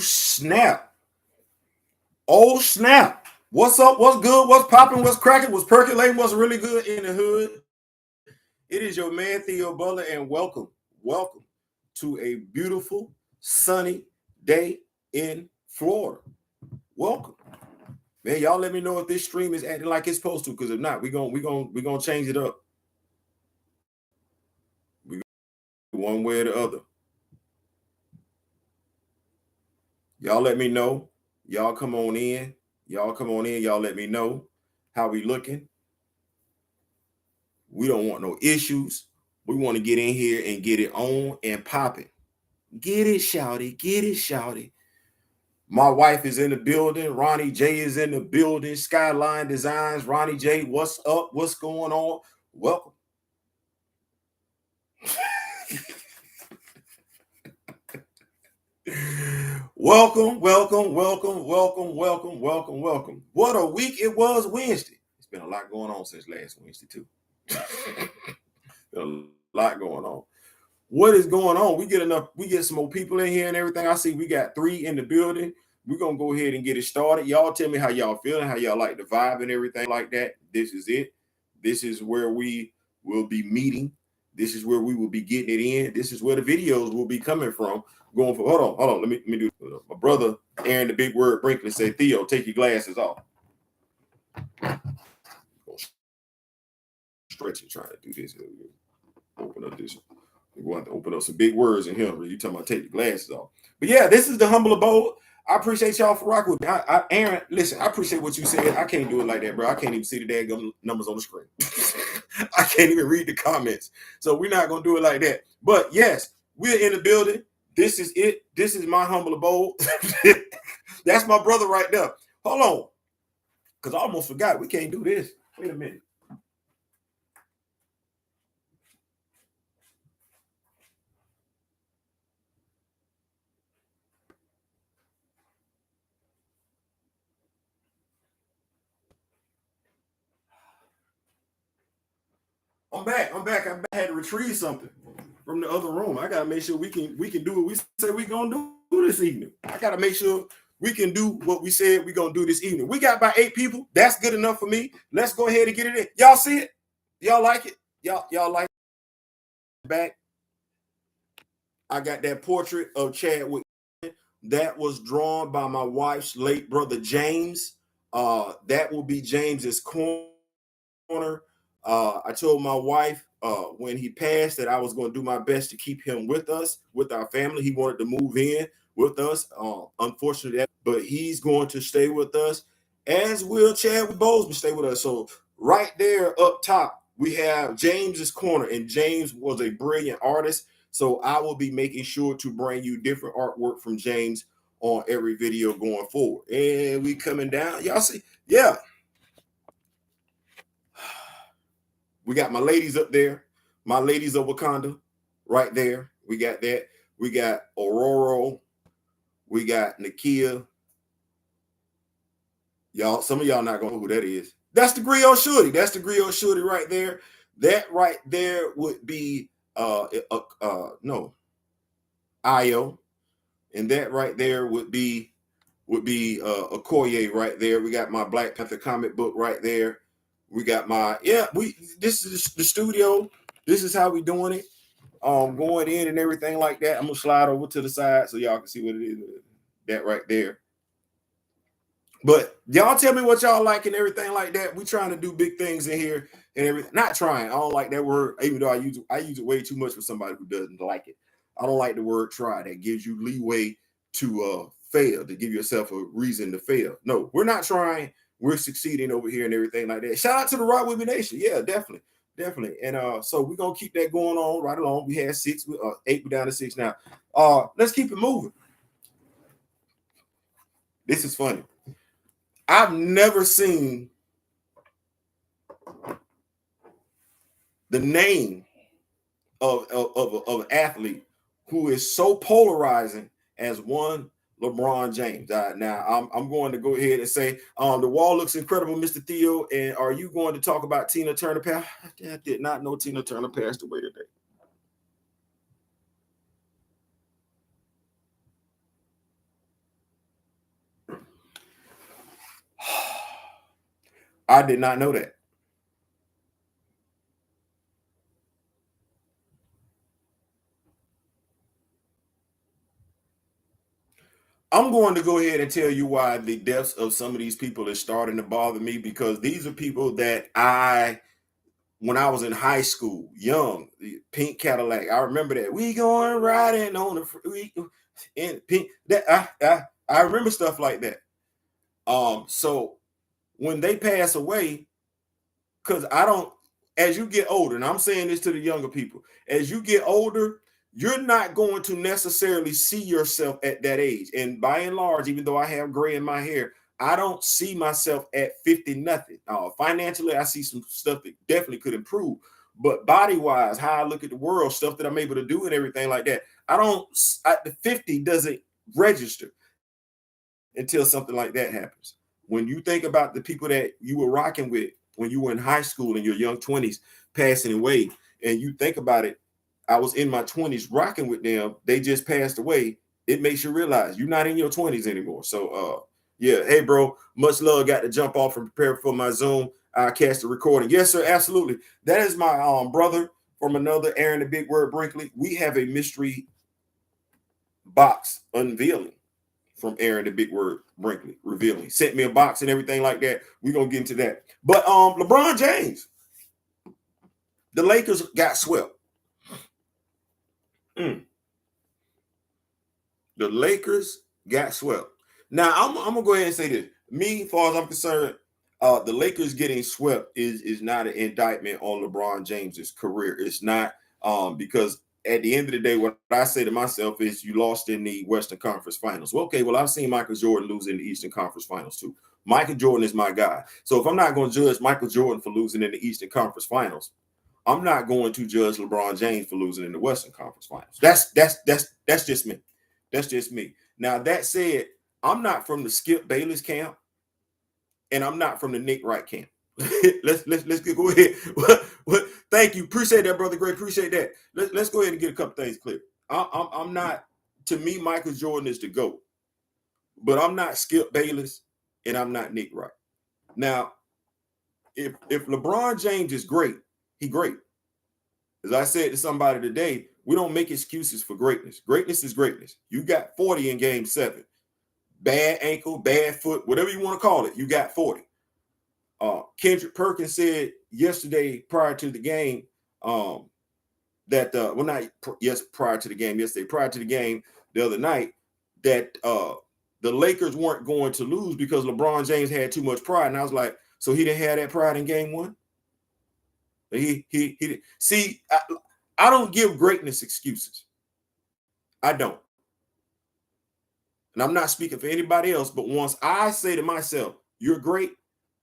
snap. Oh, snap. What's up? What's good? What's popping? What's cracking? What's percolating? What's really good in the hood? It is your man, Theo Butler, and welcome to a beautiful, sunny day in Florida. Welcome. Man, y'all let me know if this stream is acting like it's supposed to, because if not, we're gonna change it up. One way or the other. Y'all let me know. Y'all come on in. Y'all let me know how we looking. We don't want no issues. We want to get in here and get it on and pop it. Get it, shouty. Get it, shouty. My wife is in the building. Ronnie J is in the building. Skyline Designs. Ronnie J, what's up? What's going on? Welcome. Welcome. What a week it was Wednesday. It's been a lot going on since last Wednesday, too. A lot going on. What is going on? We get some more people in here and everything. I see we got 3 in the building. We're gonna go ahead and get it started. Y'all tell me how y'all feeling, how y'all like the vibe and everything like that. This is it. This is where we will be meeting. This is where we will be getting it in. This is where the videos will be coming from. Going for hold on. Let me do my brother Aaron the Big Word Brinkley said, Theo, take your glasses off. Stretching, trying to do this. Open up this. We're going to open up some big words in here. You talking about take your glasses off. But yeah, this is the humble abode. I appreciate y'all for rocking with me. Aaron, listen, I appreciate what you said. I can't do it like that, bro. I can't even see the daggum numbers on the screen. I can't even read the comments. So we're not going to do it like that. But yes, we're in the building. This is it. This is my humble abode. That's my brother right there. Hold on. Because I almost forgot. We can't do this. Wait a minute. I'm back. I had to retrieve something from the other room. I gotta make sure we can do what we say we gonna do this evening. I gotta make sure we can do what we said we gonna do this evening. We got about 8 people. That's good enough for me. Let's go ahead and get it in. Y'all see it? Y'all like it? Y'all like it? Back. I got that portrait of Chadwick that was drawn by my wife's late brother James. That will be James's corner. I told my wife when he passed that I was going to do my best to keep him with us, with our family. He wanted to move in with us. Unfortunately, but he's going to stay with us, as will Chadwick Boseman stay with us. So right there up top, we have James's corner, and James was a brilliant artist. So I will be making sure to bring you different artwork from James on every video going forward. And we coming down. Y'all see? Yeah. We got my ladies up there, my ladies of Wakanda right there. We got that. We got Aurora. We got Nakia. Y'all, some of y'all not gonna know who that is. That's the Griot Shorty. That's the Griot Shorty right there. That right there would be no Io, and that right there would be Okoye right there. We got my Black Panther comic book right there. We got this is the studio. This is how we doing it. Going in and everything like that. I'm gonna slide over to the side so y'all can see what it is. That right there. But y'all tell me what y'all like and everything like that. We trying to do big things in here and everything. Not trying. I don't like that word, even though I use it way too much for somebody who doesn't like it. I don't like the word try. That gives you leeway to fail, to give yourself a reason to fail. No, we're not trying. We're succeeding over here and everything like that. Shout out to the Rock With Me Nation. Yeah, definitely. And so we're gonna keep that going on right along. We had 6, 8, we're down to 6 now. Let's keep it moving. This is funny. I've never seen the name of an athlete who is so polarizing as one LeBron James. Now I'm going to go ahead and say the wall looks incredible, Mr. Theo. And are you going to talk about Tina Turner? I did not know Tina Turner passed away today. I did not know that. I'm going to go ahead and tell you why the deaths of some of these people is starting to bother me, because these are people that when I was in high school, young, the pink Cadillac. I remember that. We going riding on the in pink. That I remember stuff like that. So when they pass away, because I don't, as you get older, and I'm saying this to the younger people, as you get older, you're not going to necessarily see yourself at that age. And by and large, even though I have gray in my hair, I don't see myself at 50 nothing. Financially, I see some stuff that definitely could improve. But body wise, how I look at the world, stuff that I'm able to do and everything like that, the 50 doesn't register until something like that happens. When you think about the people that you were rocking with when you were in high school in your young 20s passing away, and you think about it, I was in my 20s rocking with them, they just passed away. It makes you realize you're not in your 20s anymore. So yeah, hey bro, much love. Got to jump off and prepare for my Zoom. I catch the recording. Yes, sir, absolutely. That is my brother from another Aaron the Big Word Brinkley. We have a mystery box unveiling from Aaron the Big Word Brinkley, revealing. Sent me a box and everything like that. We're gonna get into that. But LeBron James, the Lakers got swept. The Lakers got swept. Now I'm gonna go ahead and say this. Me, as far as I'm concerned, the Lakers getting swept is not an indictment on LeBron James's career. It's not, because at the end of the day, what I say to myself is, you lost in the Western Conference Finals. Well, okay, well, I've seen Michael Jordan lose in the Eastern Conference Finals too. Michael Jordan is my guy. So if I'm not going to judge Michael Jordan for losing in the Eastern Conference Finals, I'm not going to judge LeBron James for losing in the Western Conference Finals. That's just me. That's just me. Now, that said, I'm not from the Skip Bayless camp, and I'm not from the Nick Wright camp. let's go ahead. Thank you. Appreciate that, brother Gray. Appreciate that. Let's go ahead and get a couple things clear. I'm not, to me, Michael Jordan is the GOAT, but I'm not Skip Bayless and I'm not Nick Wright. Now, if LeBron James is great, he great. As I said to somebody today, we don't make excuses for greatness. Greatness is greatness. You got 40 in game 7. Bad ankle, bad foot, whatever you want to call it, you got 40. Kendrick Perkins said yesterday prior to the game, prior to the game the other night, that the Lakers weren't going to lose because LeBron James had too much pride. And I was like, so he didn't have that pride in game 1? He see, I don't give greatness excuses. I don't. And I'm not speaking for anybody else, but once I say to myself, you're great,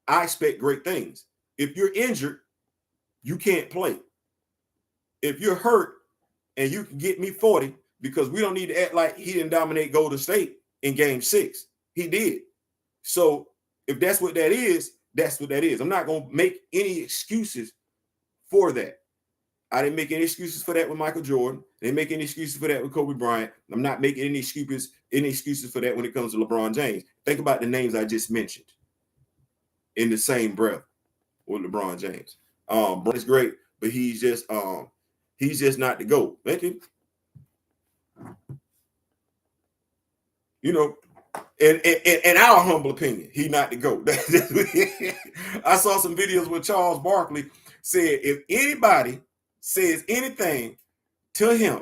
I expect great things. If you're injured, you can't play. If you're hurt and you can get me 40, because we don't need to act like he didn't dominate Golden State in game 6. He did. So if that's what that is, that's what that is. I'm not going to make any excuses for that. I didn't make any excuses for that with Michael Jordan. I didn't make any excuses for that with Kobe Bryant. I'm not making any excuses for that when it comes to LeBron James. Think about the names I just mentioned in the same breath with LeBron James. Bryant's great, but he's just not the GOAT. Thank you. You know, in our humble opinion, he's not the GOAT. I saw some videos where Charles Barkley said if anybody says anything to him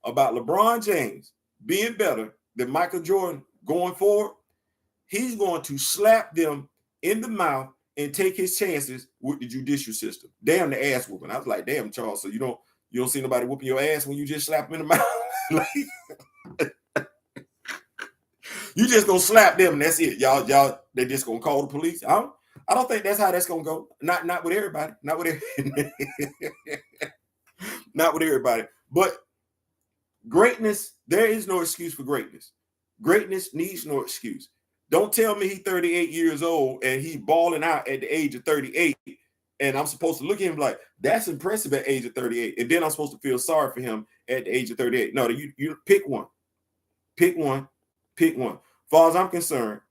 about LeBron James being better than Michael Jordan going forward, he's going to slap them in the mouth and take his chances with the judicial system. Damn the ass whooping. I was like, damn, Charles, so you don't see nobody whooping your ass when you just slap them in the mouth? You just gonna slap them and that's it. Y'all, they just gonna call the police. I don't think that's how that's gonna go. Not with everybody. Not with everybody. But greatness, there is no excuse for greatness. Greatness needs no excuse. Don't tell me he's 38 years old and he's balling out at the age of 38, and I'm supposed to look at him like, that's impressive at the age of 38. And then I'm supposed to feel sorry for him at the age of 38. No, you pick one. Pick one. As far as I'm concerned,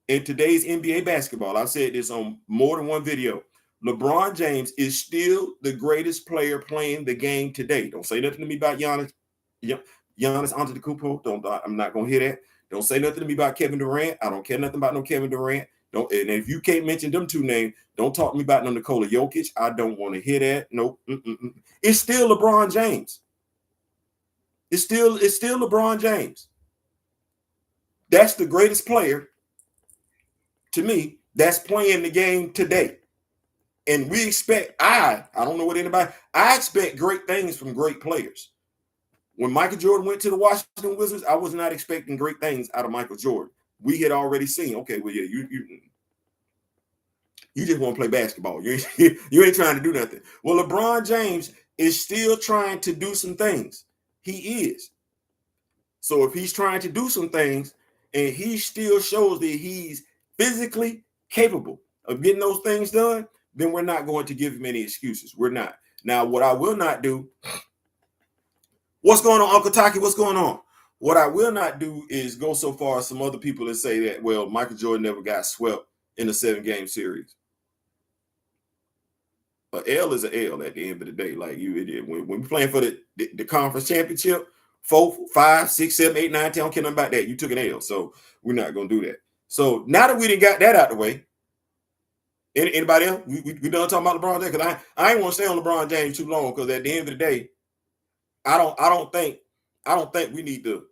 in today's NBA basketball, I've said this on more than one video, LeBron James is still the greatest player playing the game today. Don't say nothing to me about Giannis Antetokounmpo. I'm not gonna hear that. Don't say nothing to me about Kevin Durant. I don't care nothing about no Kevin Durant. Don't, and if you can't mention them two names, don't talk to me about no Nikola Jokic. I don't want to hear that. Nope. It's still LeBron James. It's still LeBron James. That's the greatest player to me that's playing the game today. And we expect, I don't know what anybody, I expect great things from great players. When Michael Jordan went to the Washington Wizards, I was not expecting great things out of Michael Jordan. We had already seen, okay, well, yeah, you just want to play basketball. You ain't trying to do nothing. Well, LeBron James is still trying to do some things. He is. So if he's trying to do some things and he still shows that he's physically capable of getting those things done, then we're not going to give him any excuses. We're not. Now, what I will not do, what's going on, Uncle Taki? What's going on? What I will not do is go so far as some other people that say that, well, Michael Jordan never got swept in a 7-game series. An L is an L at the end of the day. Like when we're playing for the conference championship, 4, 5, 6, 7, 8, 9, 10, I don't care nothing about that. You took an L, so we're not gonna do that. So now that we didn't got that out the way, anybody else? We done talking about LeBron James? Because I ain't want to stay on LeBron James too long, because at the end of the day, I don't think we need to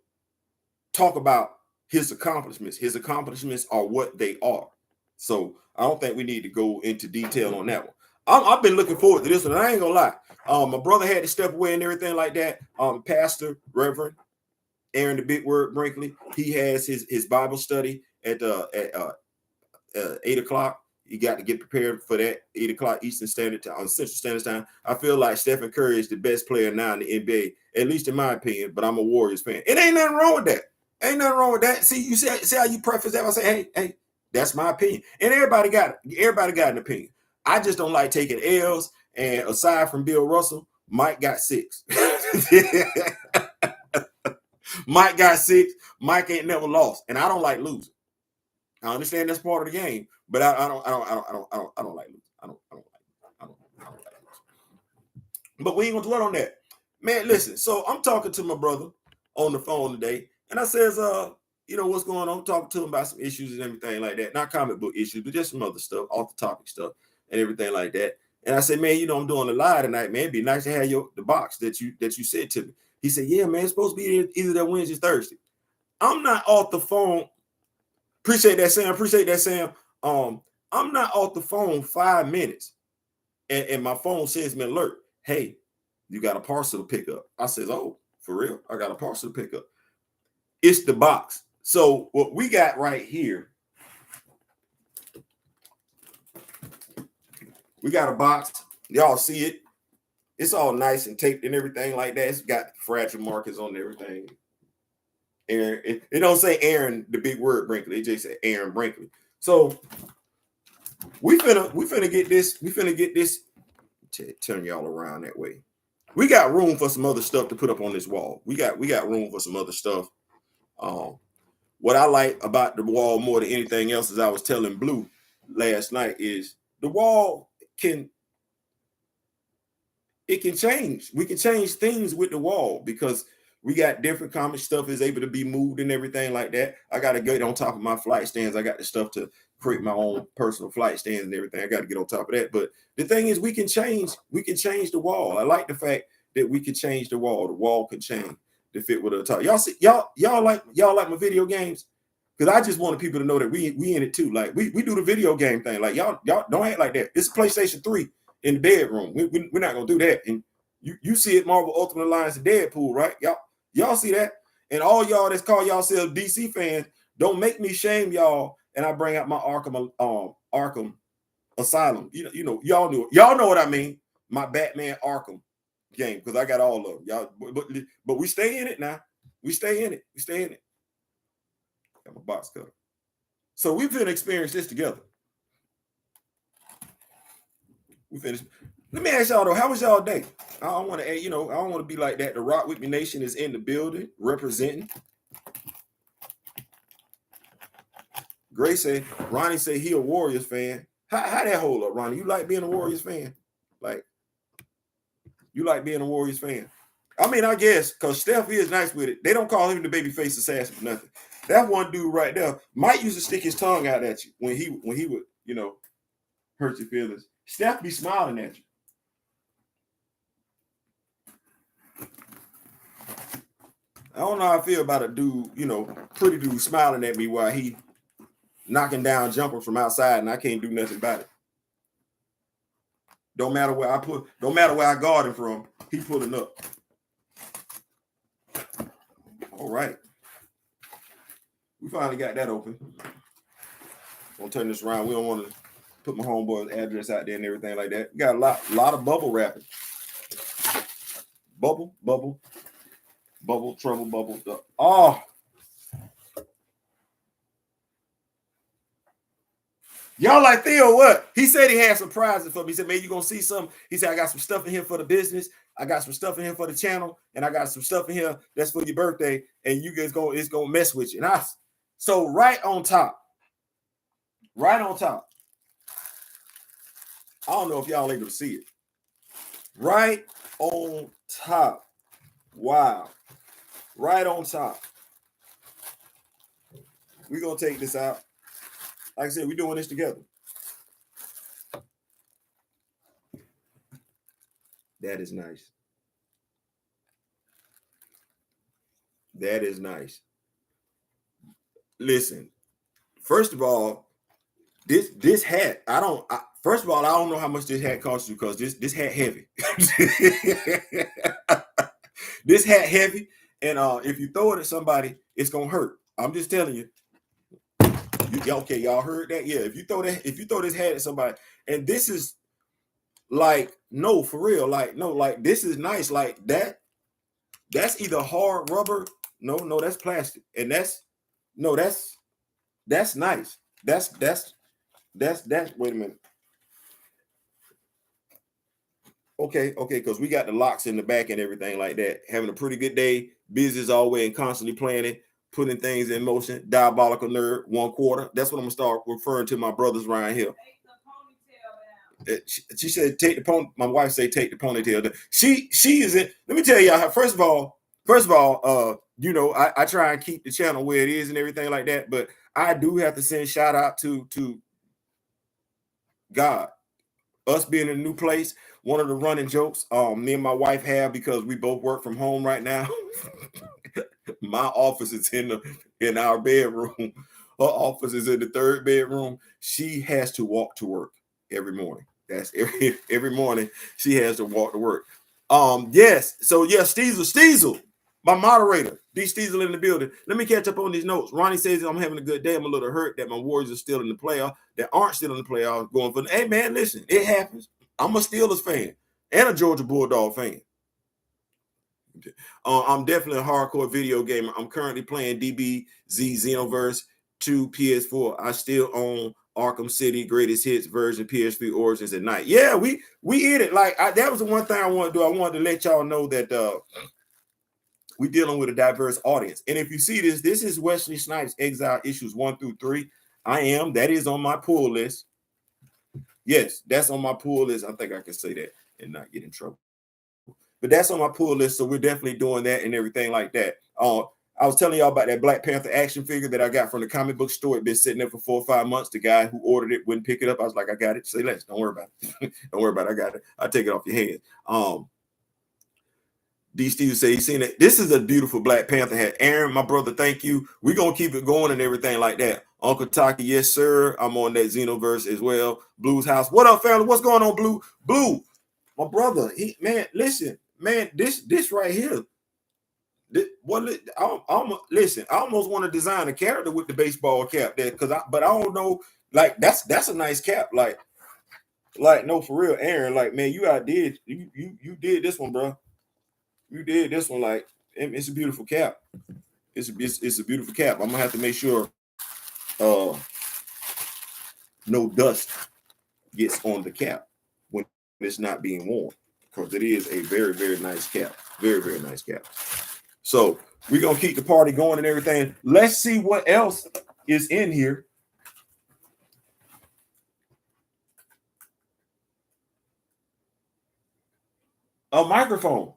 talk about his accomplishments. His accomplishments are what they are. So I don't think we need to go into detail on that one. I've been looking forward to this one. I ain't gonna lie. My brother had to step away and everything like that. Pastor Reverend Aaron the Big Word Brinkley, he has his Bible study at 8 o'clock. You got to get prepared for that 8 o'clock Eastern Standard Time, Central Standard Time. I feel like Stephen Curry is the best player now in the NBA, at least in my opinion. But I'm a Warriors fan. It ain't nothing wrong with that. Ain't nothing wrong with that. See, you see how you preface that? I say, hey, that's my opinion. And everybody got an opinion. I just don't like taking L's. And aside from Bill Russell, Mike got 6. Mike got 6. Mike ain't never lost, and I don't like losing. I understand that's part of the game, but I don't like losing. I don't like losing. But we ain't gonna dwell on that, man. Listen, so I'm talking to my brother on the phone today, and I says, what's going on? I'm talking to him about some issues and everything like that. Not comic book issues, but just some other stuff, off the topic stuff and everything like that. And I said, man, I'm doing a live tonight, man. It'd be nice to have the box that you said to me. He said, yeah, man, it's supposed to be either that Wednesday or Thursday. I'm not off the phone. Appreciate that, Sam. I'm not off the phone 5 minutes, and my phone sends me an alert. Hey, you got a parcel to pick up. I says, oh, for real? I got a parcel to pick up. It's the box. So what we got right here, we got a box. Y'all see it. It's all nice and taped and everything like that. It's got fragile markers on everything. Aaron, it don't say Aaron the Big Word Brinkley. It just say Aaron Brinkley. So we finna get this. We finna get this. Turn y'all around that way. We got room for some other stuff to put up on this wall. We got room for some other stuff. What I like about the wall more than anything else, as I was telling Blue last night, is the wall can change. We can change things with the wall because we got different comic stuff is able to be moved and everything like that. I got to get on top of my flight stands. I got the stuff to create my own personal flight stands and everything. I got to get on top of that. But the thing is, we can change the wall. I like the fact that we can change the wall. The wall can change to fit with the top. Y'all like my video games? Because I just wanted people to know that we in it too. Like we do the video game thing. Like y'all don't act like that. It's PlayStation 3 in the bedroom. We're not gonna do that. And you see it, Marvel Ultimate Alliance and Deadpool, right? Y'all see that? And all y'all that's call yourselves DC fans, don't make me shame y'all. And I bring out my Arkham Asylum. Y'all know what I mean. My Batman Arkham game, because I got all of them. Y'all, but we stay in it now. We stay in it. Got my box cutter. So we've been experience this together. We finished. Let me ask y'all though, how was y'all day? I don't want to, I don't want to be like that. The Rock With Me Nation is in the building, representing. Grace say, Ronnie say he a Warriors fan. How that hold up, Ronnie? You like being a Warriors fan? Like, you like being a Warriors fan? I mean, I guess, because Steph is nice with it. They don't call him the babyface assassin for nothing. That one dude right there might used to stick his tongue out at you when he would, you know, hurt your feelings. Steph be smiling at you. I don't know how I feel about a dude, you know, pretty dude smiling at me while he knocking down jumpers from outside and I can't do nothing about it. Don't matter where I guard him from, he pulling up. All right. We finally got that open. Gonna turn this around. We don't want to put my homeboy's address out there and everything like that. We got a lot of bubble wrapping. Bubble, trouble, bubble. Oh. Y'all like Theo, what? He said he had some prizes for me. He said, man, you gonna see some. He said, I got some stuff in here for the business. I got some stuff in here for the channel, and I got some stuff in here that's for your birthday, and you guys it's gonna mess with you. And so right on top. I don't know if y'all able to see it. Right on top. Wow. Right on top. We're gonna take this out. Like I said, we're doing this together. That is nice. That is nice. Listen, first of all, this hat, first of all, I don't know how much this hat costs you because this hat heavy. This hat heavy, and if you throw it at somebody, it's gonna hurt. I'm just telling you. Okay, y'all heard that? Yeah, if you throw this hat at somebody, and this is like, no, for real, like, no, like, this is nice, like that's either hard rubber, no, that's plastic, and that's nice. That's wait a minute. Okay, because we got the locks in the back and everything like that. Having a pretty good day, busy as always, and constantly planning, putting things in motion. Diabolical nerd, 1/4. That's what I'm gonna start referring to my brothers around here. She said, "Take the pony." My wife said, "Take the ponytail." She is in. Let me tell y'all. First of all, you know, I try and keep the channel where it is and everything like that. But I do have to send shout out to God. Us being in a new place. One of the running jokes me and my wife have, because we both work from home right now. My office is in our bedroom. Her office is in the third bedroom. She has to walk to work every morning. That's every morning she has to walk to work. Yes. So yes, Steezel, my moderator, D Steezel in the building. Let me catch up on these notes. Ronnie says I'm having a good day. I'm a little hurt that my Warriors are still in the playoff. That aren't still in the playoffs. Going for hey man, listen, it happens. I'm a Steelers fan and a Georgia Bulldog fan. I'm definitely a hardcore video gamer. I'm currently playing DBZ Xenoverse 2 PS4. I still own Arkham City Greatest Hits version, PS3 Origins at night. Yeah, we in it. Like that was the one thing I want to do. I wanted to let y'all know that we're dealing with a diverse audience. And if you see this is Wesley Snipes Exile issues 1 through 3. That is on my pull list. Yes, that's on my pull list. I think I can say that and not get in trouble. But that's on my pull list, so we're definitely doing that and everything like that. I was telling y'all about that Black Panther action figure that I got from the comic book store. It's been sitting there for 4 or 5 months. The guy who ordered it wouldn't pick it up. I was like, I got it. Say less. Don't worry about it. Don't worry about it. I got it. I'll take it off your hands. D. Steve say he's seen it. This is a beautiful Black Panther hat. Aaron, my brother, thank you. We're going to keep it going and everything like that. Uncle Taki, yes, sir. I'm on that Xenoverse as well. Blue's house. What up, family? What's going on, Blue? Blue, my brother. Listen. Man, this right here. Listen, I almost want to design a character with the baseball cap there, but I don't know. Like that's a nice cap. Like no, for real, Aaron. Like, man, you did this one, bro. You did this one. Like, it's a beautiful cap. It's a beautiful cap. I'm gonna have to make sure no dust gets on the cap when it's not being worn, because it is a very, very nice cap. Very, very nice cap. So we're gonna keep the party going and everything. Let's see what else is in here. A microphone.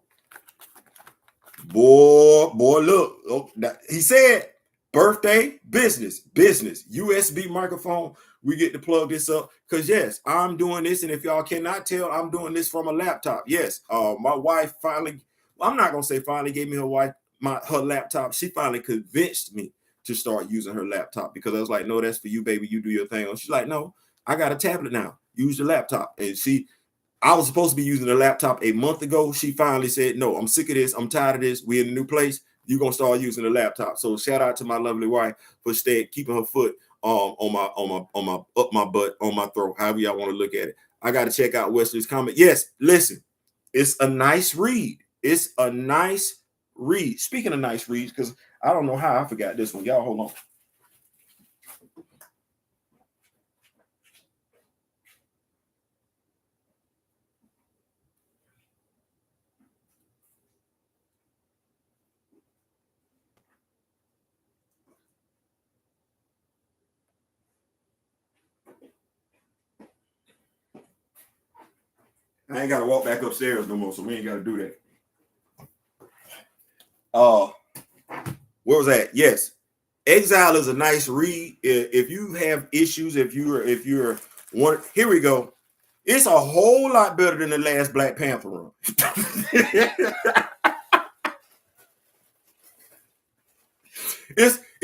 Boy, look. Oh, he said birthday, business, USB microphone. We get to plug this up because yes, I'm doing this, and if y'all cannot tell, I'm doing this from a laptop. Yes, my wife finally. I'm not gonna say finally gave me her laptop. She finally convinced me to start using her laptop because I was like, no, that's for you, baby. You do your thing. And she's like, no, I got a tablet now. Use your laptop. And I was supposed to be using a laptop a month ago. She finally said, no, I'm sick of this. I'm tired of this. We're in a new place. You're going to start using a laptop. So shout out to my lovely wife for keeping her foot up my butt, on my throat, however y'all want to look at it. I got to check out Wesley's comment. Yes, listen, it's a nice read. It's a nice read. Speaking of nice reads, because I don't know how I forgot this one. Y'all hold on. I ain't got to walk back upstairs no more, so we ain't got to do that. Where was that? Yes, Exile is a nice read. If you have issues, if you're one, here we go. It's a whole lot better than the last Black Panther run.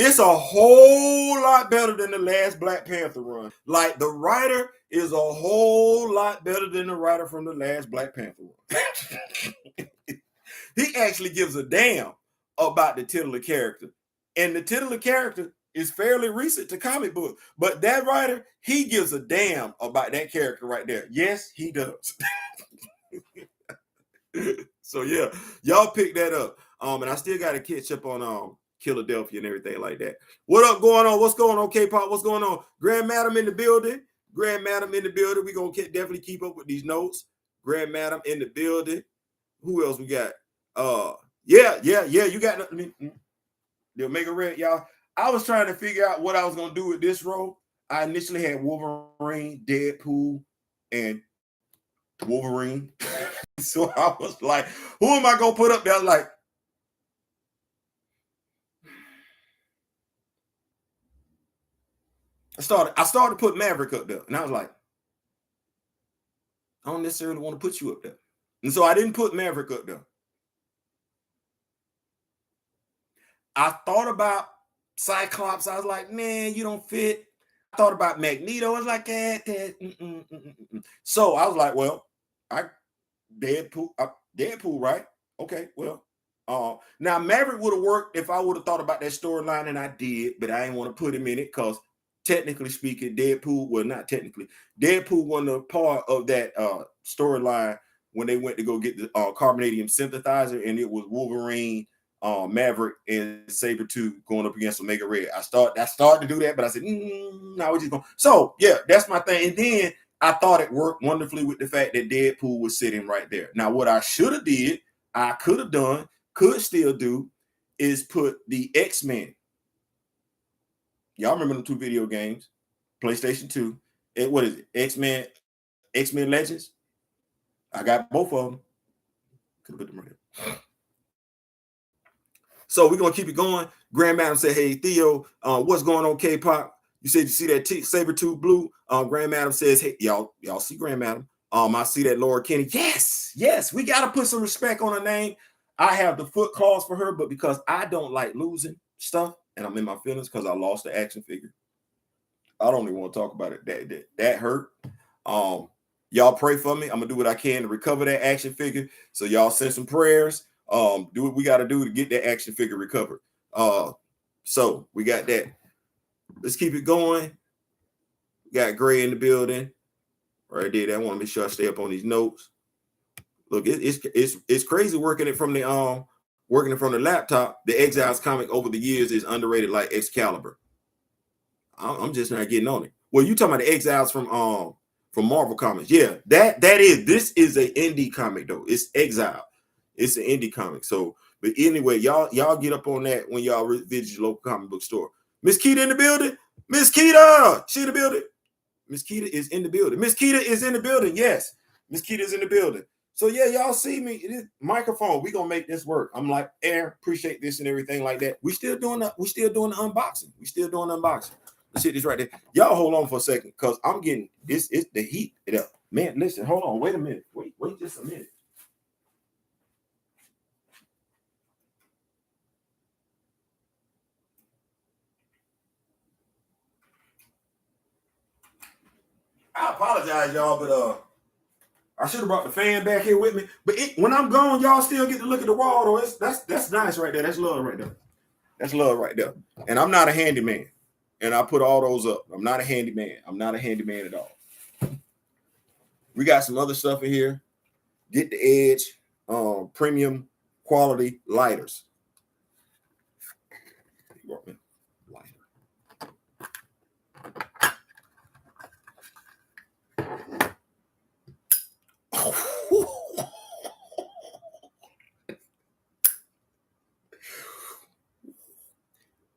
It's a whole lot better than the last Black Panther run. Like the writer is a whole lot better than the writer from the last Black Panther run. He actually gives a damn about the titular character. And the titular character is fairly recent to comic book. But that writer, he gives a damn about that character right there. Yes, he does. So yeah, y'all pick that up. And I still got to catch up on Philadelphia and everything like that. What up going on? What's going on, K-pop? What's going on? Grand Madam in the building. Grand Madam in the building. We're going to definitely keep up with these notes. Grand Madam in the building. Who else we got? Yeah. You got the Omega Red, y'all. I was trying to figure out what I was gonna do with this role. I initially had Wolverine, Deadpool, and Wolverine. So I was like, who am I gonna put up there? I was like, I started to put Maverick up there, and I was like, I don't necessarily want to put you up there. And so I didn't put Maverick up there. I thought about Cyclops. I was like, man, you don't fit. I thought about Magneto. I was like, So I was like, well, Deadpool, right? Okay, well, now Maverick would have worked if I would have thought about that storyline, and I did, but I didn't want to put him in it because technically speaking, Deadpool wasn't a part of that storyline when they went to go get the carbonadium synthesizer, and it was Wolverine, Maverick, and Sabretooth going up against Omega Red. I started to do that, but I said, no, we're just going. So yeah, that's my thing. And then I thought it worked wonderfully with the fact that Deadpool was sitting right there. Now, what I should have did, I could have done, could still do, is put the X-Men. Y'all remember them two video games, PlayStation 2. What is it? X-Men Legends. I got both of them. Could have put them right here. So we're gonna keep it going. Grand Madam said, "Hey Theo, what's going on, K-pop? You said you see that Sabretooth blue." Grand Madam says, "Hey, y'all see Grand Madam? I see that Laura Kinney. Yes, we gotta put some respect on her name. I have the foot claws for her, but because I don't like losing stuff, and I'm in my feelings because I lost the action figure. I don't even want to talk about it. That hurt. Y'all pray for me. I'm gonna do what I can to recover that action figure. So y'all send some prayers. Do what we got to do to get that action figure recovered. So we got that. Let's keep it going. We got Gray in the building right there. I want to make sure I stay up on these notes. Look, it's crazy working it from the laptop. The Exiles comic over the years is underrated like Excalibur. I'm just not getting on it. Well, you talking about the Exiles from Marvel Comics? Yeah, this is an indie comic though. It's Exile. It's an indie comic. So, but anyway, y'all get up on that when y'all visit your local comic book store. Miss Keita in the building. Miss Keita, she in the building. Miss Keita is in the building. Miss Keita is in the building. Yes, Miss Keita is in the building. So yeah, y'all see me. It is microphone. We gonna make this work. I'm like, Air, appreciate this and everything like that. We still doing the unboxing. We still doing the unboxing. The shit is right there. Y'all hold on for a second, cause I'm getting it's the heat it up. Man, listen, hold on, wait a minute. Wait just a minute. I apologize, y'all, but I should have brought the fan back here with me. But when I'm gone, y'all still get to look at the wall, though. That's nice right there. That's love right there. That's love right there. And I'm not a handyman. And I put all those up. I'm not a handyman. I'm not a handyman at all. We got some other stuff in here. Get the Edge premium quality lighters.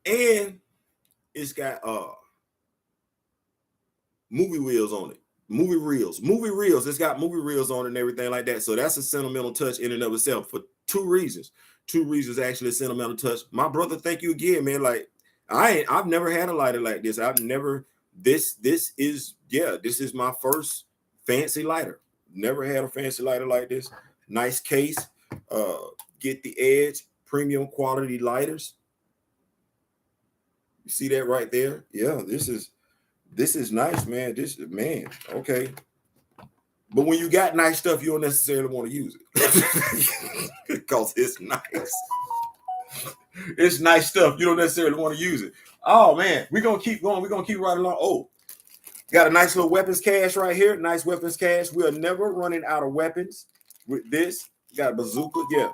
And it's got movie wheels on it. Movie reels. It's got movie reels on it and everything like that. So that's a sentimental touch in and of itself for two reasons. Two reasons actually a sentimental touch. My brother, thank you again, man. Like I've never had a lighter like this. I've never this is my first fancy lighter. Never had a fancy lighter like this. Nice case. Get the Edge premium quality lighters. You see that right there? Yeah, this is nice, man. Okay. But when you got nice stuff, you don't necessarily want to use it because it's nice. It's nice stuff. You don't necessarily want to use it. Oh man, we're gonna keep going. We're gonna keep right along. Oh, got a nice little weapons cache right here. Nice weapons cache. We are never running out of weapons with this. Got a bazooka. Yeah.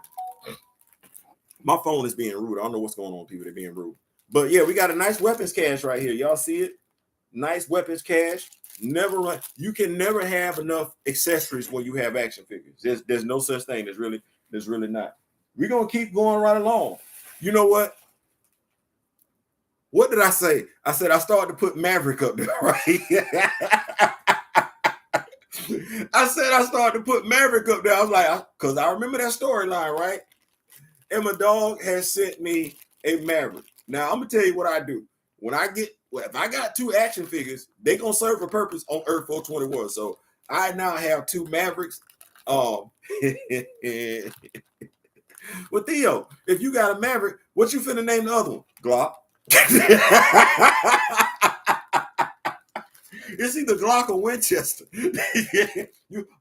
My phone is being rude. I don't know what's going on, people. They're being rude. But yeah, we got a nice weapons cache right here. Y'all see it? Nice weapons cache. Never run. You can never have enough accessories when you have action figures. There's no such thing. There's really not. We're gonna keep going right along. You know what? What did I say? I said I started to put Maverick up there, right? I said I started to put Maverick up there. I was like, because I remember that storyline, right? And my dog has sent me a Maverick. Now I'm gonna tell you what I do. If I got two action figures, they gonna serve a purpose on Earth 421. So I now have two Mavericks. Well, Theo, if you got a Maverick, what you finna name the other one? Glock. It's either Glock or Winchester.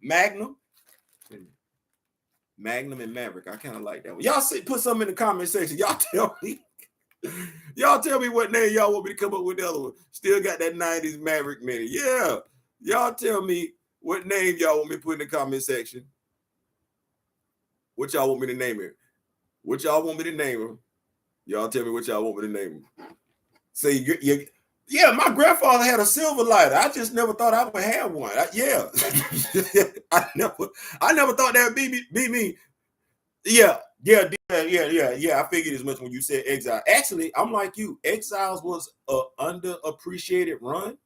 Magnum. Magnum and Maverick. I kind of like that one. Y'all put something in the comment section. Y'all tell me. Y'all tell me what name y'all want me to come up with the other one. Still got that 90s Maverick Mini. Yeah. Y'all tell me what name y'all want me to put in the comment section. What y'all want me to name it? What y'all want me to name him? Y'all tell me what y'all want me to name him. Say, yeah, my grandfather had a silver lighter. I just never thought I would have one. Yeah. I never thought that would be me. Yeah. I figured as much when you said Exile. Actually, I'm like you. Exiles was a underappreciated run.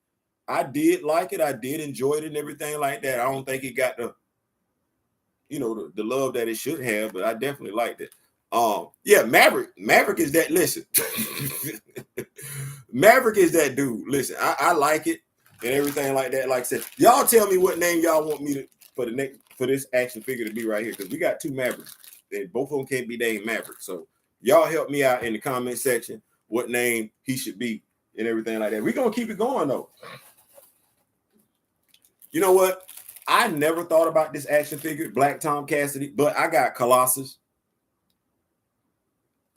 I did like it. I did enjoy it and everything like that. I don't think it got the love that it should have, but I definitely liked it. Yeah, Maverick is that. Listen, Maverick is that dude. Listen, I like it and everything like that. Like I said, y'all tell me what name y'all want me to for this action figure to be right here, because we got two Mavericks and both of them can't be named Maverick. So y'all help me out in the comment section what name he should be and everything like that. We're gonna keep it going though. You know what? I never thought about this action figure, Black Tom Cassidy, but I got Colossus.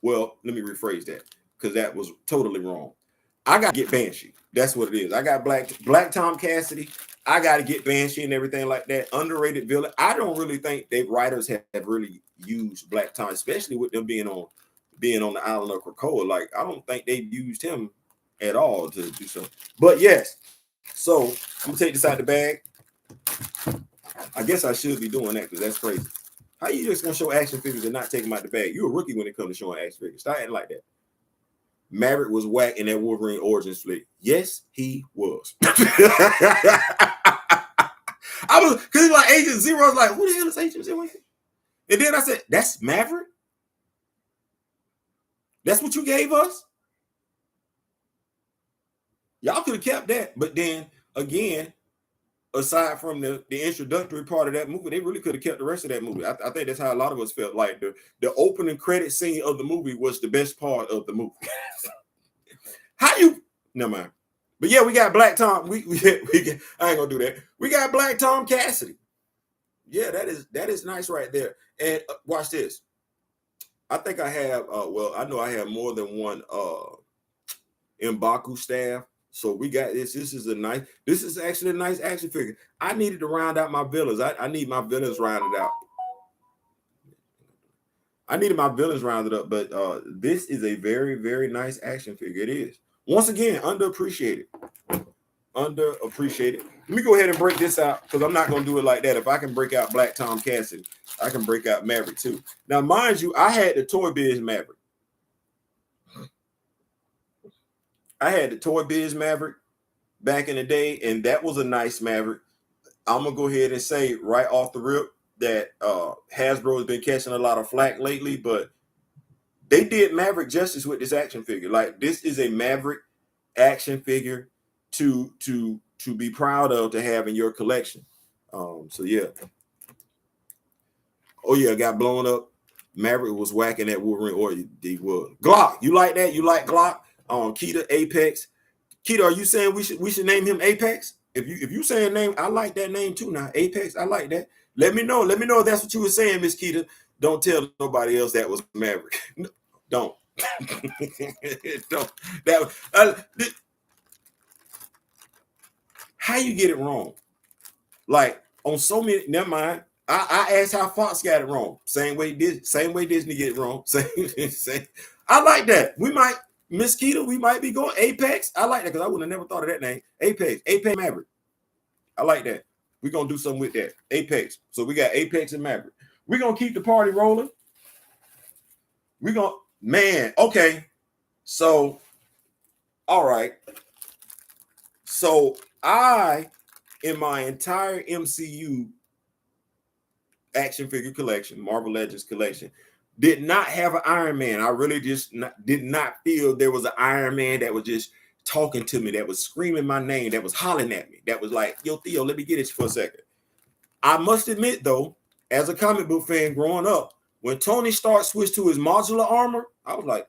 Well, let me rephrase that because that was totally wrong. I got to get Banshee. That's what it is. I got Black Tom Cassidy. I got to get Banshee and everything like that. Underrated villain. I don't really think they writers have really used Black Tom, especially with them being on the island of Krakoa. Like, I don't think they've used him at all to do something. But yes, so I'm gonna take this out the bag. I guess I should be doing that because that's crazy. How you just gonna show action figures and not take them out the bag? You're a rookie when it comes to showing action figures. Stop acting like that. Maverick was whack in that Wolverine Origins flick. Yes, he was. I was because like Agent Zero. I was like, who the hell is Agent Zero? And then I said, that's Maverick. That's what you gave us. Y'all could have kept that, but then again, aside from the introductory part of that movie, they really could have kept the rest of that movie. I think that's how a lot of us felt. Like the opening credit scene of the movie was the best part of the movie. How you? Never mind. But yeah, we got Black Tom. I ain't gonna do that. We got Black Tom Cassidy. Yeah, that is nice right there. And watch this. I think I have. Well, I know I have more than one M'Baku staff. So we got this. This is actually a nice action figure. I needed to round out my villains. I need my villains rounded out. I needed my villains rounded up, but this is a very, very nice action figure. It is. Once again, underappreciated. Underappreciated. Let me go ahead and break this out because I'm not going to do it like that. If I can break out Black Tom Cassidy, I can break out Maverick too. Now, mind you, I had the Toy Biz Maverick. I had the Toy Biz Maverick back in the day, and that was a nice Maverick. I'm gonna go ahead and say right off the rip that Hasbro has been catching a lot of flack lately, but they did Maverick justice with this action figure. Like, this is a Maverick action figure to be proud of, to have in your collection. So yeah. Oh yeah, got blown up. Maverick was whacking that Wolverine, or he was. Glock, you like that? You like Glock? Keita, Apex. Keita, are you saying we should name him Apex? If you saying name, I like that name too. Now Apex, I like that. Let me know. Let me know if that's what you were saying, Miss Keita. Don't tell nobody else that was Maverick. No, don't. Don't. How you get it wrong? Like on so many. Never mind. I asked how Fox got it wrong. Same way Disney get it wrong. Same. I like that. We might. Miss Keita, we might be going Apex. I like that because I would have never thought of that name. Apex Maverick. I like that. We're going to do something with that. Apex. So we got Apex and Maverick. We're going to keep the party rolling. We're going to, man, okay. So, all right. So in my entire MCU action figure collection, Marvel Legends collection, did not have an Iron Man. I really just did not feel there was an Iron Man that was just talking to me, that was screaming my name, that was hollering at me, that was like, yo, Theo, let me get it for a second. I must admit, though, as a comic book fan growing up, when Tony Stark switched to his modular armor, I was like,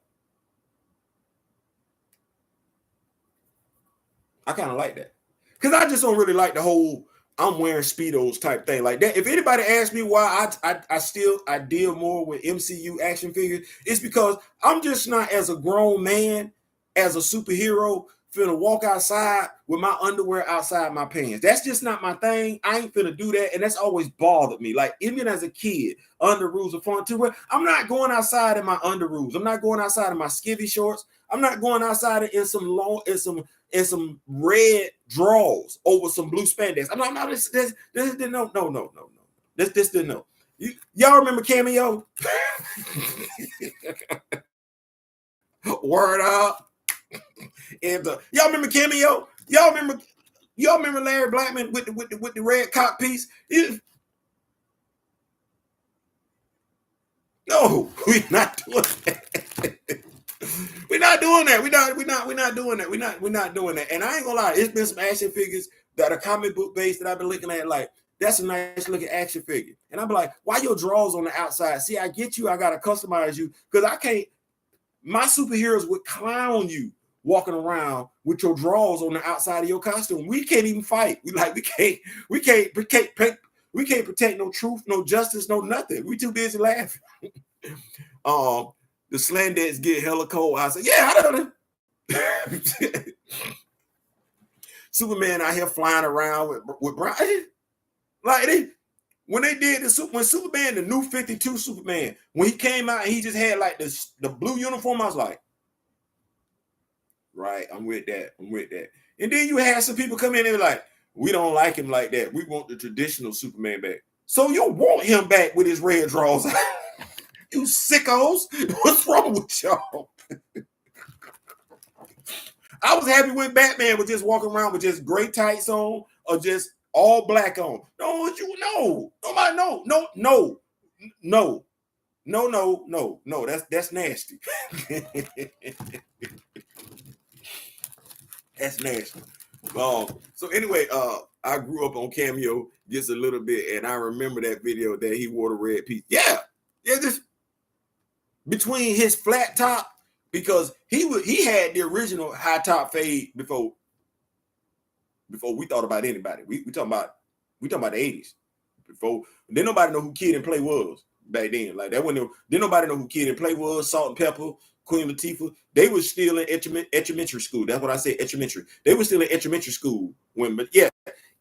I kind of like that. Because I just don't really like the whole I'm wearing Speedos type thing like that. If anybody asks me why I deal more with MCU action figures, it's because I'm just not, as a grown man, as a superhero, finna walk outside with my underwear outside my pants. That's just not my thing. I ain't finna do that. And that's always bothered me. Like, even as a kid, underoos are fun too. I'm not going outside in my underoos. I'm not going outside in my skivvy shorts. I'm not going outside in some red drawers over some blue spandex. I'm not. This didn't know. No. This didn't know. Y'all remember Cameo? Word up. And y'all remember Cameo? Y'all remember Larry Blackman with the red cock piece? No, we're not doing that. We're not doing that. We're not doing that. We're not doing that. And I ain't gonna lie, it's been some action figures that are comic book based that I've been looking at, like, that's a nice looking action figure. And I'm like, why your drawers on the outside? See, I get you, I gotta customize you, because I can't, my superheroes would clown you walking around with your drawers on the outside of your costume. We can't even fight. We can't protect no truth, no justice, no nothing. We too busy laughing. The Slandettes get hella cold. I said, yeah, I don't know. Superman out here flying around with Brian. Like, when they did when Superman, the new 52 Superman, when he came out and he just had like the blue uniform, I was like, right, I'm with that. And then you had some people come in and be like, we don't like him like that. We want the traditional Superman back. So you want him back with his red drawers. You sickos. What's wrong with y'all? I was happy when Batman was just walking around with just gray tights on, or just all black on. No, you know, nobody, no. That's nasty. That's nasty. So anyway, I grew up on Cameo just a little bit, and I remember that video that he wore the red piece. Yeah, this between his flat top, because he had the original high top fade before we thought about anybody. We talking about the 80s. Before, didn't nobody know who Kid and Play was back then. Like that when didn't nobody know who Kid and Play was, Salt and Pepper, Queen Latifah. They were still in elementary school. That's what I said, elementary. They were still in elementary school when, but yeah,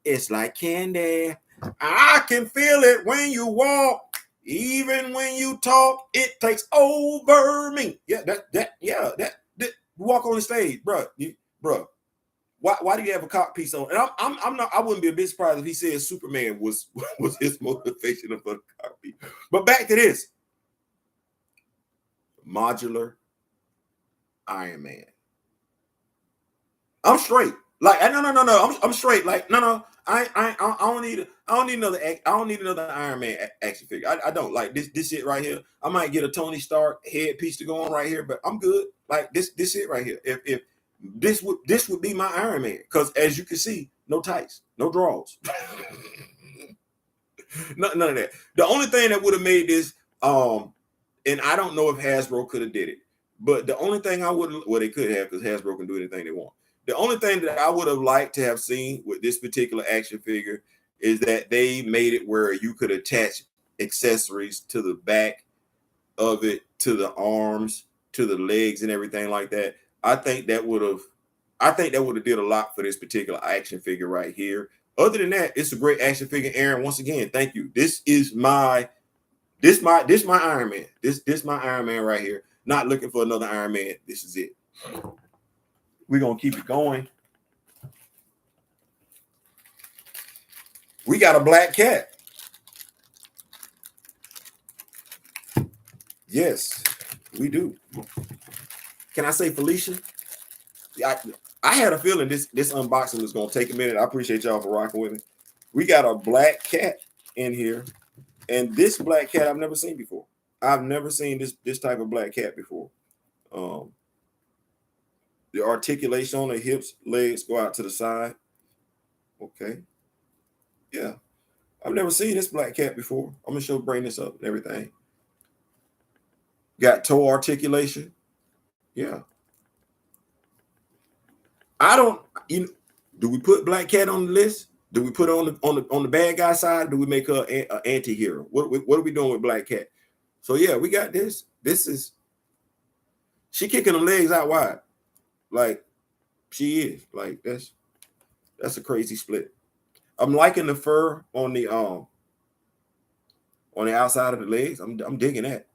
it's like candy. I can feel it when you walk, even when you talk. It takes over me. Yeah, that walk on the stage, bro. Why do you have a cock piece on? And I'm not. I wouldn't be a bit surprised if he said Superman was his motivation for the cock piece. But back to this modular Iron Man. I'm straight. Like no. I'm straight. Like no. I don't need another Iron Man action figure. I don't like this shit right here. I might get a Tony Stark head piece to go on right here, but I'm good. Like this shit right here. If this would be my Iron Man, because as you can see, no tights, no drawers, none of that. The only thing that would have made this, and I don't know if Hasbro could have did it, but the only thing I wouldn't, well, they could have, because Hasbro can do anything they want. The only thing that I would have liked to have seen with this particular action figure is that they made it where you could attach accessories to the back of it, to the arms, to the legs, and everything like that. I think that would have did a lot for this particular action figure right here. Other than that, it's a great action figure, Aaron. Once again, thank you. This my Iron Man. This my Iron Man right here. Not looking for another Iron Man. This is it. We're gonna keep it going. We got a black cat. Yes, we do. Can I say Felicia? I had a feeling this unboxing was going to take a minute. I appreciate y'all for rocking with me. We got a black cat in here, and this black cat I've never seen before. I've never seen this type of black cat before. The articulation on the hips, legs go out to the side. Okay. Yeah. I've never seen this black cat before. I'm going to bring this up and everything. Got toe articulation. Yeah. Do we put black cat on the list? Do we put on the bad guy side? Do we make her an anti-hero? What are we doing with black cat? So yeah, we got this. This is, she kicking them legs out wide. Like she is. Like that's a crazy split. I'm liking the fur on the outside of the legs. I'm digging that.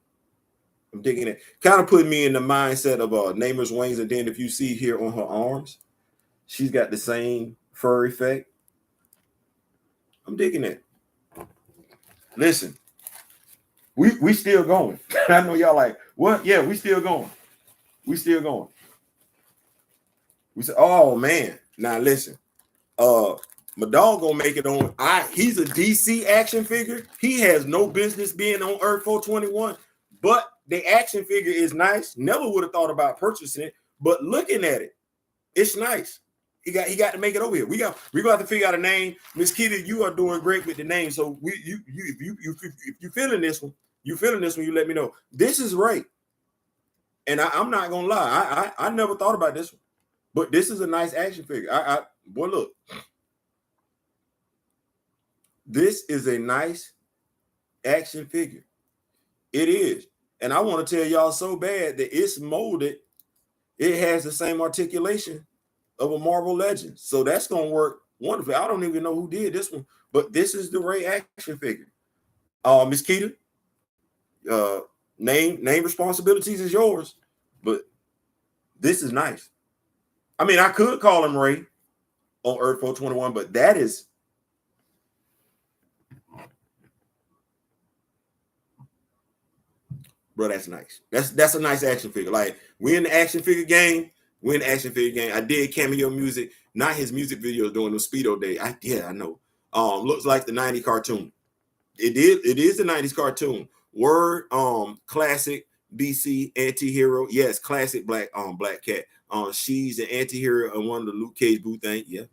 I'm digging it. Kind of putting me in the mindset of Namer's wings. And then if you see here on her arms, she's got the same fur effect. I'm digging it. Listen, we still going. I know y'all like, what? Yeah, we still going. We still going. We said, oh man. Now listen, my dog gonna make it on. He's a DC action figure. He has no business being on Earth 421, but the action figure is nice. Never would have thought about purchasing it, but looking at it, it's nice. He got to make it over here. We're gonna have to figure out a name. Miss Kitty, you are doing great with the name. So if you feeling this one, you let me know. This is right. And I'm not gonna lie, I never thought about this one, but this is a nice action figure. Boy, look. This is a nice action figure. It is. And I want to tell y'all so bad that it's molded. It has the same articulation of a Marvel Legend. So that's going to work wonderfully. I don't even know who did this one, but this is the Ray action figure. Miss Keita, name responsibilities is yours, but this is nice. I mean, I could call him Ray on Earth 421, but that is, bro, that's nice. That's a nice action figure. Like, we're in the action figure game. I did Cameo music, not his music videos during the Speedo day. I know. Looks like the 90s cartoon. It is the 90s cartoon. Word, classic DC anti-hero. Yes, classic black cat. She's an anti-hero and one of the Luke Cage Boo thing. Yeah,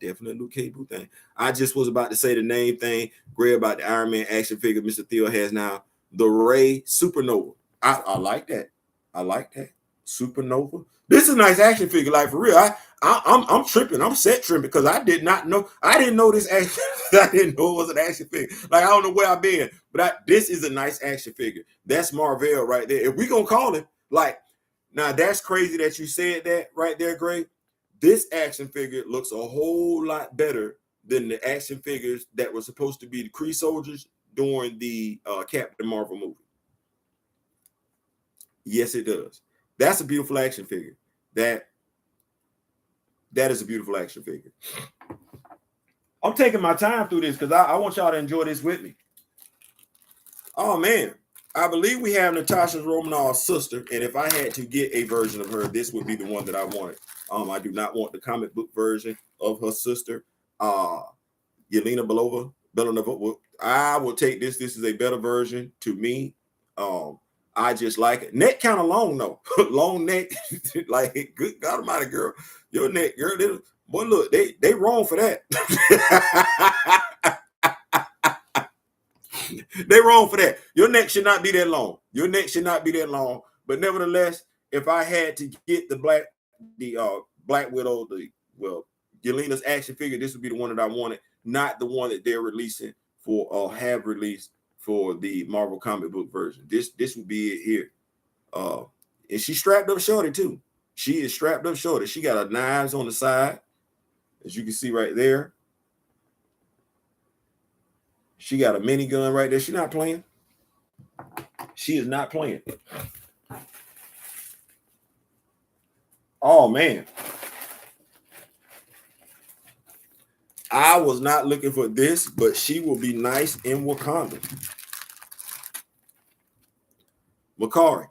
definitely Luke Cage Boo thing. I just was about to say the name thing. Great about the Iron Man action figure Mr. Theo has now. The Ray Supernova. I like that. I like that. Supernova. This is a nice action figure, like for real. I'm tripping. I'm set tripping because I did not know. I didn't know this action. I didn't know it was an action figure. Like I don't know where I've been, but this is a nice action figure. That's Marvel right there. If we gonna call it like now, that's crazy that you said that right there, Gray. This action figure looks a whole lot better than the action figures that were supposed to be the Kree soldiers during the Captain Marvel movie. Yes, it does. That's a beautiful action figure. That is a beautiful action figure. I'm taking my time through this because I want y'all to enjoy this with me. Oh man, I believe we have Natasha Romanoff's sister, and if I had to get a version of her, this would be the one that I wanted. I do not want the comic book version of her sister, Yelena Belova. I will take this. This is a better version to me. I just like it. Neck kind of long though. Long neck. Like good God Almighty, girl. Your neck, girl. Boy, look, they wrong for that. They wrong for that. Your neck should not be that long. Your neck should not be that long. But nevertheless, if I had to get the Black Widow, Yelena's action figure, this would be the one that I wanted, not the one that they're releasing for or have released for the Marvel comic book version. This would be it here. And she's strapped up shorty too. She is strapped up shorty. She got her knives on the side, as you can see right there. She got a minigun right there. She's not playing. She is not playing. Oh man. I was not looking for this, but she will be nice in Wakanda. Makari.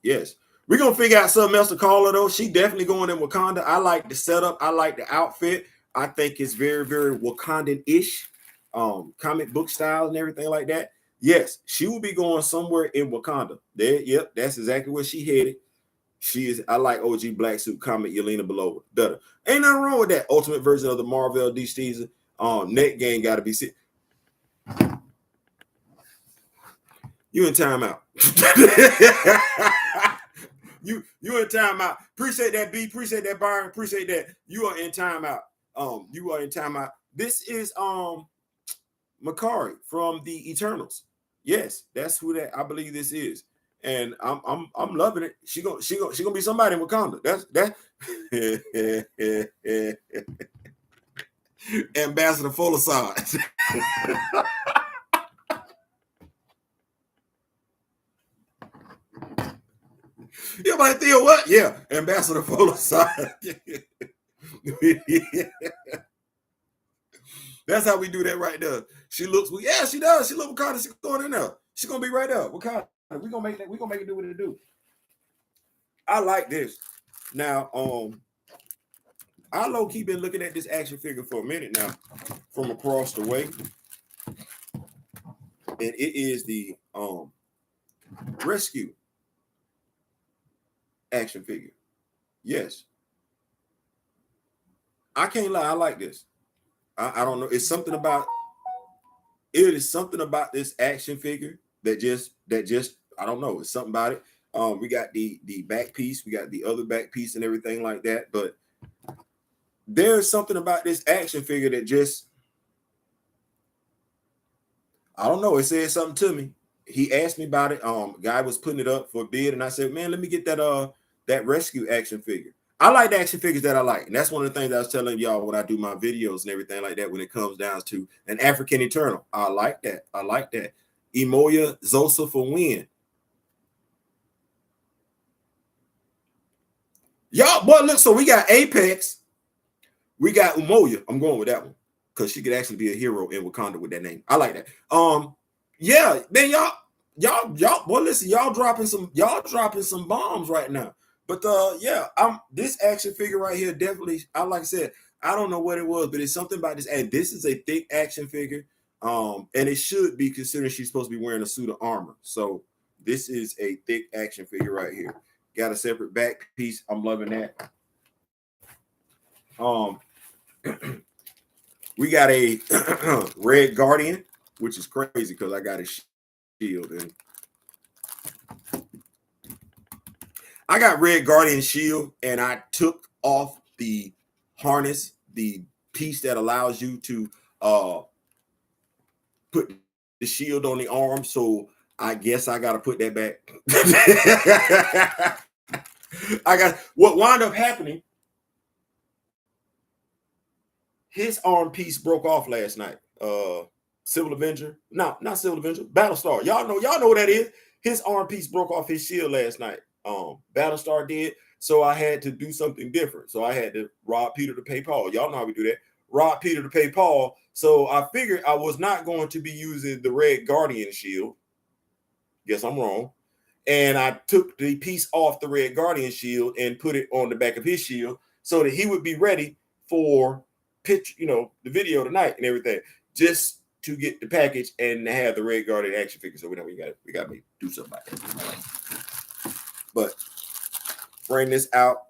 Yes. We're going to figure out something else to call her, though. She definitely going in Wakanda. I like the setup. I like the outfit. I think it's very, very Wakandan-ish, comic book styles and everything like that. Yes, she will be going somewhere in Wakanda. There, yep, that's exactly where she headed. She is. I like OG Black Suit comic Yelena Belova. Better. Ain't nothing wrong with that. Ultimate version of the Marvel D season. Net game got to be sit. You in timeout. you in timeout. Appreciate that, B. Appreciate that, Byron. Appreciate that. You are in timeout. You are in timeout. This is Makari from the Eternals. Yes, that's who that I believe this is. And I'm loving it. She gonna be somebody in Wakanda. That's Ambassador Folasade. Yeah, but Theo, what? Yeah, Ambassador Folasade. That's how we do that right there. She looks, yeah, she does. She looks Wakanda. She's going in there. She's gonna be right there. Wakanda. We're gonna make that. We're gonna make it do what it do. I like this. Now, I low-key been looking at this action figure for a minute now, from across the way, and it is the Rescue action figure. Yes, I can't lie. I like this. I don't know. It's something about it. Is something about this action figure that just I don't know. It's something about it. We got the back piece. We got the other back piece and everything like that. But there's something about this action figure that just, I don't know. It said something to me. He asked me about it. Guy was putting it up for bid, and I said, man, let me get that Rescue action figure. I like the action figures that I like. And that's one of the things I was telling y'all when I do my videos and everything like that, when it comes down to an African Eternal. I like that. I like that. Imoya Zosa for win. Y'all, boy, look, so we got Apex. We got Umoja. I'm going with that one because she could actually be a hero in Wakanda with that name. I like that. Yeah, man, y'all, boy, listen, y'all dropping some bombs right now. But yeah, this action figure right here definitely, like I said, I don't know what it was, but it's something about this. And this is a thick action figure. And it should be, considering she's supposed to be wearing a suit of armor. So this is a thick action figure right here. Got a separate back piece. I'm loving that. We got a Red Guardian, which is crazy because I got a shield. And I got Red Guardian shield, and I took off the harness, the piece that allows you to put the shield on the arm. So I guess I got to put that back. What wound up happening. His arm piece broke off last night. Civil Avenger. No, not Civil Avenger. Battlestar. Y'all know what that is. His arm piece broke off his shield last night. Battlestar did. So I had to do something different. So I had to rob Peter to pay Paul. Y'all know how we do that. Rob Peter to pay Paul. So I figured I was not going to be using the Red Guardian shield. Guess I'm wrong. And I took the piece off the Red Guardian shield and put it on the back of his shield so that he would be ready for the video tonight and everything, just to get the package and have the Red Guardian action figure. So we got to do something about that. But bring this out,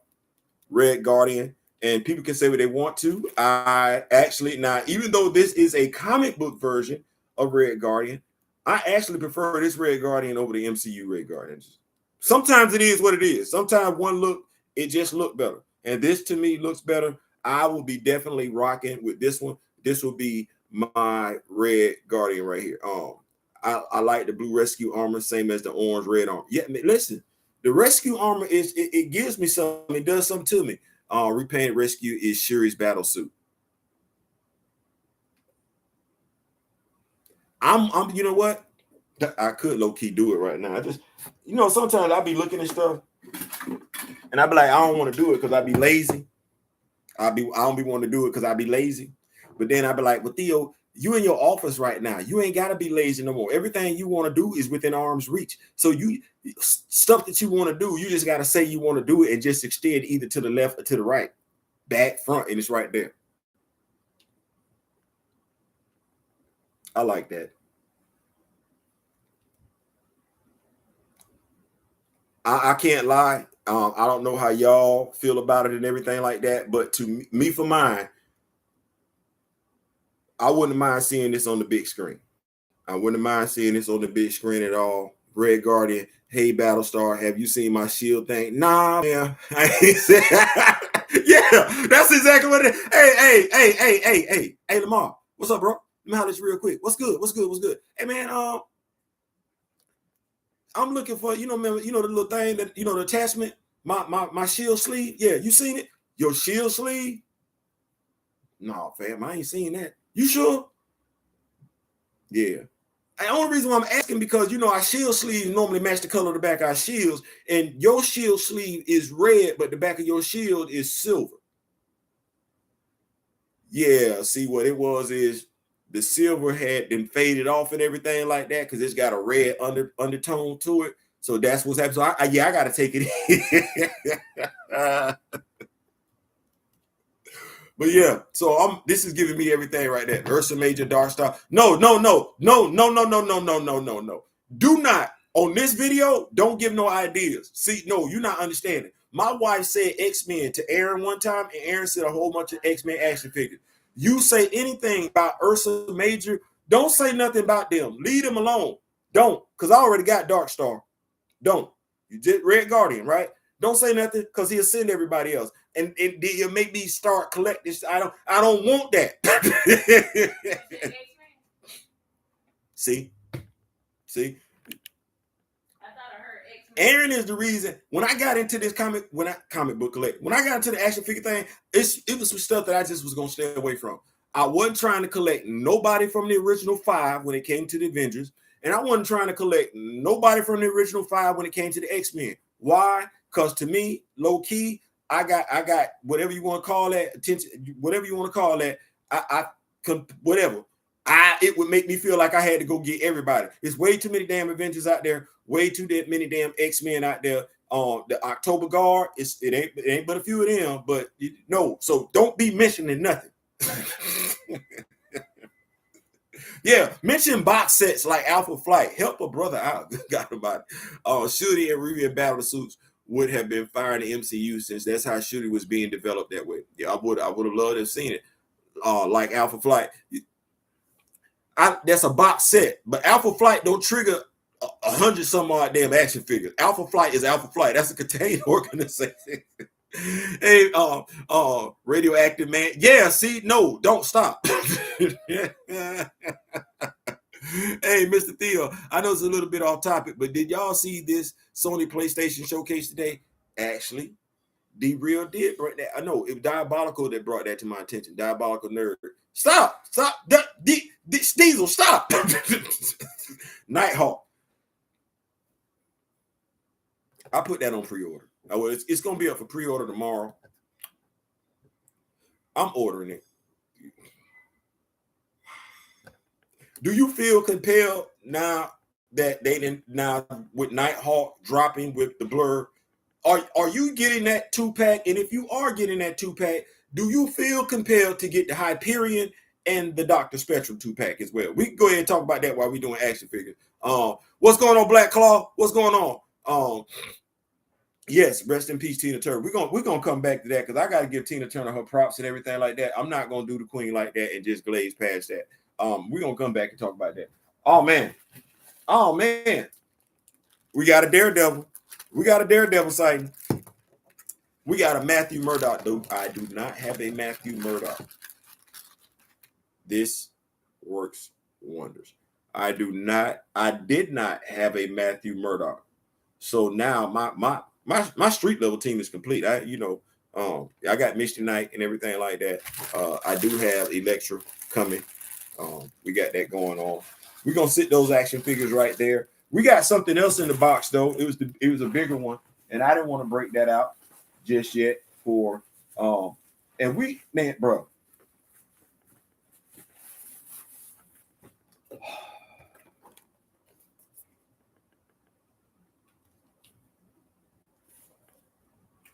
Red Guardian, and people can say what they want to. I actually, now, even though this is a comic book version of Red Guardian, I actually prefer this Red Guardian over the MCU Red Guardians. Sometimes it is what it is. Sometimes one look, it just looked better. And this to me looks better. I will be definitely rocking with this one. This will be my Red Guardian right here. I like the blue rescue armor, same as the orange red armor. Yeah, listen, the rescue armor it gives me something. It does something to me. Repainted rescue is Shuri's battle suit. I'm you know what? I could low-key do it right now. I just, sometimes I'll be looking at stuff and I'll be like, I don't want to do it because I'll be lazy. I don't be wanting to do it because I'll be lazy. But then I'll be like, well, Theo, you in your office right now. You ain't got to be lazy no more. Everything you want to do is within arm's reach. So stuff that you want to do, you just got to say you want to do it and just extend either to the left or to the right, back, front, and it's right there. I like that. I can't lie. I don't know how y'all feel about it and everything like that, but to me, for mine, I wouldn't mind seeing this on the big screen. I wouldn't mind seeing this on the big screen at all. Red Guardian, hey Battlestar, have you seen my shield thing? Nah, man. Yeah, that's exactly what it is. Hey, Lamar, what's up, bro? Let me holler at you real quick. What's good? Hey, man, I'm looking for, the little thing that, the attachment, my shield sleeve. Yeah, you seen it? Your shield sleeve? No, fam, I ain't seen that. You sure? Yeah. The only reason why I'm asking because, our shield sleeves normally match the color of the back of our shields, and your shield sleeve is red, but the back of your shield is silver. Yeah, see what it was is the silver had been faded off and everything like that because it's got a red undertone to it. So that's what's happening. So I got to take it. But yeah, so this is giving me everything right there. Ursa Major, Dark Star. No. Do not, on this video, don't give no ideas. See, no, you're not understanding. My wife said X-Men to Aaron one time, and Aaron said a whole bunch of X-Men action figures. You say anything about Ursa Major, don't say nothing about them. Leave them alone. Don't, because I already got Dark Star. Don't. You did Red Guardian, right? Don't say nothing because he'll send everybody else. And he'll make me start collecting. I don't want that. See? Aaron is the reason when I got into this comic book collect, when I got into the action figure thing, it was some stuff that I just was gonna stay away from. I wasn't trying to collect nobody from the original 5 when it came to the Avengers, and I wasn't trying to collect nobody from the original 5 when it came to the X-Men. Why? Because to me, low key, I got whatever you want to call that, attention, whatever you want to call that. Whatever. It would make me feel like I had to go get everybody. There's way too many damn Avengers out there, way too many damn X-Men out there. The October Guard, it ain't but a few of them, but no, so don't be mentioning nothing. Yeah, mention box sets like Alpha Flight. Help a brother out. Got about it. Shooty and Rivian battle suits would have been fired in MCU since that's how Shooty was being developed that way. Yeah, I would have loved to have seen it. Like Alpha Flight. That's a box set, but Alpha Flight don't trigger 100 some odd damn action figures. Alpha Flight is Alpha Flight. That's a contained organization. Hey, radioactive man. Yeah, see, no, don't stop. Hey, Mr. Theo, I know it's a little bit off topic, but did y'all see this Sony PlayStation showcase today? Actually, D-Real did bring that. I know it was Diabolical that brought that to my attention. Diabolical nerd. Stop. Diesel, stop. Nighthawk. I put that on pre-order. It's going to be up for pre-order tomorrow. I'm ordering it. Do you feel compelled now that they didn't, now with Nighthawk dropping with the blur? Are you getting that 2-pack? And if you are getting that 2-pack, do you feel compelled to get the Hyperion and the Dr. Spectrum 2-pack as well? We can go ahead and talk about that while we're doing action figures. What's going on, Black Claw? What's going on? Yes, rest in peace, Tina Turner. We're gonna come back to that because I gotta give Tina Turner her props and everything like that. I'm not gonna do the queen like that and just glaze past that. We're gonna come back and talk about that. Oh man. We got a Daredevil. We got a Daredevil sighting. We got a Matthew Murdock, though. I do not have a Matthew Murdock. This works wonders. I did not have a Matthew Murdock. So now my street level team is complete. I got Misty Knight and everything like that. I do have Elektra coming. We got that going on. We're gonna sit those action figures right there. We got something else in the box though. It was a bigger one, and I didn't want to break that out just yet for and we, man, bro.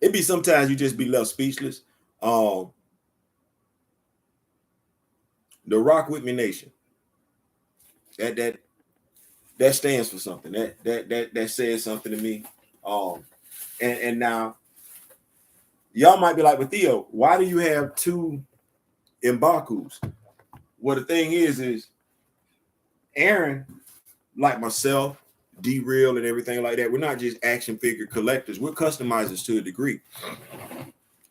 It be sometimes you just be left speechless. The Rock With Me Nation. That stands for something. That says something to me. And now y'all might be like, but Theo, why do you have two M'Bakus? Well, the thing is Aaron, like myself, D-Real and everything like that, we're not just action figure collectors. We're customizers to a degree.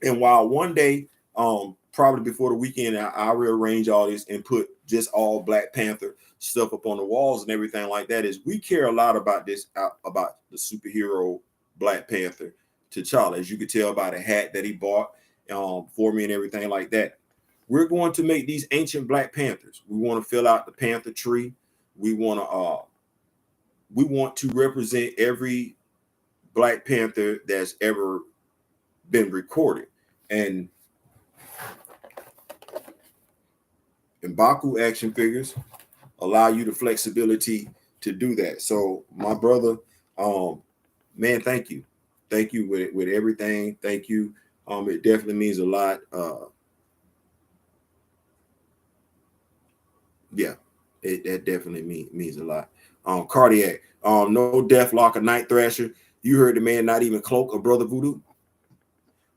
And while one day, probably before the weekend, I'll rearrange all this and put just all Black Panther stuff up on the walls and everything like that, is we care a lot about this, about the superhero Black Panther, T'Challa, as you could tell by the hat that he bought for me and everything like that. We're going to make these ancient Black Panthers. We want to fill out the Panther tree. We want to represent every Black Panther that's ever been recorded. And M'Baku action figures allow you the flexibility to do that. So my brother, man, thank you with everything. Thank you. It definitely means a lot. Yeah, that definitely means a lot. Cardiac, no Deathlock or Night Thrasher. You heard the man, not even Cloak or Brother Voodoo.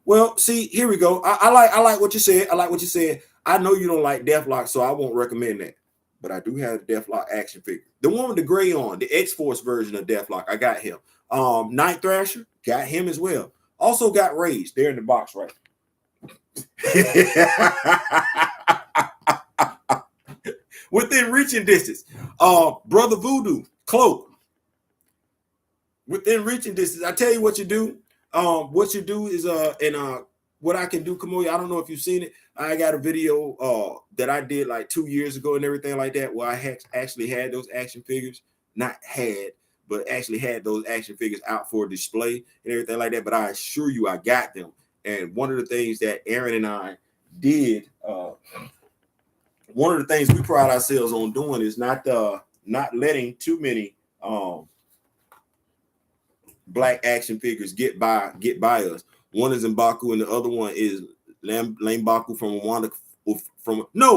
Well, see, here we go. I like what you said. I like what you said. I know you don't like Deathlock, so I won't recommend that. But I do have the Deathlock action figure. The one with the gray on, the X-Force version of Deathlock. I got him. Night Thrasher, got him as well. Also got Rage. They're in the box, right? Within reaching distance. Brother Voodoo, Cloak. Within reaching distance. I tell you what you do. What you do is what I can do, Kamoya, I don't know if you've seen it. I got a video that I did like 2 years ago and everything like that, where I actually had those action figures, not had, but actually had those action figures out for display and everything like that. But I assure you, I got them. And one of the things that Aaron and I did, one of the things we pride ourselves on doing is not letting too many black action figures get by us. One is M'Baku and the other one is Lame Baku from Rwanda. From no.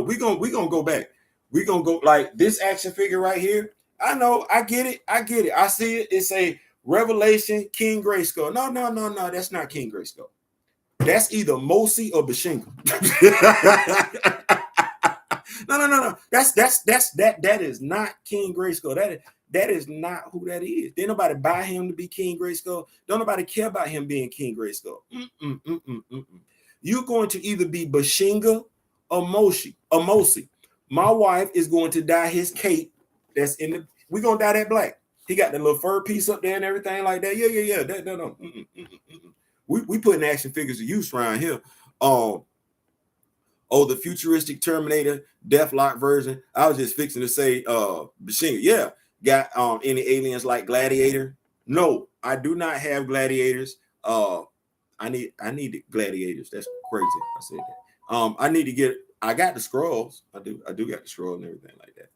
We gonna go back. We gonna go like this action figure right here. I know, I get it. I see it. It's a Revelation King Grayskull. No. That's not King Grayskull. That's either Mosi or Bashinga. No. That is not King Grayskull. That is not who that is. Didn't nobody buy him to be King Grayskull. Don't nobody care about him being King Grayskull. You're going to either be Bashinga or Mosi. My wife is going to dye his cape. That's in the. We're gonna dye that black. He got the little fur piece up there and everything like that. Yeah. No. We putting action figures to use around here. The futuristic Terminator Deathlock version. I was just fixing to say Bashinga. Yeah. Got any aliens like Gladiator? No, I do not have Gladiators. I need gladiators. That's crazy. I said that. I need to get. I got the scrolls. I do got the scrolls and everything like that.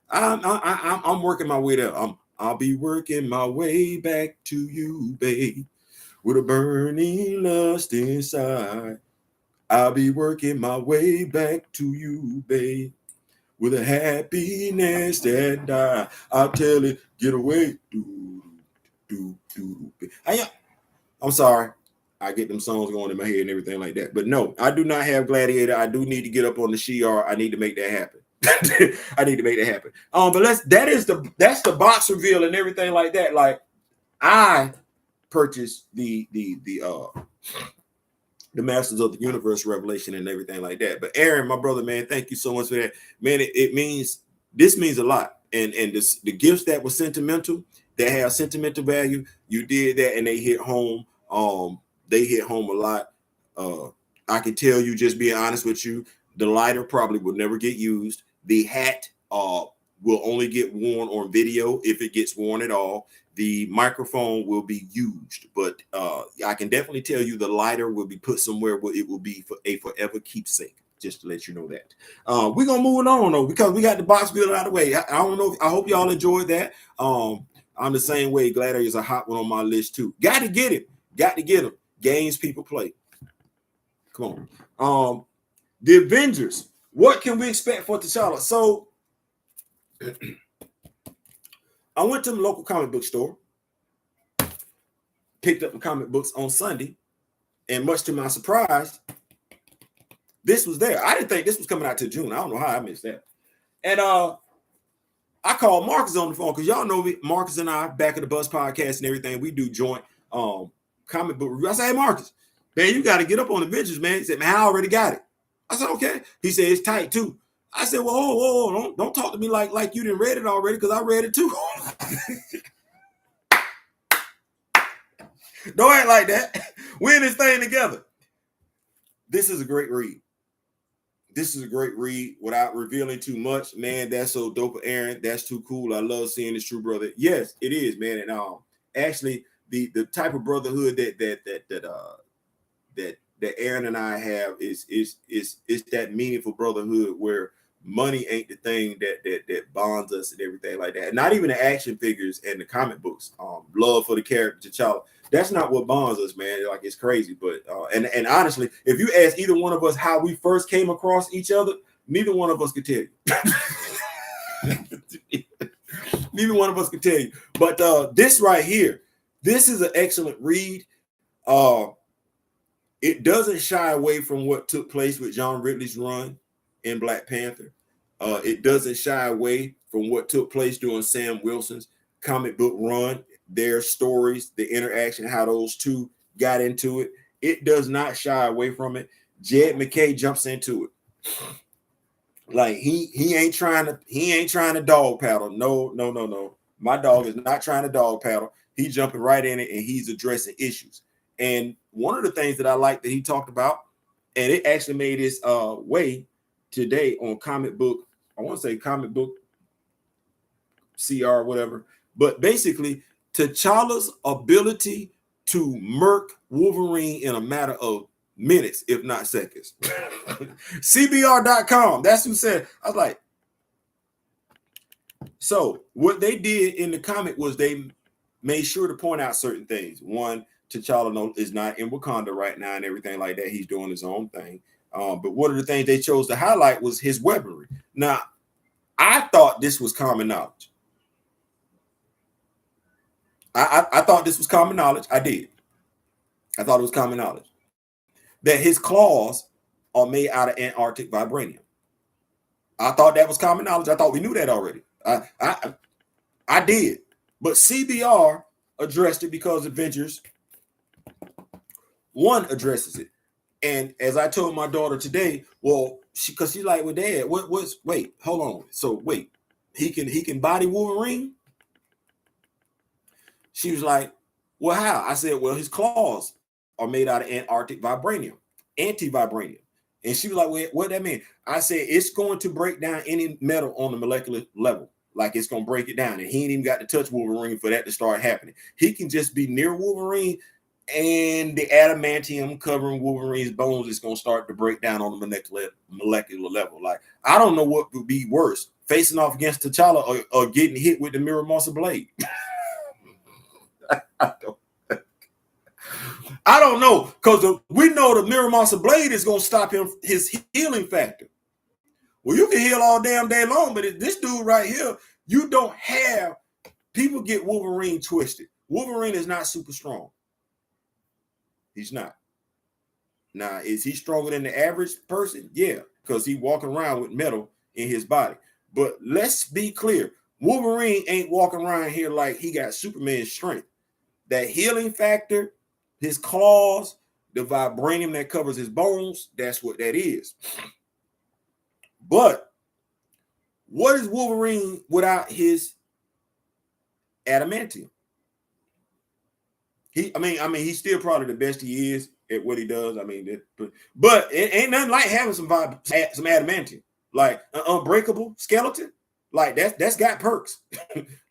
I'm working my way there. I'll be working my way back to you, babe, with a burning lust inside. I'll be working my way back to you, babe, with a happiness that die. I'll tell it, get away. I'm sorry. I get them songs going in my head and everything like that. But no, I do not have Gladiator. I do need to get up on the Shi'ar. I need to make that happen. I need to make that happen. But that's the box reveal and everything like that. Like I purchased the Masters of the Universe Revelation and everything like that. But Aaron, my brother, man, thank you so much for that. Man, this means a lot. And the gifts that were sentimental, that have sentimental value, you did that and they hit home. They hit home a lot. I can tell you, just being honest with you, the lighter probably will never get used. The hat will only get worn on video if it gets worn at all. The microphone will be used, but I can definitely tell you the lighter will be put somewhere where it will be for a forever keepsake. Just to let you know that. We're gonna move on though, because we got the box build out of the way. I don't know. I hope y'all enjoyed that. I'm the same way. Gladiator is a hot one on my list too. Got to get it. Got to get them. Games people play. Come on. The Avengers. What can we expect for T'Challa? So I went to the local comic book store, picked up the comic books on Sunday, and much to my surprise, this was there. I didn't think this was coming out till June. I don't know how I missed that. And I called Marcus on the phone because y'all know me. Marcus and I, back at the Buzz Podcast and everything, we do joint comic book review. I said, hey, Marcus, man, you got to get up on Avengers, man. He said, man, I already got it. I said, okay. He said, it's tight too. I said, well, whoa, don't talk to me like you didn't read it already, because I read it too. Don't act like that. We're in this thing together. This is a great read. This is a great read without revealing too much. Man, that's so dope, Aaron. That's too cool. I love seeing this true brother. Yes, it is, man. And actually, the type of brotherhood that Aaron and I have is that meaningful brotherhood where money ain't the thing that bonds us and everything like that. Not even the action figures and the comic books. Love for the character T'Challa. That's not what bonds us, man. Like, it's crazy. But and honestly, if you ask either one of us how we first came across each other, neither one of us could tell you. Neither one of us could tell you. But this right here, this is an excellent read. It doesn't shy away from what took place with John Ridley's run in Black Panther. It doesn't shy away from what took place during Sam Wilson's comic book run, their stories, the interaction, how those two got into it. It does not shy away from it. Jed McKay jumps into it. Like he ain't trying to dog paddle. No. My dog is not trying to dog paddle. He's jumping right in it and he's addressing issues. And one of the things that I like that he talked about, and it actually made its way today on comic book, I want to say comic book CR, whatever. But basically, T'Challa's ability to murk Wolverine in a matter of minutes, if not seconds. CBR.com. That's who said. I was like, so what they did in the comic was they made sure to point out certain things. One, T'Challa is not in Wakanda right now and everything like that. He's doing his own thing. But one of the things they chose to highlight was his weaponry. Now, I thought this was common knowledge. I thought this was common knowledge. I did. I thought it was common knowledge that his claws are made out of Antarctic vibranium. I thought that was common knowledge. I thought we knew that already. I did. But CBR addressed it because Avengers 1 addresses it. And as I told my daughter today, well, because she's like, well, Dad, wait, hold on. So wait, he can body Wolverine? She was like, well, how? I said, well, his claws are made out of Antarctic vibranium, anti-vibranium. And she was like, well, what that mean? I said, it's going to break down any metal on the molecular level. Like it's going to break it down. And he ain't even got to touch Wolverine for that to start happening. He can just be near Wolverine, and the adamantium covering Wolverine's bones is going to start to break down on the molecular level. Like, I don't know what would be worse, facing off against T'Challa or getting hit with the Miramosa blade. I don't know, because we know the Miramosa blade is going to stop him, his healing factor. Well, you can heal all damn day long, but this dude right here, you don't have, people get Wolverine twisted. Wolverine is not super strong. He's not. Now, is he stronger than the average person? Yeah, because he walking around with metal in his body. But let's be clear, Wolverine ain't walking around here like he got Superman strength. That healing factor, his claws, the vibranium that covers his bones, that's what that is. But what is Wolverine without his adamantium? He's still probably the best he is at what he does. But it ain't nothing like having some adamantium, like an unbreakable skeleton. Like that's got perks.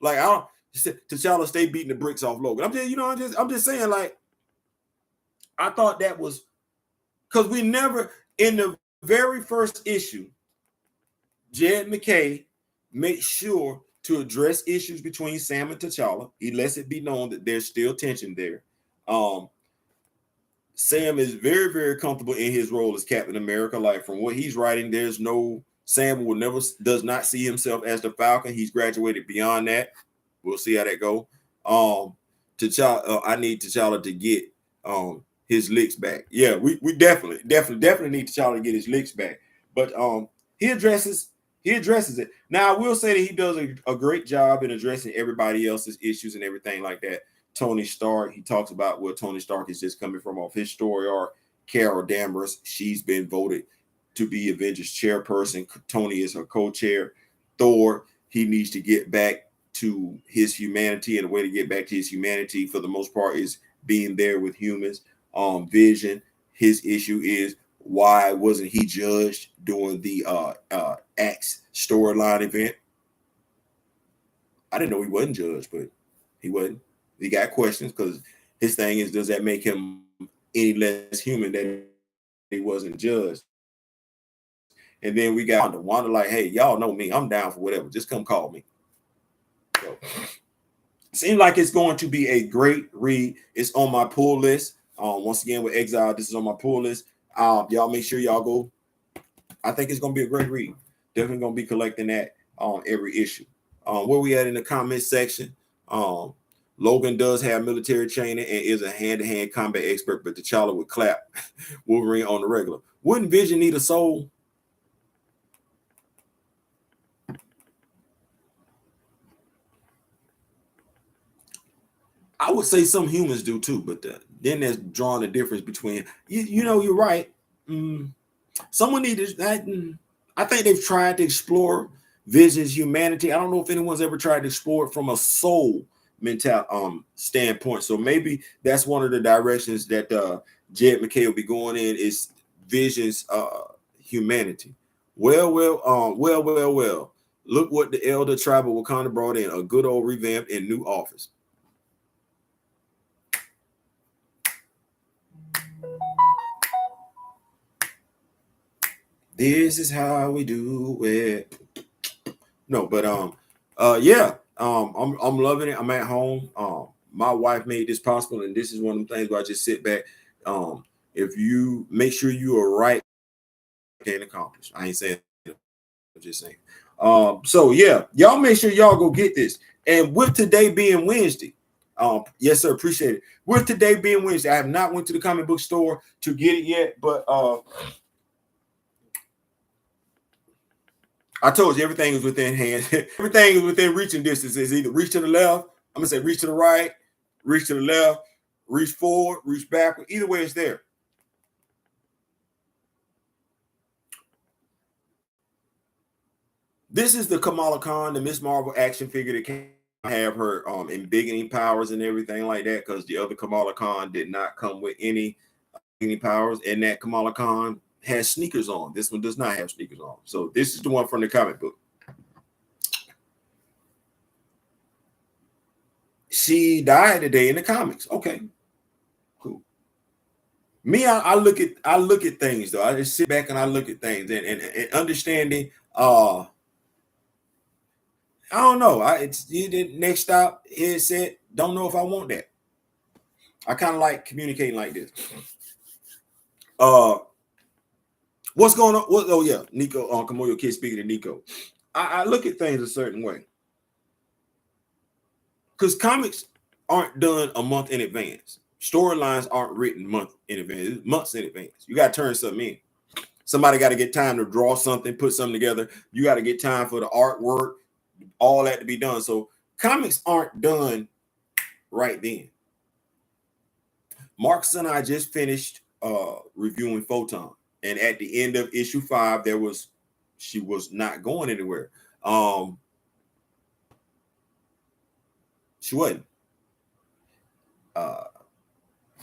Like, I don't, T'Challa stay beating the bricks off Logan. I'm just saying, like, I thought that was because we never, in the very first issue, Jed McKay makes sure to address issues between Sam and T'Challa. He lets it be known that there's still tension there. Sam is very, very comfortable in his role as Captain America. Like, from what he's writing, Sam does not see himself as the Falcon. He's graduated beyond that. We'll see how that go. T'Challa, I need T'Challa to get his licks back. Yeah, we definitely need T'Challa to get his licks back. But he addresses it. Now, I will say that he does a great job in addressing everybody else's issues and everything like that. Tony Stark, he talks about where Tony Stark is just coming from off his story arc. Carol Danvers, she's been voted to be Avengers chairperson. Tony is her co-chair. Thor, he needs to get back to his humanity, and the way to get back to his humanity for the most part is being there with humans. Vision, his issue is, why wasn't he judged during the Axe storyline event? I didn't know he wasn't judged, but he wasn't. He got questions because his thing is, does that make him any less human that he wasn't judged? And then we got Wanda like, hey, y'all know me. I'm down for whatever. Just come call me. So, seems like it's going to be a great read. It's on my pull list. Once again, with Exile, this is on my pull list. Y'all make sure y'all go. I think it's going to be a great read. Definitely going to be collecting that every issue. Where we at in the comment section? Logan does have military training and is a hand-to-hand combat expert, but T'Challa would clap Wolverine on the regular. Wouldn't Vision need a soul? I would say some humans do too, but then there's drawing the difference between, you're right. Someone needs that. I think they've tried to explore Vision's humanity. I don't know if anyone's ever tried to explore it from a soul mental standpoint. So maybe that's one of the directions that Jed McKay will be going in, is Vision's humanity. Well. Look what the Elder Tribe of Wakanda brought in, a good old revamp and new office. This is how we do it. No, but yeah. I'm loving it. I'm at home. My wife made this possible, and this is one of the things where I just sit back. If you make sure you are right, can accomplish. I ain't saying, I'm just saying. So yeah, y'all make sure y'all go get this. And with today being Wednesday, yes, sir, appreciate it. With today being Wednesday, I have not went to the comic book store to get it yet, but I told you everything is within hand. Everything is within reaching distance. It's either reach to the left, I'm gonna say reach to the right, reach to the left, reach forward, reach backward. Either way, it's there. This is the Kamala Khan, the Miss Marvel action figure that came. Have her embiggening powers and everything like that, because the other Kamala Khan did not come with any powers, and that Kamala Khan has sneakers on. This one does not have sneakers on. So this is the one from the comic book. She died today in the comics. Okay, cool. Me, I look at things though. I just sit back and I look at things and understanding. I don't know. It's next stop headset. Don't know if I want that. I kind of like communicating like this. What's going on? Oh yeah, Nico. Kamoyo Kid speaking to Nico. I look at things a certain way because comics aren't done a month in advance. Storylines aren't written months in advance. You got to turn something in. Somebody got to get time to draw something, put something together. You got to get time for the artwork, all that to be done. So comics aren't done right then. Marcus and I just finished reviewing Photon, and at the end of issue 5, she was not going anywhere. She wasn't.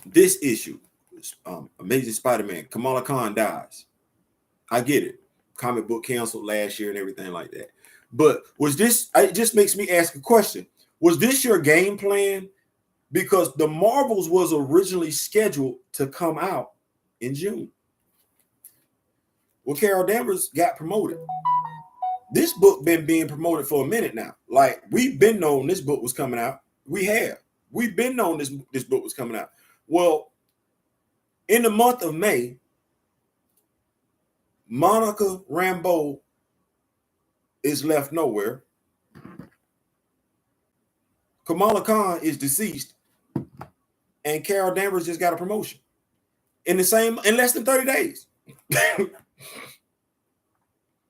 This issue, Amazing Spider-Man, Kamala Khan dies. I get it. Comic book canceled last year and everything like that. But was this, it just makes me ask a question. Was this your game plan? Because the Marvels was originally scheduled to come out in June. Well, Carol Danvers got promoted. This book been being promoted for a minute now. Like, we've been known this book was coming out. We've been known this book was coming out. Well, in the month of May, Monica Rambeau is left nowhere. Kamala Khan is deceased, and Carol Danvers just got a promotion in less than 30 days.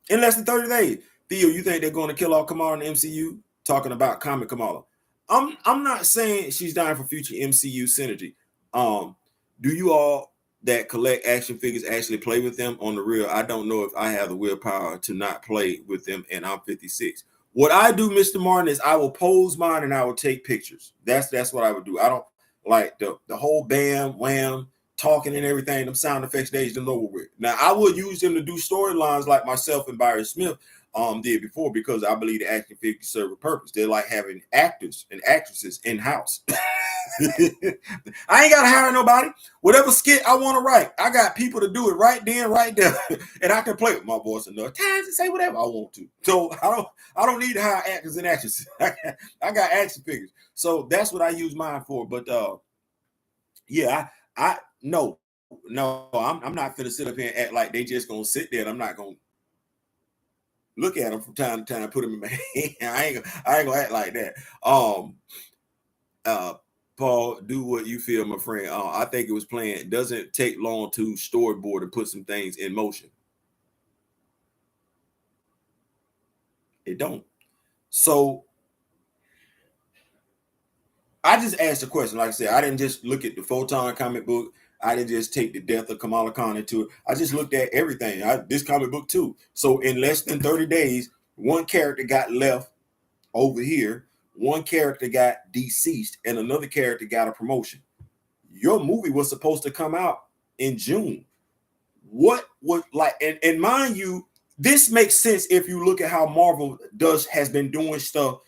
In less than 30 days. Theo, you think they're going to kill off Kamala in the MCU? Talking about comic Kamala. I'm not saying she's dying for future MCU synergy. Do you all that collect action figures actually play with them on the real? I don't know if I have the willpower to not play with them, and I'm 56. What I do, Mr. Martin, is I will pose mine and I will take pictures. That's what I would do. I don't like the whole bam, wham, talking and everything. Them sound effects days done over with. Now, I would use them to do storylines like myself and Byron Smith did before, because I believe the action figures serve a purpose. They're like having actors and actresses in-house. I ain't gotta hire nobody. Whatever skit I want to write, I got people to do it right then, right there, and I can play with my voice enough times to say whatever I want to. So I don't need to hire actors and actresses. I got action figures, so that's what I use mine for. But yeah, I no, I'm not gonna sit up here and act like they just gonna sit there, and I'm not gonna look at them from time to time, put them in my hand. I ain't gonna act like that. Paul, do what you feel, my friend. I think it was planned. It doesn't take long to storyboard and put some things in motion. It don't. So I just asked a question. Like I said, I didn't just look at the Photon comic book. I didn't just take the death of Kamala Khan into it. I just looked at everything. This comic book too. So in less than 30 days, one character got left over here, one character got deceased, and another character got a promotion. Your movie was supposed to come out in June. What was like, and mind you, this makes sense if you look at how Marvel has been doing stuff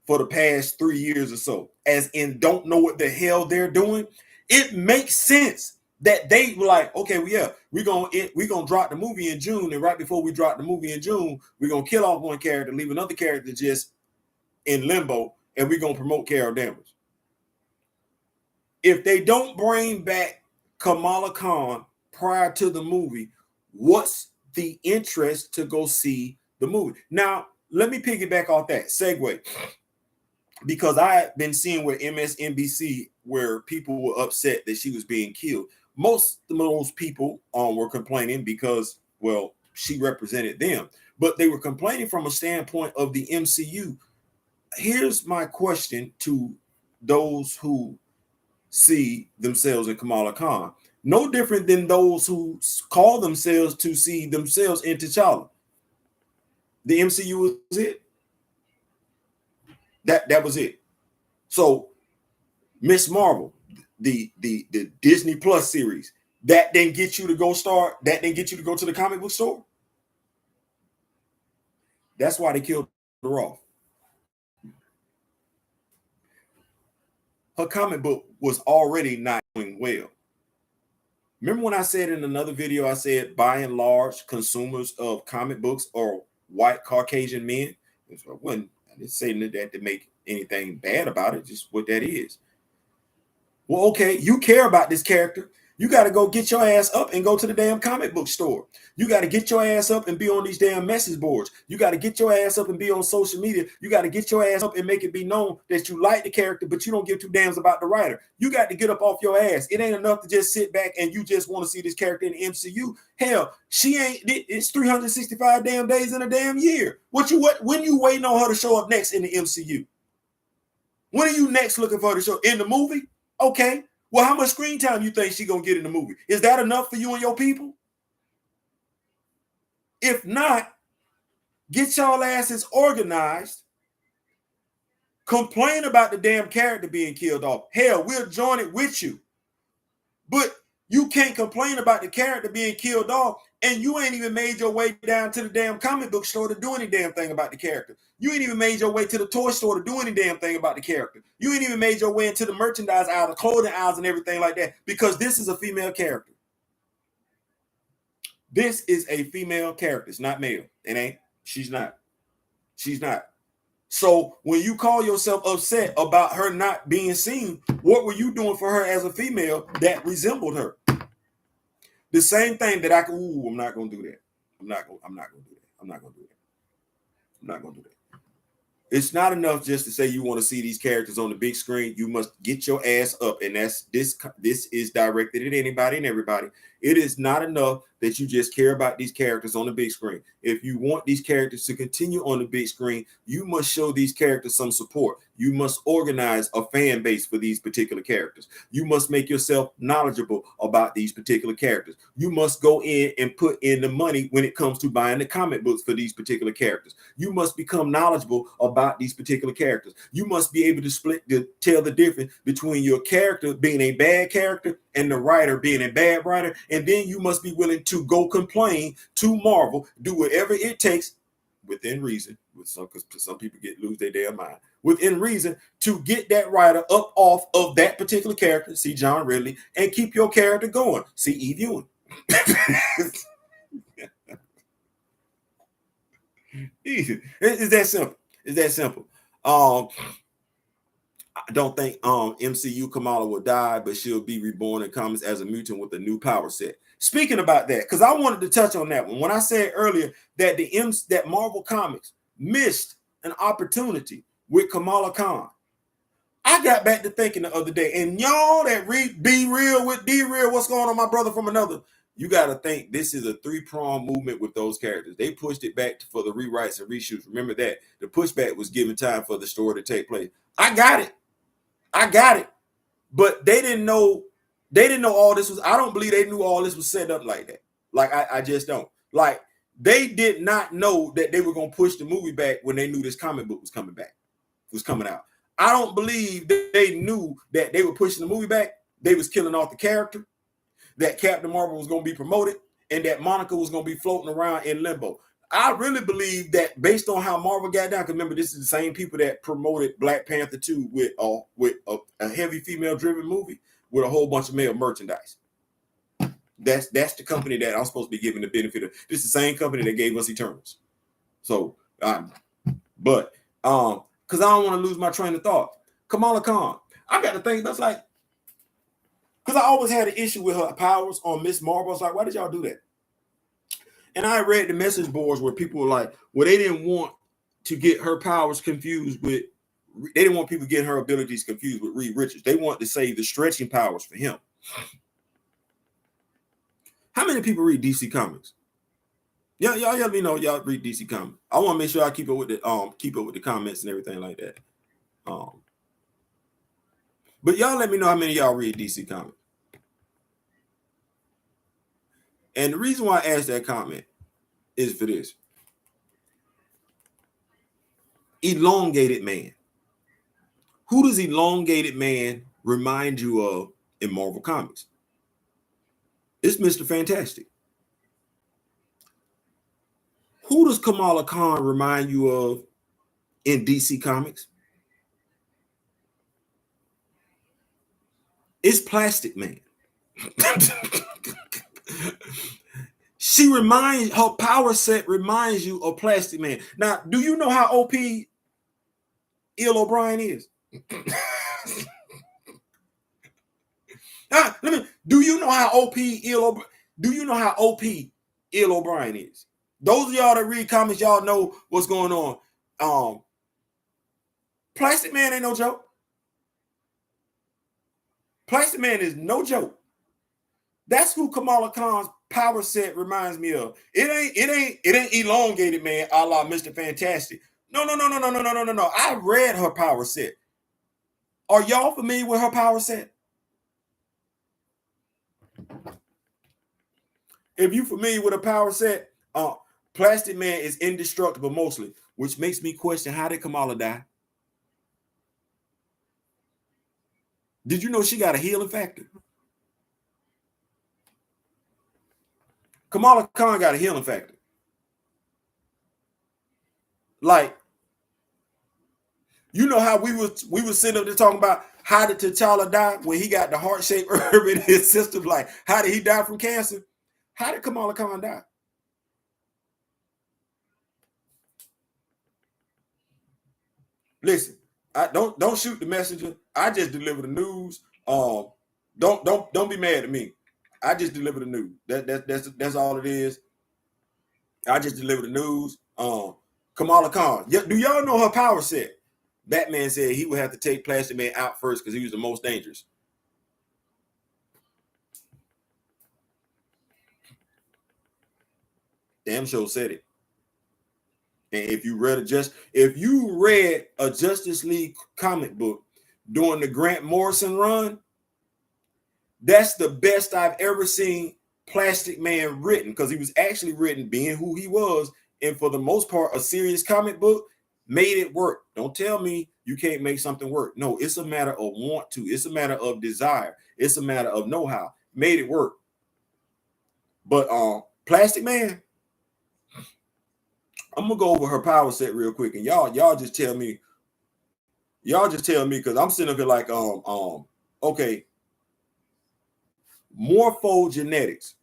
for the past 3 years or so, as in don't know what the hell they're doing. It makes sense that they were like, okay, well, yeah, we're gonna drop the movie in June, and right before we drop the movie in June, we're gonna kill off one character, leave another character just in limbo, and we're gonna promote Carol Danvers. if they don't bring back Kamala Khan prior to the movie, what's the interest to go see the movie? Now, let me piggyback off that segue, because I've been seeing where MSNBC, where people were upset that she was being killed. Most of those people were complaining because, well, she represented them, but they were complaining from a standpoint of the MCU. Here's my question to those who see themselves in Kamala Khan. No different than those who call themselves to see themselves in T'Challa. The MCU was it. That was it. So Miss Marvel, the Disney Plus series, that didn't get you to go start, that didn't get you to go to the comic book store. That's why they killed her off. Her comic book was already not doing well. Remember when I said in another video, I said by and large, consumers of comic books are white Caucasian men? So I didn't say that to make anything bad about it, just what that is. Well, okay, you care about this character. You got to go get your ass up and go to the damn comic book store. You got to get your ass up and be on these damn message boards. You got to get your ass up and be on social media. You got to get your ass up and make it be known that you like the character, but you don't give two damns about the writer. You got to get up off your ass. It ain't enough to just sit back and you just want to see this character in the MCU. Hell, she ain't. It's 365 damn days in a damn year. When you waiting on her to show up next in the MCU? When are you next looking for her to show in the movie? Okay. Well, how much screen time you think she gonna get in the movie? Is that enough for you and your people? If not, get y'all asses organized. Complain about the damn character being killed off. Hell, we'll join it with you. But you can't complain about the character being killed off, and you ain't even made your way down to the damn comic book store to do any damn thing about the character. You ain't even made your way to the toy store to do any damn thing about the character. You ain't even made your way into the merchandise aisle, the clothing aisles, and everything like that, because this is a female character. This is a female character. It's not male. It ain't. She's not. She's not. So when you call yourself upset about her not being seen, what were you doing for her as a female that resembled her? The same thing that I'm not gonna do that. I'm not gonna do that. It's not enough just to say you want to see these characters on the big screen. You must get your ass up, and this is directed at anybody and everybody. It is not enough that you just care about these characters on the big screen. If you want these characters to continue on the big screen, you must show these characters some support. You must organize a fan base for these particular characters. You must make yourself knowledgeable about these particular characters. You must go in and put in the money when it comes to buying the comic books for these particular characters. You must become knowledgeable about these particular characters. You must be able to tell the difference between your character being a bad character and the writer being a bad writer. And then you must be willing to go complain to Marvel, do whatever it takes within reason, because some people lose their damn mind, within reason, to get that writer up off of that particular character, see John Ridley, and keep your character going, see Eve Ewing. It's that simple. It's that simple. I don't think MCU Kamala will die, but she'll be reborn in comics as a mutant with a new power set. Speaking about that, because I wanted to touch on that one. When I said earlier that that Marvel Comics missed an opportunity with Kamala Khan, I got back to thinking the other day, and y'all that read Be Real with D Real, what's going on, my brother from another? You got to think this is a three-pronged movement with those characters. They pushed it back for the rewrites and reshoots. Remember that. The pushback was given time for the story to take place. I got it. But they didn't know all this was. I don't believe they knew all this was set up like that. Like, I just don't. Like, they did not know that they were going to push the movie back when they knew this comic book was coming out. I don't believe they knew that they were pushing the movie back. They was killing off the character, that Captain Marvel was going to be promoted, and that Monica was going to be floating around in limbo. I really believe that based on how Marvel got down, because remember, this is the same people that promoted Black Panther 2 with a heavy female-driven movie with a whole bunch of male merchandise. That's the company that I'm supposed to be giving the benefit of. This is the same company that gave us Eternals. So, because I don't want to lose my train of thought. Kamala Khan, I got to think, that's like, Because I always had an issue with her powers on Miss Marvel. I was like, why did y'all do that? And I read the message boards where people were like, well, they didn't want to get her powers confused with, they didn't want people getting her abilities confused with Reed Richards. They wanted to save the stretching powers for him. How many people read DC Comics? Yeah, y'all let me know y'all read DC Comics. I want to make sure I keep up with the comments and everything like that. But y'all let me know how many of y'all read DC Comics. And the reason why I asked that comment is for this. Elongated man. Who does elongated man remind you of in Marvel Comics? It's Mr. Fantastic. Who does Kamala Khan remind you of in DC Comics? It's Plastic Man. Her power set reminds you of Plastic Man. Now, do you know how OP Il O'Brien is? Do you know how OP Il O'Brien is? Those of y'all that read comics, y'all know what's going on. Plastic Man ain't no joke. Plastic Man is no joke. That's who Kamala Khan's power set reminds me of. It ain't elongated man, a la Mr. Fantastic. No. I read her power set. Are y'all familiar with her power set? If you're familiar with a power set, Plastic Man is indestructible mostly, which makes me question, how did Kamala die? Did you know she got a healing factor? Kamala Khan got a healing factor. Like, you know how we were sitting up there talking about how did T'Challa die when he got the heart-shaped herb in his system? Like, how did he die from cancer? How did Kamala Khan die? Listen, I don't shoot the messenger. I just deliver the news. Don't be mad at me. I just deliver the news. That's all it is. I just deliver the news. Kamala Khan. Do y'all know her power set? Batman said he would have to take Plastic Man out first because he was the most dangerous. Damn show said it. And if you read a Justice League comic book during the Grant Morrison run, that's the best I've ever seen Plastic Man written, because he was actually written being who he was, and for the most part, a serious comic book made it work. Don't tell me you can't make something work. No, it's a matter of want to. It's a matter of desire. It's a matter of know-how. Made it work. But Plastic Man, I'm gonna go over her power set real quick, and y'all just tell me. Y'all just tell me, because I'm sitting up here like okay. Morphogenetics.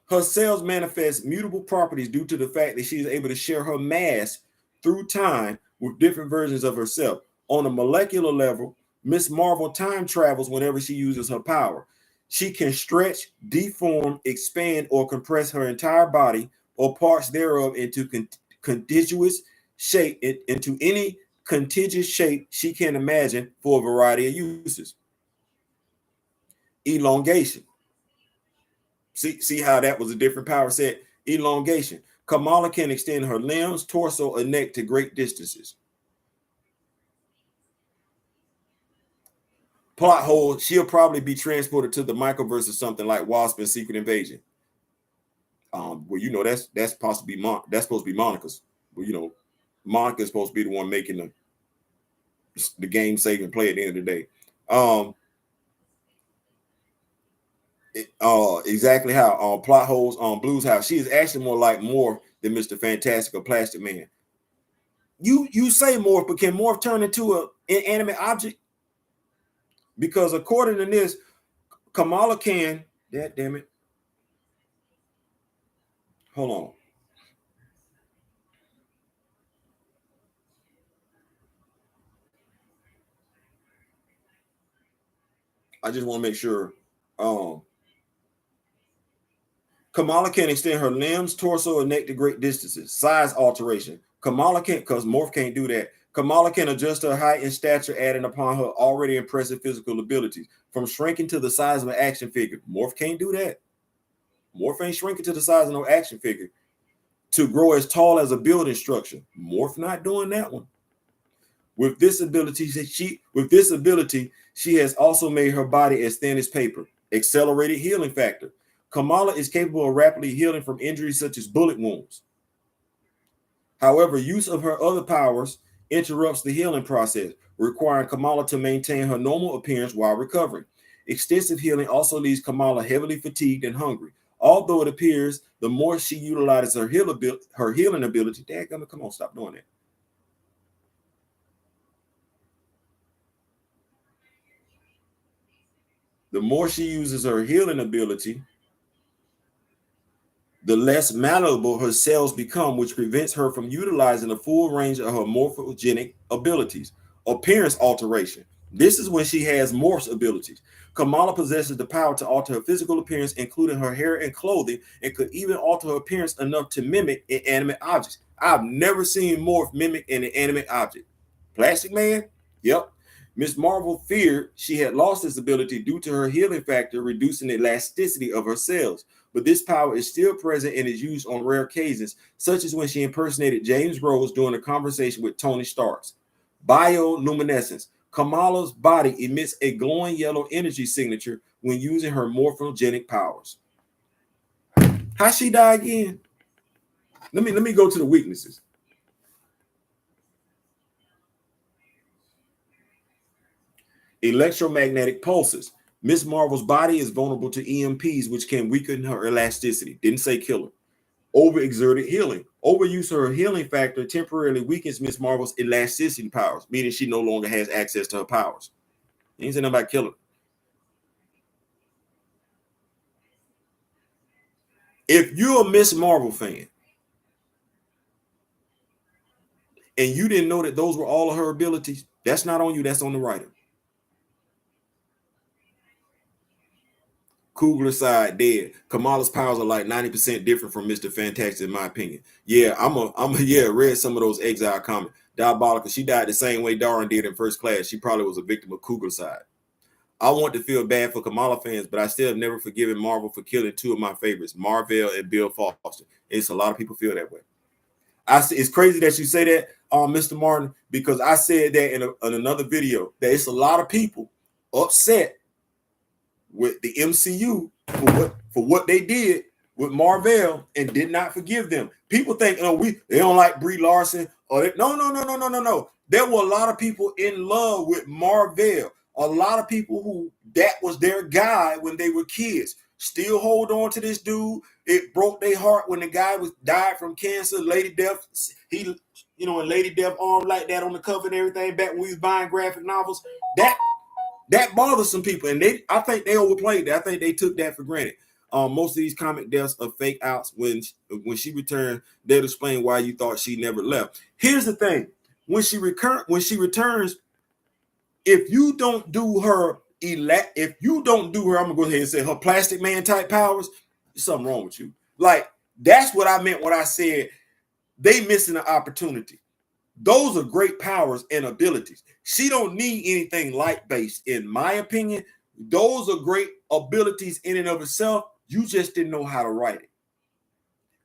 Her cells manifest mutable properties due to the fact that she is able to share her mass through time with different versions of herself. On a molecular level, Miss Marvel time travels whenever she uses her power. She can stretch, deform, expand, or compress her entire body or parts thereof into contiguous shape, into any contiguous shape she can imagine for a variety of uses. Elongation. See how that was a different power set? Elongation. Kamala can extend her limbs, torso, or neck to great distances. Plot hole, she'll probably be transported to the microverse or something like Wasp and Secret Invasion. Well, you know, that's supposed to be Monica's. Well, Monica's supposed to be the one making the game saving play at the end of the day. Exactly how plot holes on Blue's house. She is actually more than Mr. Fantastic or Plastic Man. You say morph, but can morph turn into an inanimate object? Because according to this, Kamala can. Damn it. Hold on. I just want to make sure. Kamala can extend her limbs, torso, and neck to great distances. Size alteration. Kamala can't, because Morph can't do that. Kamala can adjust her height and stature, adding upon her already impressive physical abilities. From shrinking to the size of an action figure. Morph can't do that. Morph ain't shrinking to the size of no action figure. To grow as tall as a building structure. Morph not doing that one. With this ability, she has also made her body as thin as paper. Accelerated healing factor. Kamala is capable of rapidly healing from injuries such as bullet wounds. However, use of her other powers interrupts the healing process, requiring Kamala to maintain her normal appearance while recovering. Extensive healing also leaves Kamala heavily fatigued and hungry. Although it appears the more she utilizes her healing ability, dadgummit, come on, stop doing that. The more she uses her healing ability, the less malleable her cells become, which prevents her from utilizing the full range of her morphogenic abilities. Appearance alteration. This is when she has Morph's abilities. Kamala possesses the power to alter her physical appearance, including her hair and clothing, and could even alter her appearance enough to mimic inanimate objects. I've never seen Morph mimic an inanimate object. Plastic Man? Yep. Miss Marvel feared she had lost this ability due to her healing factor, reducing the elasticity of her cells. But this power is still present and is used on rare occasions, such as when she impersonated James Rose during a conversation with Tony Starks. Bioluminescence. Kamala's body emits a glowing yellow energy signature when using her morphogenic powers. How she die again? Let me go to the weaknesses. Electromagnetic pulses. Miss Marvel's body is vulnerable to EMPs, which can weaken her elasticity. Didn't say kill her. Overexerted healing. Overuse of her healing factor temporarily weakens Miss Marvel's elasticity powers, meaning she no longer has access to her powers. You ain't saying nothing about kill her. If you're a Miss Marvel fan and you didn't know that those were all of her abilities, that's not on you, that's on the writer. Coogler side dead. Kamala's powers are like 90% different from Mr. Fantastic, in my opinion. Yeah, read some of those Exile comics. Diabolical. She died the same way Darren did in First Class. She probably was a victim of Coogler side. I want to feel bad for Kamala fans, but I still have never forgiven Marvel for killing two of my favorites, Marvel and Bill Foster. It's a lot of people feel that way. It's crazy that you say that, Mr. Martin, because I said that in another video that it's a lot of people upset with the MCU for what they did with Marvel and did not forgive them. People think, they don't like Brie Larson or no. There were a lot of people in love with Marvel. A lot of people who that was their guy when they were kids. Still hold on to this dude. It broke their heart when the guy died from cancer. Lady Death, and Lady Death arm like that on the cover and everything back when we was buying graphic novels. That bothers some people, and I think they overplayed that. I think they took that for granted. Most of these comic deaths are fake outs. When she returned, they'll explain why you thought she never left. Here's the thing: when she returns, if you don't do her, I'm gonna go ahead and say her Plastic Man type powers. There's something wrong with you. Like that's what I meant when I said they missing an opportunity. Those are great powers and abilities. She don't need anything light-based, in my opinion. Those are great abilities in and of itself. You just didn't know how to write it.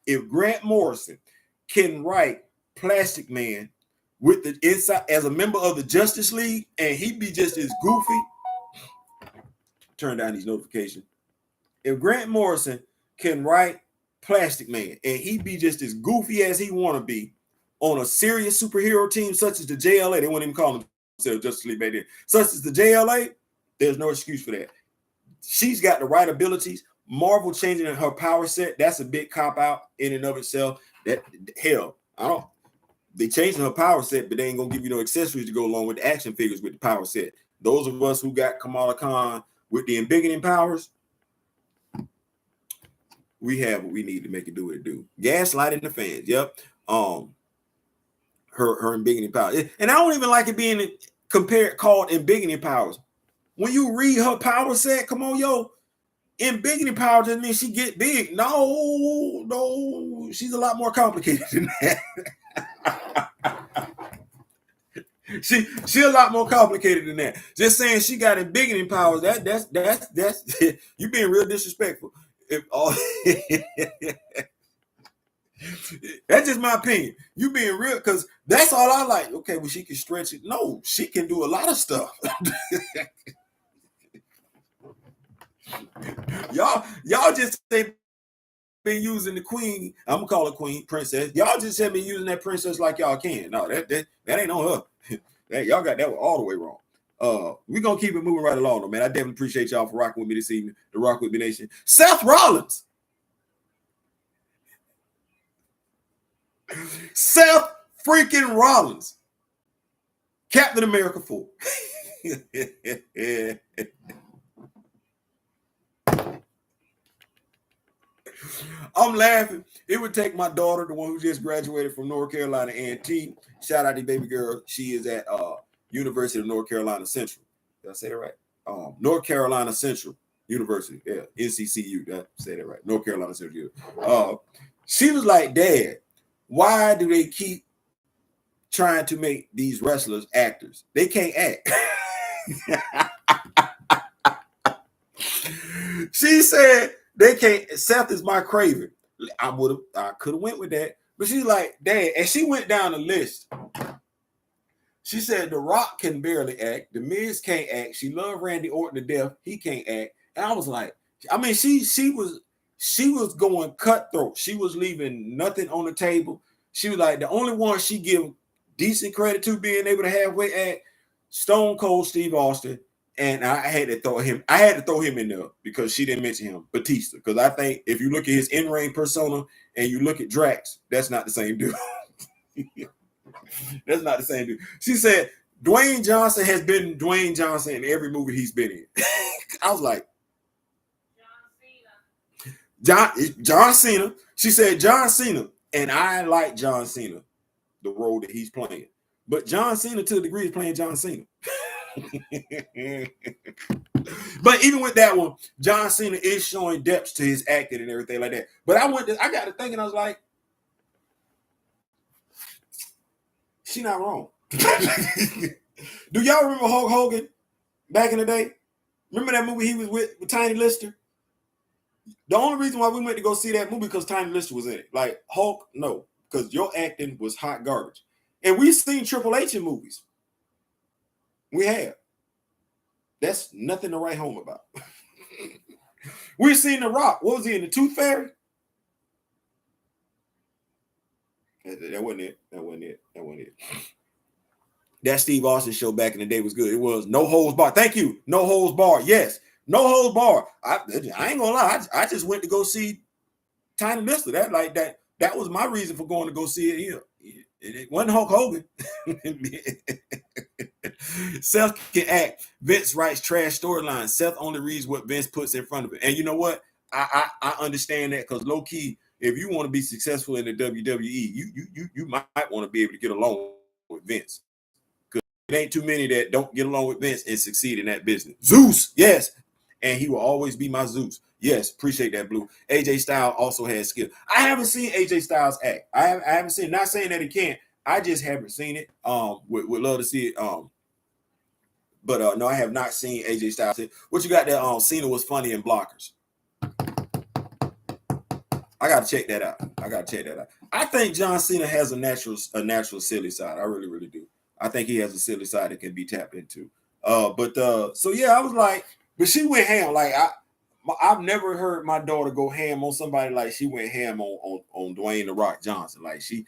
If Grant Morrison can write Plastic Man with the inside as a member of the Justice League, and he'd be just as goofy. Turn down these notifications. If Grant Morrison can write Plastic Man, and he'd be just as goofy as he want to be, on a serious superhero team such as the JLA, they won't even call themselves Justice League back then, such as the JLA, there's no excuse for that. She's got the right abilities. Marvel changing her power set, that's a big cop out in and of itself. They changing her power set, but they ain't gonna give you no accessories to go along with the action figures with the power set. Those of us who got Kamala Khan with the embiggening powers, we have what we need to make it do what it do. Gaslighting the fans. Yep. Her embiggening powers. And I don't even like it being called embiggening powers. When you read her power set, come on, yo. Embiggening power doesn't mean she get big. No, she's a lot more complicated than that. she a lot more complicated than that. Just saying she got embiggening powers. That's you being real disrespectful. That's just my opinion. You being real, because that's all I like. Okay, well, she can stretch it. No, she can do a lot of stuff. y'all just ain't been using the queen. I'm gonna call her queen, princess. Y'all just have been using that princess like y'all can. No, that ain't on her. Y'all got that one all the way wrong. We're gonna keep it moving right along, though, man. I definitely appreciate y'all for rocking with me this evening. The Rock With Me Nation. Seth Rollins. Seth freaking Rollins. Captain America 4. I'm laughing. It would take my daughter, the one who just graduated from North Carolina A&T. Shout out to baby girl. She is at University of North Carolina Central. Did I say that right? North Carolina Central University. Yeah, NCCU. Did I say that right? North Carolina Central. She was like, Dad, why do they keep trying to make these wrestlers actors? They can't act. She said they can't. Seth is my craving. I could have went with that, but she's like, Dad, and she went down the list. She said The Rock can barely act. The Miz can't act. She loved Randy Orton to death. He can't act. And I was like, I mean, she was going cutthroat. She was leaving nothing on the table. She was like, the only one she give decent credit to being able to halfway act, Stone Cold Steve Austin. And I had to throw him in there because she didn't mention him, Batista. Because I think if you look at his in-ring persona and you look at Drax, that's not the same dude. That's not the same dude. She said Dwayne Johnson has been Dwayne Johnson in every movie he's been in. I was like, John Cena. She said John Cena, and I like John Cena, the role that he's playing. But John Cena, to a degree, is playing John Cena. But even with that one, John Cena is showing depth to his acting and everything like that. But I got to thinking, I was like, she not wrong. Do y'all remember Hulk Hogan back in the day? Remember that movie he was with Tiny Lister? The only reason why we went to go see that movie because Tiny Lister was in it. Like Hulk, no, because your acting was hot garbage. And we've seen Triple H in movies. We have. That's nothing to write home about. We've seen The Rock. What was he in, the Tooth Fairy? That wasn't it. That Steve Austin show back in the day was good. It was No Holds Barred. Thank you. No Holds Barred. Yes. No Holds Barred. I ain't gonna lie. I just went to go see Tiny Lister. That was my reason for going to go see it here. It wasn't Hulk Hogan. Seth can act. Vince writes trash storylines. Seth only reads what Vince puts in front of him. And you know what? I understand that because low key, if you want to be successful in the WWE, you might want to be able to get along with Vince. Because it ain't too many that don't get along with Vince and succeed in that business. Zeus, yes. And he will always be my Zeus. Yes, appreciate that, Blue. AJ Styles also has skill. I haven't seen AJ Styles act. I haven't seen it. Not saying that he can't. I just haven't seen it. Would love to see it. But no, I have not seen AJ Styles. What you got there? Cena was funny in Blockers. I gotta check that out. I think John Cena has a natural silly side. I really, really do. I think he has a silly side that can be tapped into. So yeah, I was like, but she went ham. Like I've never heard my daughter go ham on somebody like she went ham on Dwayne The Rock Johnson. Like she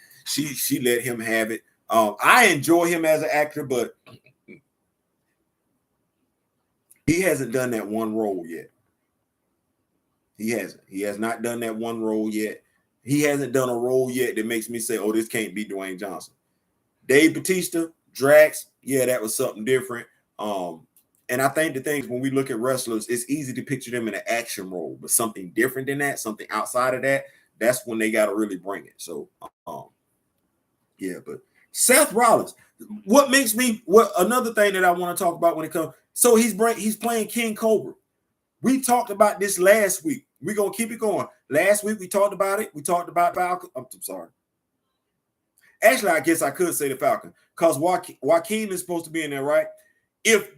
let him have it. I enjoy him as an actor, but he hasn't done that one role yet. He hasn't. He has not done that one role yet. He hasn't done a role yet that makes me say, oh, this can't be Dwayne Johnson. Dave Bautista, Drax, yeah, that was something different. And I think the things when we look at wrestlers, it's easy to picture them in an action role, but something different than that, something outside of that, that's when they got to really bring it. So, yeah, but Seth Rollins, what another thing that I want to talk about when it comes, So he's playing King Cobra. We talked about this last week. We're gonna keep it going. Last week we talked about it. We talked about Falcon. I'm sorry. Actually, I guess I could say the Falcon because Joaquin is supposed to be in there, right? If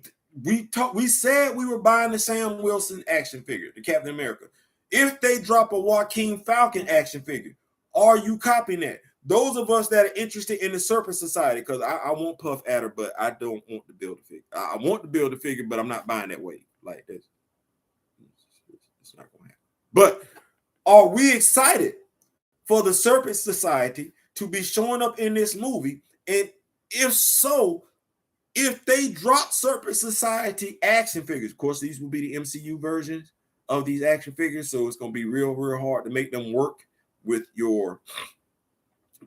we said we were buying the Sam Wilson action figure, the Captain America. If they drop a Joaquin Falcon action figure, are you copying that? Those of us that are interested in the Serpent Society, because I want Puff Adder, but I don't want to build a figure. I want to build a figure, but I'm not buying that way. Like this. It's not going to happen. But are we excited for the Serpent Society to be showing up in this movie? And if so, if they drop Serpent Society action figures, of course, these will be the MCU versions of these action figures, so it's going to be real hard to make them work with your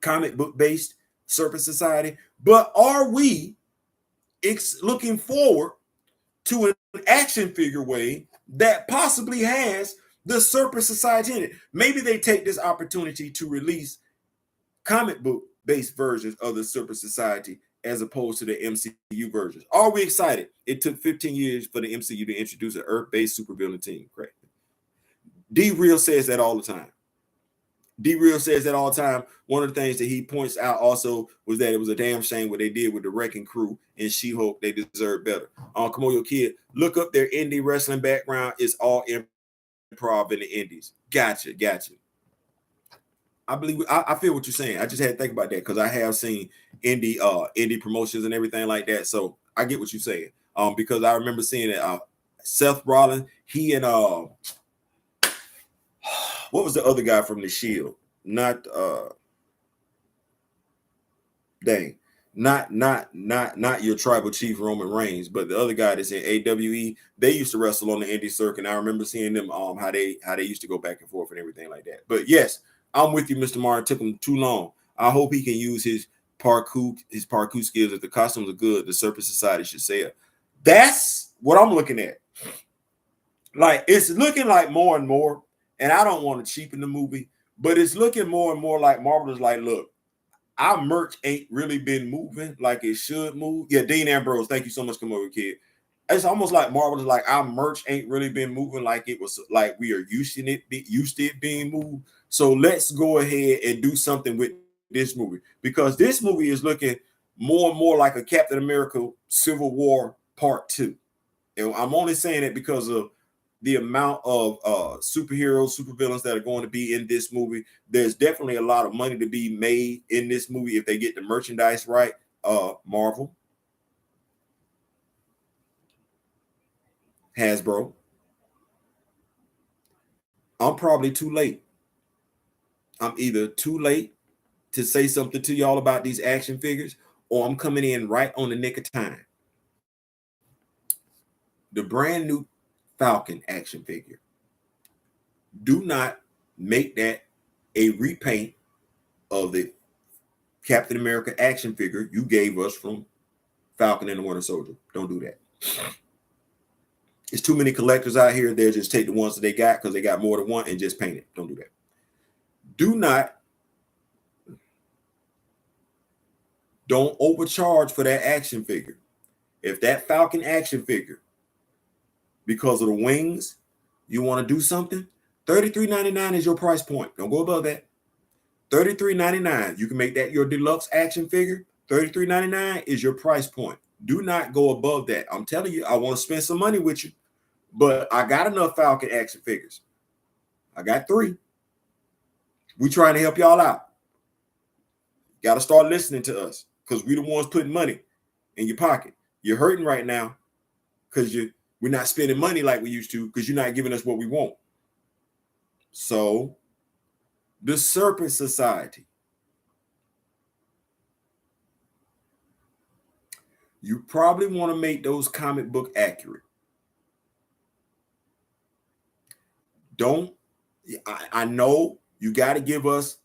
comic book based Serpent Society. But are we looking forward to an action figure way that possibly has the Serpent Society in it? Maybe they take this opportunity to release comic book based versions of the Serpent Society as opposed to the MCU versions. Are we excited? It took 15 years for the MCU to introduce an Earth-based supervillain team. Great. D-Real says that all the time. D-Real says that all the time. One of the things that he points out also was that it was a damn shame what they did with the Wrecking Crew and She-Hulk. They deserve better. Come on, your kid. Look up their indie wrestling background. It's all improv in the indies. Gotcha. I feel what you're saying. I just had to think about that because I have seen indie promotions and everything like that. So I get what you're saying. Because I remember seeing it. Seth Rollins, he and what was the other guy from the Shield? Not your tribal chief Roman Reigns, but the other guy that's in AWE. They used to wrestle on the indie circuit. And I remember seeing them how they used to go back and forth and everything like that. But yes, I'm with you, Mr. Martin. It took him too long. I hope he can use his parkour skills. If the costumes are good, the Serpent Society should say it. That's what I'm looking at. Like, it's looking like more and more, and I don't want to cheapen the movie, but it's looking more and more like Marvel is like, look, our merch ain't really been moving like it should move. Yeah, Dean Ambrose, thank you so much. Come over, kid. It's almost like Marvel is like, our merch ain't really been moving like it was, like we are used to it being moved. So let's go ahead and do something with this movie, because this movie is looking more and more like a Captain America Civil War Part 2. And I'm only saying it because of the amount of superheroes, supervillains that are going to be in this movie. There's definitely a lot of money to be made in this movie if they get the merchandise right. Marvel, Hasbro. I'm probably too late. I'm either too late to say something to y'all about these action figures, or I'm coming in right on the nick of time. The brand new Falcon action figure. Do not make that a repaint of the Captain America action figure you gave us from Falcon and the Winter Soldier. Don't do that. There's too many collectors out here. They'll just take the ones that they got because they got more than one and just paint it. Don't do that. Don't overcharge for that action figure. If that Falcon action figure, because of the wings, you want to do something, $33.99 is your price point. Don't go above that. $33.99. You can make that your deluxe action figure. $33.99 is your price point. Do not go above that. I'm telling you, I want to spend some money with you, but I got enough Falcon action figures. I got 3. We trying to help y'all out. Got to start listening to us because we the ones putting money in your pocket. You're hurting right now because we're not spending money like we used to because you're not giving us what we want. So, the Serpent Society. You probably want to make those comic book accurate. I know you got to give us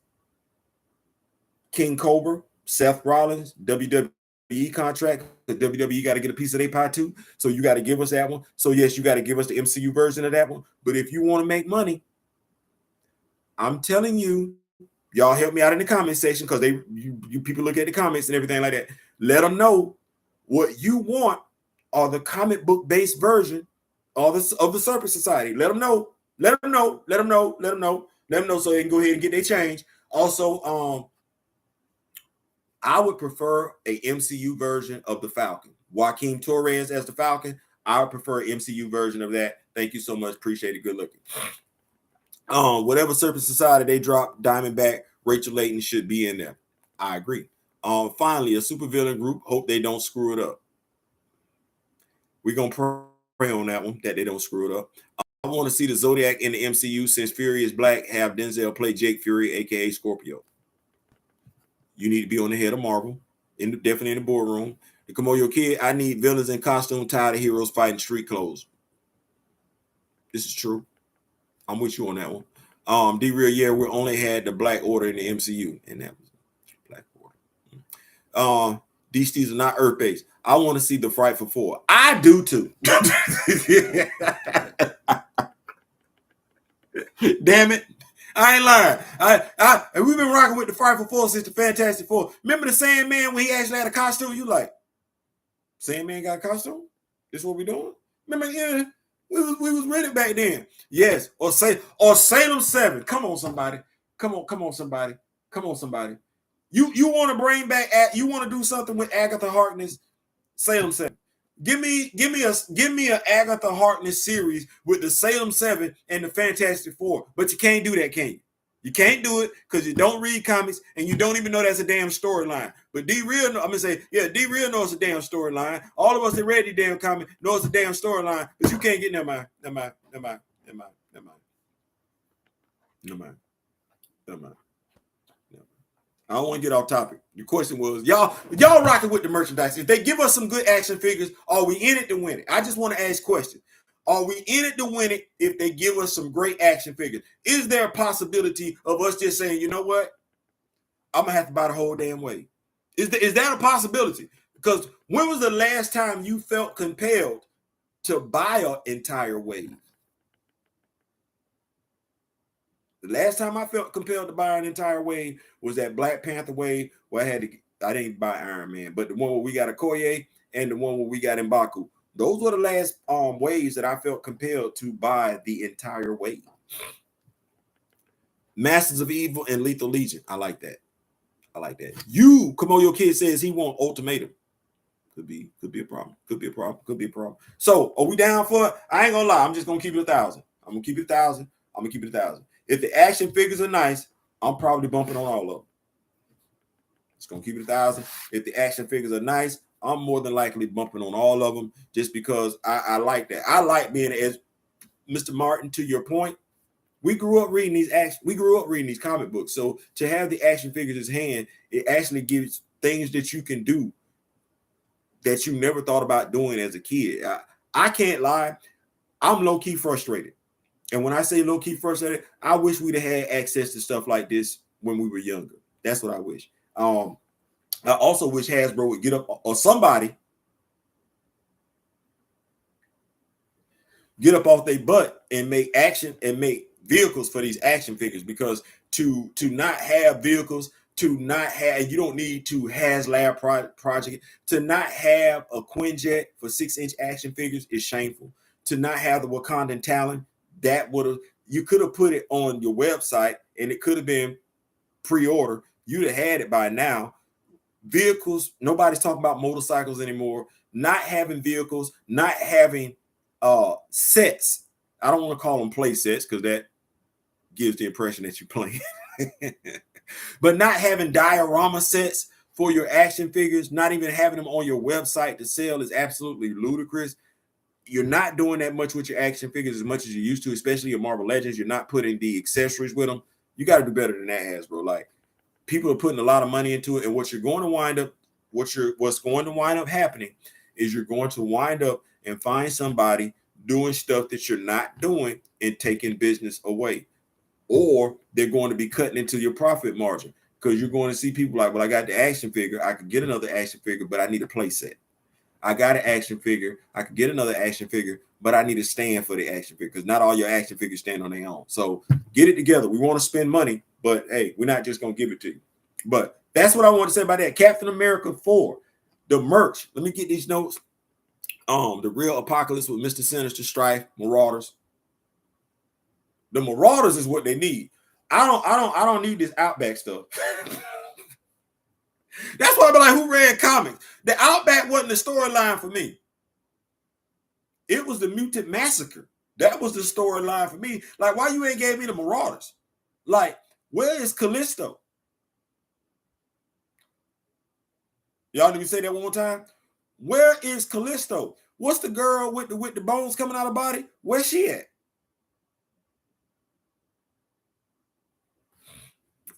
King Cobra, Seth Rollins, WWE contract. The WWE got to get a piece of their pie too. So you got to give us that one. So yes, you got to give us the MCU version of that one. But if you want to make money, I'm telling you, y'all help me out in the comment section because you people look at the comments and everything like that. Let them know what you want or the comic book based version of the Serpent Society. Let them know. Let them know. Let them know. Let them know. Let them know so they can go ahead and get their change. Also, I would prefer a MCU version of the Falcon. Joaquin Torres as the Falcon. I would prefer an MCU version of that. Thank you so much. Appreciate it. Good looking. Whatever Serpent Society they drop, Diamondback, Rachel Layton should be in there. I agree. Finally, a supervillain group. Hope they don't screw it up. We're gonna pray on that one that they don't screw it up. I want to see the Zodiac in the MCU since Fury is black. Have Denzel play Jake Fury, aka Scorpio. You need to be on the head of Marvel, definitely in the boardroom. The Kamoyo Kid, I need villains in costume, tired of heroes fighting street clothes. This is true. I'm with you on that one. D-Real, yeah, we only had the Black Order in the MCU, and that was Black Order. These things are not Earth-based. I want to see the Frightful Four. I do too. Damn it. I ain't lying. We've been rocking with the Frightful Four since the Fantastic Four. Remember the Sandman when he actually had a costume? You like, Sandman got a costume? This what we doing? Remember, yeah, we was ready back then. Yes. Or Salem 7. Come on, somebody. Come on, somebody. You want to bring back, you want to do something with Agatha Harkness, Salem 7. Give me an Agatha Harkness series with the Salem 7 and the Fantastic Four. But you can't do that, can you? You can't do it because you don't read comics and you don't even know that's a damn storyline. But D-Real, I'm gonna say, yeah, D-Real knows a damn storyline. All of us that read the damn comic know it's a damn storyline, but you can't get never mind. I don't want to get off topic. The question was, y'all rocking with the merchandise. If they give us some good action figures, are we in it to win it? I just want to ask questions. Are we in it to win it if they give us some great action figures? Is there a possibility of us just saying, you know what? I'm going to have to buy the whole damn wave. Is that a possibility? Because when was the last time you felt compelled to buy an entire wave? The last time I felt compelled to buy an entire wave was that Black Panther wave where I didn't buy Iron Man, but the one where we got Okoye and the one where we got M'Baku. Those were the last waves that I felt compelled to buy the entire wave. Masters of Evil and Lethal Legion. I like that. You, Kamoyo Kid says he want Ultimatum. Could be a problem. So are we down for it? I ain't gonna lie. I'm just gonna keep it 1,000. I'm gonna keep it 1,000. If the action figures are nice, I'm probably bumping on all of them. It's gonna keep it 1,000. If the action figures are nice, I'm more than likely bumping on all of them just because I like that. I like being, as Mr. Martin, to your point, we grew up reading these comic books. So to have the action figures in hand, it actually gives things that you can do that you never thought about doing as a kid. I can't lie, I'm low-key frustrated. And when I say low-key frustrated, I wish we'd have had access to stuff like this when we were younger. That's what I wish. I also wish Hasbro would get up, or somebody get up off their butt and make vehicles for these action figures, because to not have vehicles, you don't need to HasLab project, to not have a Quinjet for 6-inch action figures is shameful. To not have the Wakandan Talon, you could have put it on your website and it could have been pre-order. You'd have had it by now. Vehicles, nobody's talking about motorcycles anymore. Not having vehicles, not having sets. I don't want to call them play sets because that gives the impression that you're playing. But not having diorama sets for your action figures, not even having them on your website to sell is absolutely ludicrous. You're not doing that much with your action figures as much as you used to, especially your Marvel Legends. You're not putting the accessories with them. You got to do better than that, Hasbro. Like, people are putting a lot of money into it, and what's going to wind up happening is you're going to wind up and find somebody doing stuff that you're not doing and taking business away, or they're going to be cutting into your profit margin, because you're going to see people like, well, I got the action figure, I could get another action figure, but I need a play set. I got an action figure, I could get another action figure, but I need a stand for the action figure, because not all your action figures stand on their own. So get it together. We want to spend money, but hey, we're not just going to give it to you. But that's what I want to say about that. Captain America 4, the merch. Let me get these notes. The Real Apocalypse with Mr. Sinister, Strife, Marauders. The Marauders is what they need. I don't need this Outback stuff. That's why I be like, who read comics? The Outback wasn't the storyline for me. It was the Mutant Massacre. That was the storyline for me. Like, why you ain't gave me the Marauders? Like, where is Callisto? Y'all need me to say that one more time? Where is Callisto? What's the girl with the bones coming out of her body? Where's she at?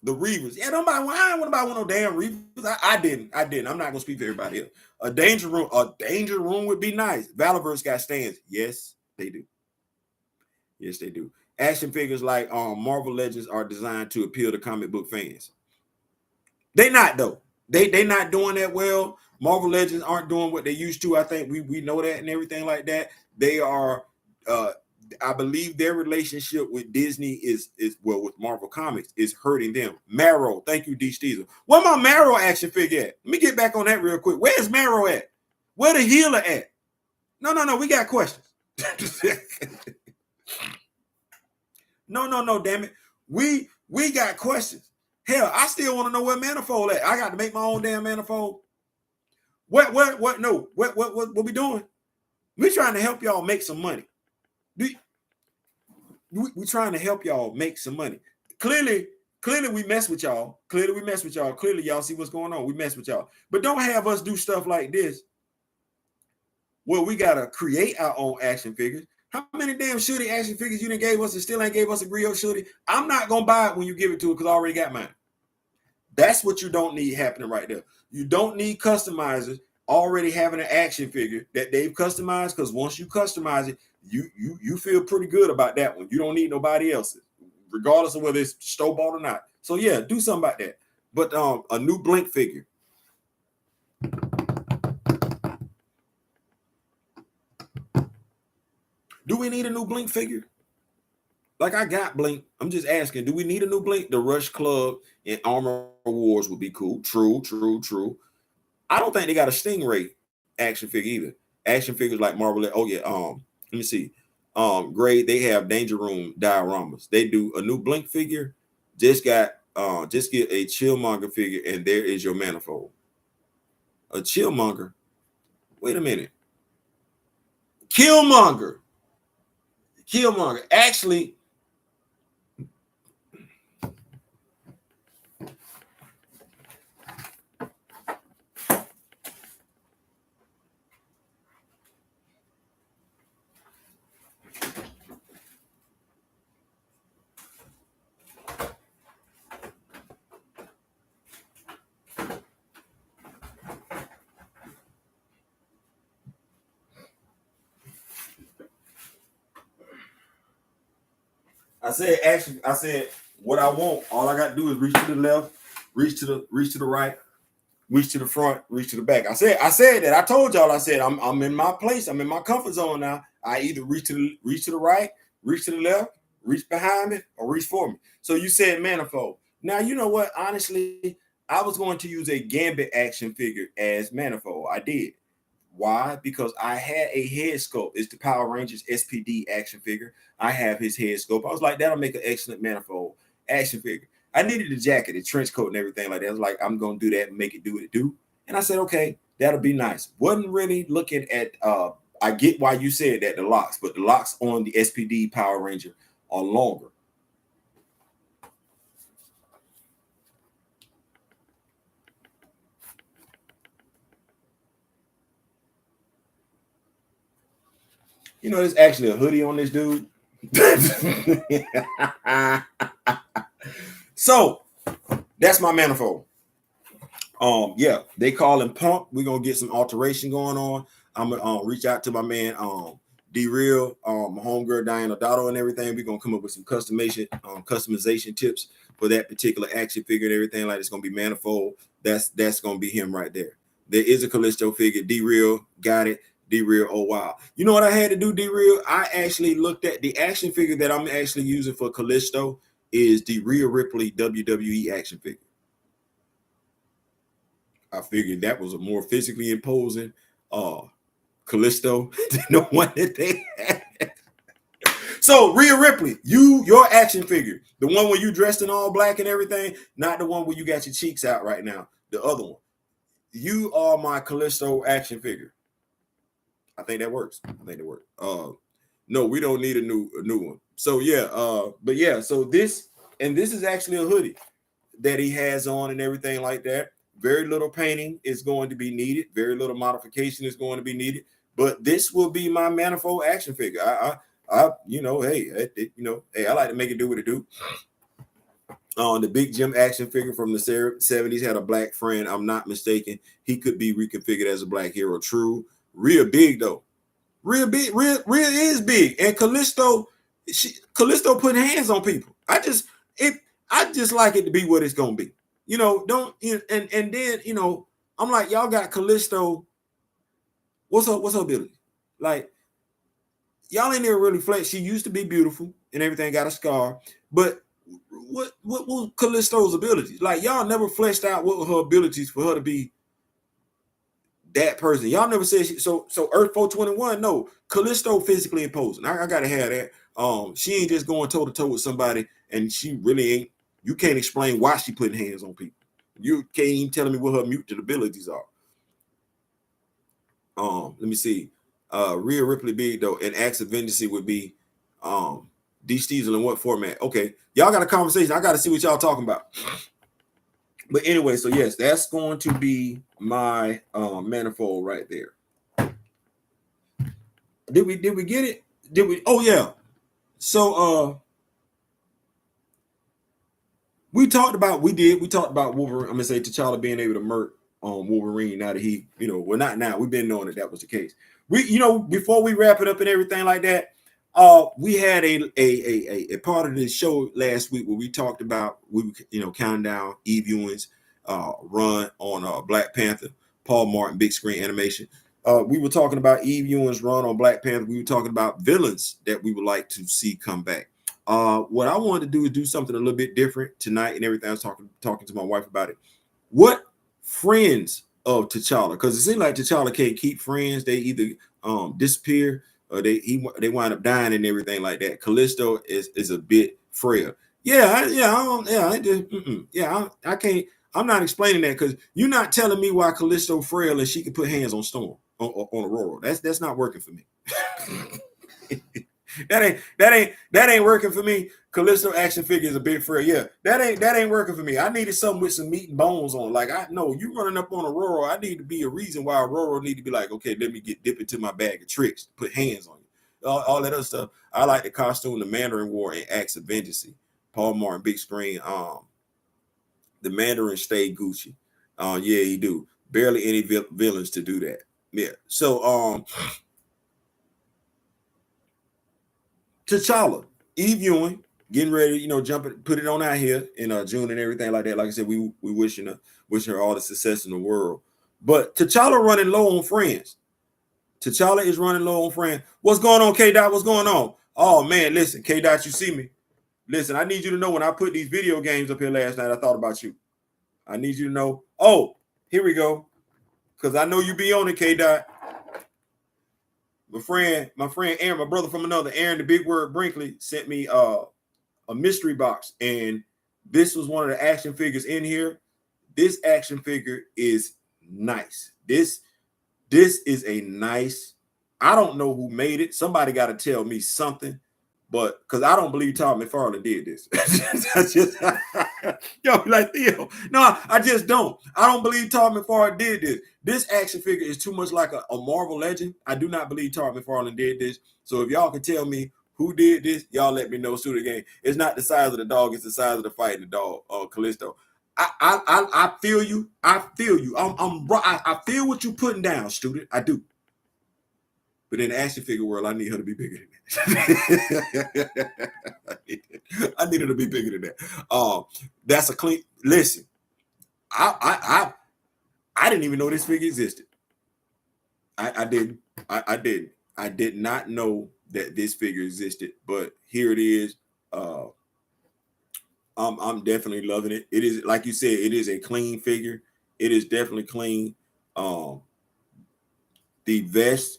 The Reavers. Yeah, nobody. Why would nobody want no damn Reavers? I didn't. I'm not gonna speak for everybody else. A danger room would be nice. Valorverse got stands. Yes, they do. Yes, they do. Action figures like Marvel Legends are designed to appeal to comic book fans. They not though. They not doing that well. Marvel Legends aren't doing what they used to. I think we know that and everything like that. They are I believe their relationship with Disney is well with Marvel Comics is hurting them. Marrow, thank you, D. Steezer. Where my Marrow action figure at? Let me get back on that real quick. Where's Marrow at? Where the healer at? No, we got questions. No, damn it. We got questions. Hell, I still want to know where Manifold at. I got to make my own damn Manifold. What we doing? We trying to help y'all make some money. We trying to help y'all make some money. Clearly we mess with y'all. Clearly y'all see what's going on. We mess with y'all. But don't have us do stuff like this where we got to create our own action figures. How many damn shooty action figures you done gave us and still ain't gave us a Griot shooty? I'm not going to buy it when you give it to it because I already got mine. That's what you don't need happening right there. You don't need customizers already having an action figure that they've customized, because once you customize it, you feel pretty good about that one. You don't need nobody else's, regardless of whether it's store-bought or not. So yeah, do something about that. But a new Blink figure. Do we need a new Blink figure? Like, I got Blink. I'm just asking, do we need a new Blink? The Rush Club and Armor Wars would be cool. True. I don't think they got a Stingray action figure either. Action figures like Marvel. Oh yeah. Let me see. Grade. They have Danger Room dioramas. They do a new Blink figure. Just get a Chillmonger figure, and there is your Manifold. A Chillmonger. Wait a minute. Killmonger. Actually, I said what I want. All I got to do is reach to the left, reach to the right, reach to the front, reach to the back. I said that. I told y'all. I said I'm in my place. I'm in my comfort zone now. I either reach to the right, reach to the left, reach behind me, or reach for me. So you said Manifold. Now you know what? Honestly, I was going to use a Gambit action figure as Manifold. I did. Why? Because I had a head sculpt. It's the Power Rangers SPD action figure. I have his head sculpt. I was like, that'll make an excellent Manifold action figure. I needed a jacket, a trench coat, and everything like that. I was like, I'm going to do that and make it do what it do. And I said, okay, that'll be nice. Wasn't really looking at, I get why you said that, the locks, but the locks on the SPD Power Ranger are longer. You know, there's actually a hoodie on this dude. So that's my Manifold. Yeah, they call him Punk. We're gonna get some alteration going on. I'm gonna reach out to my man D Real, my homegirl Diana Dotto, and everything. We're gonna come up with some customization tips for that particular action figure and everything. Like, it's gonna be Manifold. That's gonna be him right there. There is a Callisto figure. D Real got it. D Real, oh wow. You know what I had to do, D Real? I actually looked at the action figure that I'm actually using for Callisto is the Rhea Ripley WWE action figure. I figured that was a more physically imposing Callisto, the one that they had. So Rhea Ripley, your action figure, the one where you dressed in all black and everything, not the one where you got your cheeks out right now, the other one. You are my Callisto action figure. I think that works. I think that works. No, we don't need a new one. So yeah, but yeah, so this is actually a hoodie that he has on and everything like that. Very little painting is going to be needed. Very little modification is going to be needed. But this will be my manifold action figure. Hey, I like to make it do what it do. The Big Jim action figure from the 70s had a black friend. I'm not mistaken. He could be reconfigured as a black hero. True. Real big though. Real big. Real is big. And Callisto putting hands on people. I just like it to be what it's gonna be. And then I'm like, y'all got Callisto. What's her ability? Like, y'all ain't never really flexed. She used to be beautiful and everything, got a scar, but what was Callisto's abilities? Like, y'all never fleshed out what were her abilities for her to be that person. Y'all never said so Earth 421. No, Callisto physically imposing. I gotta have that. She ain't just going toe to toe with somebody, and she really ain't. You can't explain why she putting hands on people. You can't even tell me what her mutant abilities are. Let me see. Rhea Ripley big though, and acts of vengeance would be D. Steezel in what format? Okay, y'all got a conversation. I got to see what y'all talking about. But anyway, so yes, that's going to be my manifold right there. Did we get it? Did we? Oh yeah. So we talked about Wolverine. I'm gonna say T'Challa being able to murk Wolverine now that he, well, not now. We've been knowing that was the case. Before we wrap it up and everything like that, we had a part of the show last week where we talked about counting down Eve Ewing's run on Black Panther, Paul Martin big screen animation. We were talking about Eve Ewing's run on Black Panther. We were talking about villains that we would like to see come back. What I wanted to do is do something a little bit different tonight and everything. I was talking to my wife about it. What friends of T'Challa? Because it seems like T'Challa can't keep friends. They either disappear or they wind up dying and everything like that. Callisto is a bit frail. I can't. I'm not explaining that because you're not telling me why Callisto frail and she can put hands on Storm on Aurora. That's not working for me. That ain't working for me. Callisto action figure is a bit frail. Yeah, that ain't working for me. I needed something with some meat and bones on. Like, I know you running up on Aurora. I need to be a reason why Aurora need to be like, okay, let me dip into my bag of tricks, put hands on you. All that other stuff. I like the costume the Mandarin wore in Acts of Vengeance. Paul Martin big screen. The Mandarin stayed Gucci. Yeah, he do. Barely any villains to do that. Yeah. So T'Challa, Eve Ewing, getting ready, put it on out here in June and everything like that. Like I said, we wishing her all the success in the world. But T'Challa running low on friends. T'Challa is running low on friends. What's going on, K Dot? What's going on? Oh man, listen, K Dot, you see me? Listen, I need you to know when I put these video games up here last night, I thought about you. I need you to know. Oh, here we go. Because I know you be on it, K Dot. My friend Aaron, my brother from another, Aaron, the big word Brinkley, sent me a mystery box, and this was one of the action figures in here. This action figure is nice. This is a nice. I don't know who made it. Somebody got to tell me something, but because I don't believe Todd McFarlane did this. Like Theo. No, I just don't. I don't believe Todd McFarlane did this. This action figure is too much like a Marvel legend. I do not believe Todd McFarlane did this. So if y'all can tell me who did this, y'all let me know through the game. It's not the size of the dog, it's the size of the fighting the dog, Callisto. I feel you. I feel you. I feel what you're putting down, student. I do. But in the action figure world, I need her to be bigger than that. I need her to be bigger than that. That's a clean. Listen, I didn't even know this figure existed. I didn't. I didn't. I did not know that this figure existed, but here it is. I'm definitely loving it. It is, like you said, it is a clean figure. It is definitely clean. The vest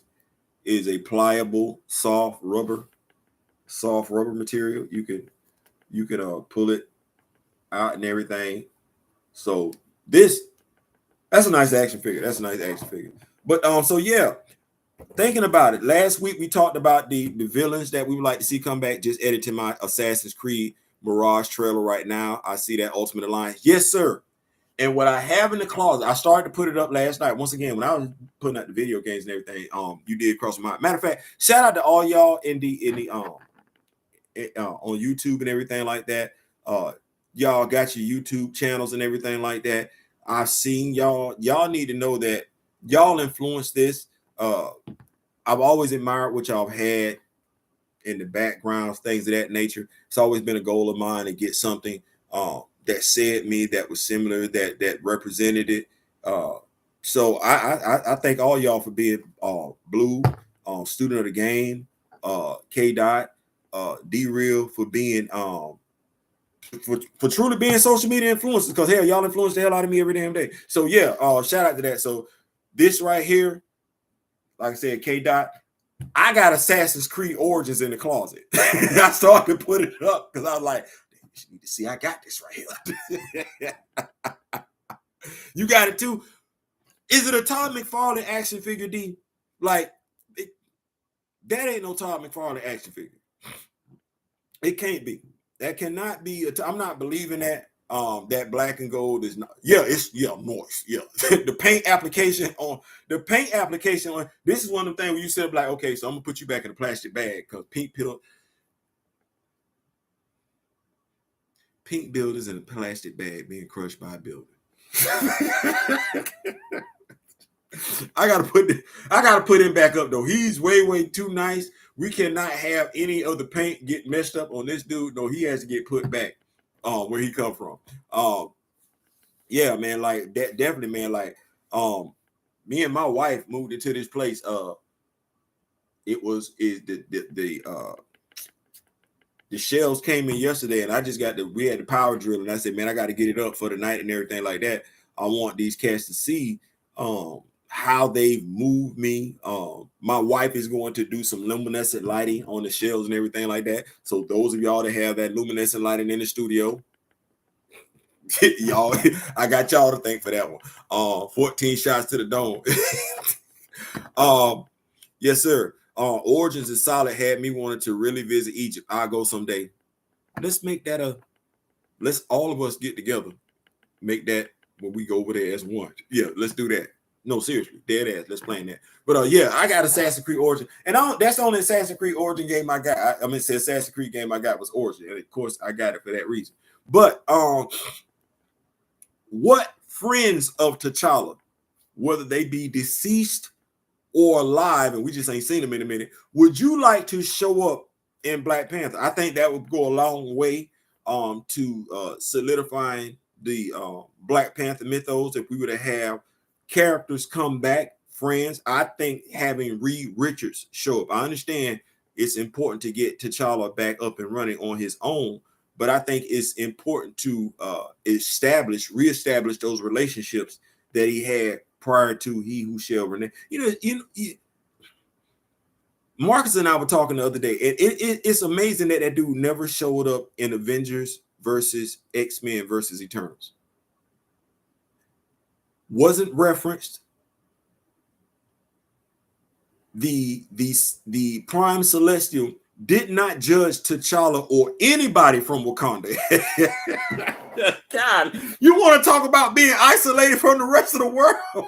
is a pliable, soft rubber material. You can pull it out and everything. So that's a nice action figure. That's a nice action figure. But so yeah, thinking about it, last week we talked about the villains that we would like to see come back. Just editing my Assassin's Creed Mirage trailer right now. I see that Ultimate Alliance. Yes, sir. And what I have in the closet, I started to put it up last night. Once again, when I was putting out the video games and everything, you did cross my mind. Matter of fact, shout out to all y'all in the on YouTube and everything like that. Y'all got your YouTube channels and everything like that. I've seen y'all. Y'all need to know that y'all influenced this. I've always admired what y'all had in the backgrounds, things of that nature. It's always been a goal of mine to get something that said me, that was similar, that represented it. So I thank all y'all for being Blue, student of the game, K Dot, D Real for being for truly being social media influencers, because hell, y'all influence the hell out of me every damn day. So yeah, shout out to that. So this right here, like I said, K Dot, I got Assassin's Creed Origins in the closet. I started to put it up because I was like, you need to see I got this right here. You got it too. Is it a Todd McFarlane action figure, D? Like, that ain't no Todd McFarlane action figure. It can't be. That cannot be. I'm not believing that. That black and gold is not. Yeah, it's moist. Yeah, the paint application on this is one of the things where you said like, okay, so I'm gonna put you back in a plastic bag because pink builders in a plastic bag being crushed by a builder. I gotta put him back up though. He's way too nice. We cannot have any of the paint get messed up on this dude. No, he has to get put back where he come from. Yeah, man, like that definitely, man. Like me and my wife moved into this place. The shells came in yesterday, and I just we had the power drill, and I said, man, I got to get it up for the night and everything like that. I want these cats to see how they've moved me. My wife is going to do some luminescent lighting on the shelves and everything like that. So those of y'all that have that luminescent lighting in the studio, y'all, I got y'all to thank for that one. 14 shots to the dome. Yes, sir. Origins is solid. Had me wanting to really visit Egypt. I'll go someday. Let's make that let's all of us get together. Make that when we go over there as one. Yeah, let's do that. No, seriously, dead ass. Let's plan that. But yeah, I got Assassin's Creed Origin, and that's the only Assassin's Creed Origin game I got. I mean, the Assassin's Creed game I got was Origin, and of course, I got it for that reason. But what friends of T'Challa, whether they be deceased or alive, and we just ain't seen them in a minute, would you like to show up in Black Panther? I think that would go a long way to solidifying the Black Panther mythos. If we were to have characters come back, friends, I think having Reed Richards show up. I understand it's important to get T'Challa back up and running on his own, but I think it's important to reestablish those relationships that he had prior to He Who Shall Remain. Marcus and I were talking the other day, and it's amazing that dude never showed up in Avengers versus X-Men versus Eternals. Wasn't referenced. The Prime Celestial did not judge T'Challa or anybody from Wakanda. God, you want to talk about being isolated from the rest of the world?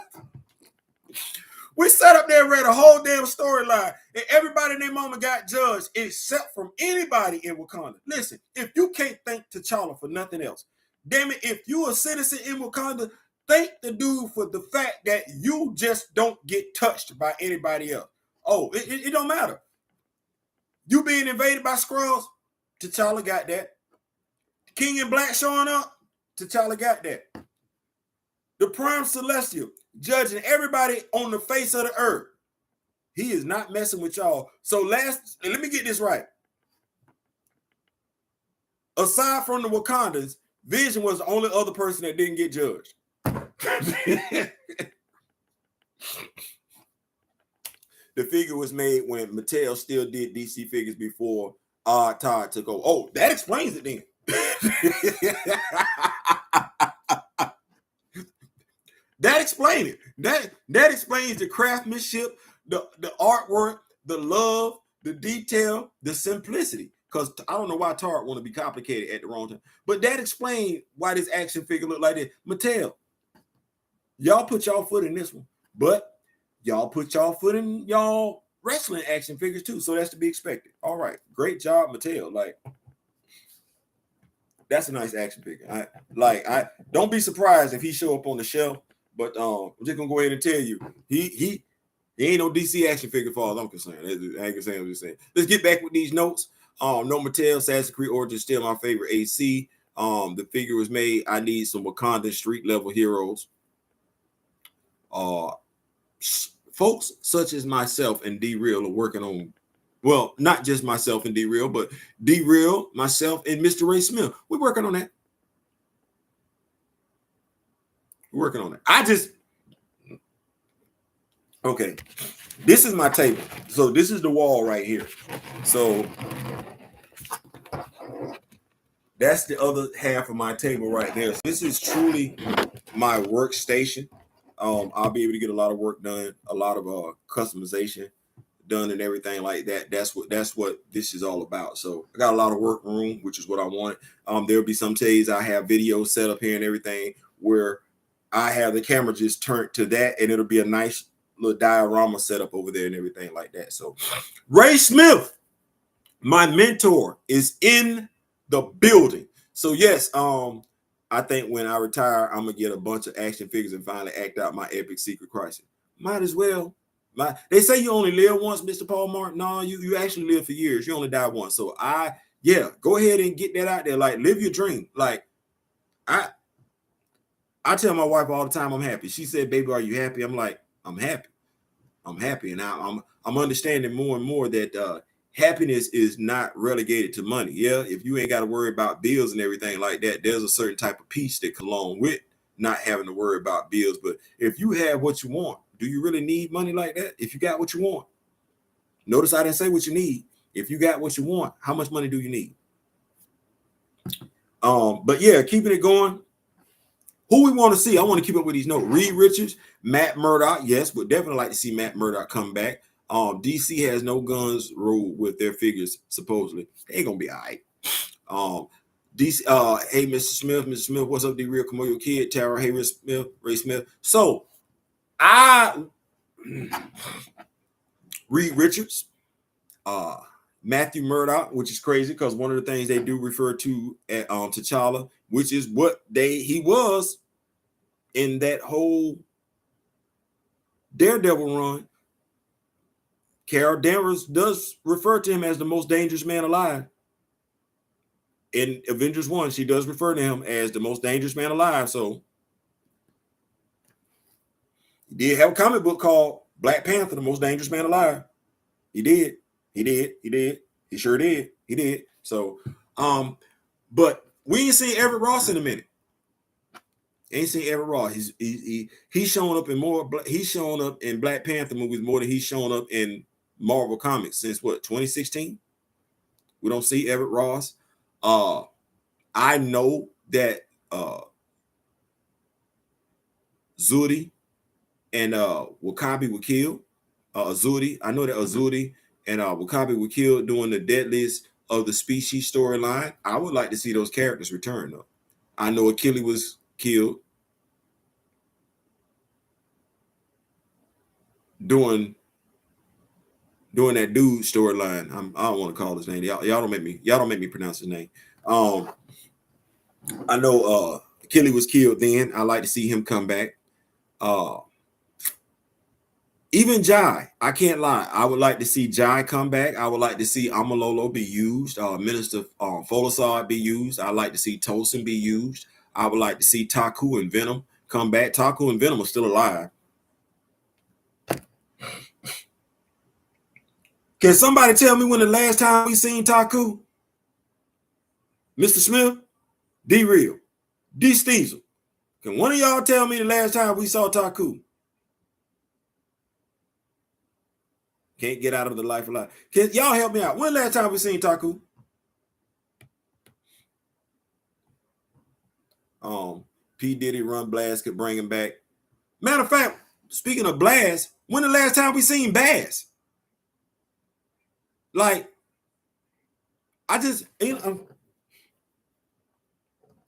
We sat up there and read a whole damn storyline, and everybody in their moment got judged except from anybody in Wakanda. Listen, if you can't thank T'Challa for nothing else, damn it, if you a citizen in Wakanda, thank the dude for the fact that you just don't get touched by anybody else. Oh, it don't matter. You being invaded by Skrulls, T'Challa got that. King in Black showing up, T'Challa got that. The Prime Celestial judging everybody on the face of the earth. He is not messing with y'all. So let me get this right. Aside from the Wakandans, Vision was the only other person that didn't get judged. The figure was made when Mattel still did DC figures before Todd took over. Oh, that explains it then. That explains it. That explains the craftsmanship, the artwork, the love, the detail, the simplicity. Because I don't know why Todd want to be complicated at the wrong time. But that explains why this action figure look like this. Mattel, y'all put y'all foot in this one, but y'all put y'all foot in y'all wrestling action figures too. So that's to be expected. All right, great job, Mattel. Like, that's a nice action figure. I don't be surprised if he show up on the shelf. But I'm just gonna go ahead and tell you, he ain't no DC action figure for all I'm concerned. I ain't gonna say I'm just saying. Let's get back with these notes. No Mattel, Assassin's Creed Origins still my favorite AC. The figure was made. I need some Wakandan street level heroes. Folks such as myself and D-Real are working on, well, not just myself and D-Real, but D-Real, myself, and Mr. Ray Smith. We're working on that. We're working on it. Okay, this is my table. So this is the wall right here. So that's the other half of my table right there. So this is truly my workstation. I'll be able to get a lot of work done, a lot of customization done and everything like that. That's what this is all about. So I got a lot of work room, which is what I want. There'll be some days I have videos set up here and everything where I have the camera just turned to that, and it'll be a nice little diorama set up over there and everything like that. So Ray Smith, my mentor, is in the building. So yes, I think when I retire, I'm gonna get a bunch of action figures and finally act out my epic secret crisis. Might as well. They say you only live once, Mr. Paul Martin. No, you actually live for years. You only die once. So go ahead and get that out there. Like, live your dream. Like, I tell my wife all the time I'm happy. She said, "Baby, are you happy?" I'm like, I'm happy. I'm happy, and I'm understanding more and more that happiness is not relegated to money. Yeah, if you ain't got to worry about bills and everything like that, there's a certain type of peace that comes along with not having to worry about bills. But if you have what you want, do you really need money like that? If you got what you want, notice I didn't say what you need. If you got what you want, how much money do you need? But yeah, keeping it going. Who we want to see? I want to keep up with these notes. Reed Richards, Matt Murdock, yes, but definitely like to see Matt Murdock come back. DC has no guns rule with their figures, supposedly. They're gonna be all right. DC, hey, Mr. Smith, what's up, D-Real? Come on, your kid, Tara, hey, Ray Smith. So Reed Richards, Matthew Murdock, which is crazy because one of the things they do refer to at T'Challa, which is what he was in that whole Daredevil run. Carol Danvers does refer to him as the most dangerous man alive. In Avengers 1, she does refer to him as the most dangerous man alive. So he did have a comic book called Black Panther, the most dangerous man alive. He did. He sure did. He did. So, but we ain't seen Everett Ross in a minute. Ain't seen Everett Ross. He's shown up in more. He's shown up in Black Panther movies more than he's shown up in Marvel Comics since what, 2016. We don't see Everett Ross. I know that Zudi and Wakabi were killed. Azudi, I know that Azudi and Wakabi were killed during the Deadliest of the Species storyline. I would like to see those characters return, though. I know Achilles was killed doing that dude storyline. I don't want to call his name. Y'all don't make me pronounce his name. I know Achilles was killed then. I like to see him come back. Even Jai, I can't lie. I would like to see Jai come back. I would like to see Amalolo be used. Minister Folasar be used. I'd like to see Tolson be used. I would like to see Taku and Venom come back. Taku and Venom are still alive. Can somebody tell me when the last time we seen Taku? Mr. Smith, D-Real, D. Steezel. Can one of y'all tell me the last time we saw Taku? Can't get out of the life alive. Can y'all help me out? When last time we seen Taku? P. Diddy run Blast could bring him back. Matter of fact, speaking of Blast, when the last time we seen Bass? Like, I just y'all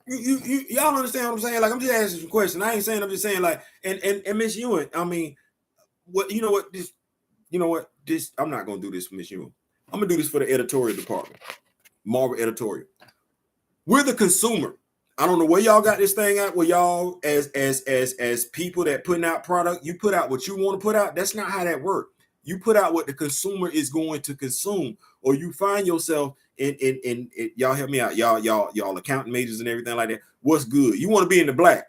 understand what I'm saying? Like, I'm just asking some questions. I ain't saying, I'm just saying, like, and Miss Ewing, I mean, what you know what this I'm not gonna do this for Miss Ewing. I'm gonna do this for the editorial department, Marvel editorial. We're the consumer. I don't know where y'all got this thing at. Where y'all, as people that putting out product, you put out what you want to put out. That's not how that works. You put out what the consumer is going to consume, or you find yourself in y'all help me out, y'all accounting majors and everything like that. What's good? You want to be in the black.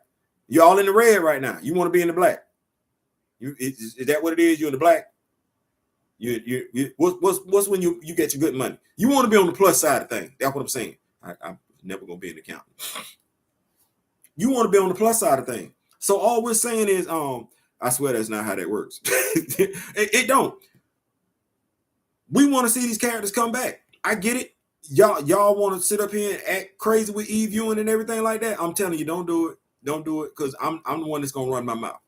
Y'all in the red right now. You want to be in the black. Is that what it is? You're in the black. What's when you get your good money? You want to be on the plus side of things. That's what I'm saying. I'm never gonna be an accountant. You want to be on the plus side of things. So all we're saying is, I swear that's not how that works. it don't. We want to see these characters come back. I get it. Y'all want to sit up here and act crazy with Eve Ewing and everything like that. I'm telling you, don't do it. Don't do it, because I'm the one that's gonna run my mouth.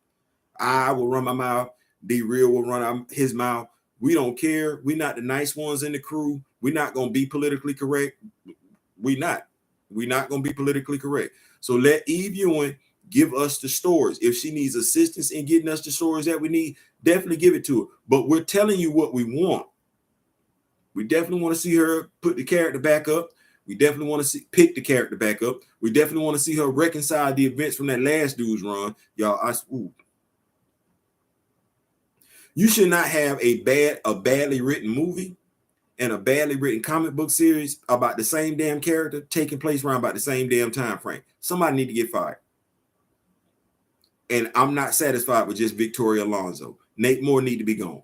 I will run my mouth. D Real will run his mouth. We don't care. We're not the nice ones in the crew. We're not gonna be politically correct. We're not gonna be politically correct. So let Eve Ewing give us the stories. If she needs assistance in getting us the stories that we need, definitely give it to her. But we're telling you what we want. We definitely want to see her put the character back up. We definitely want to pick the character back up. We definitely want to see her reconcile the events from that last dude's run. Y'all, you should not have a badly written movie and a badly written comic book series about the same damn character taking place around about the same damn time frame. Somebody need to get fired. And I'm not satisfied with just Victoria Alonso. Nate Moore need to be gone.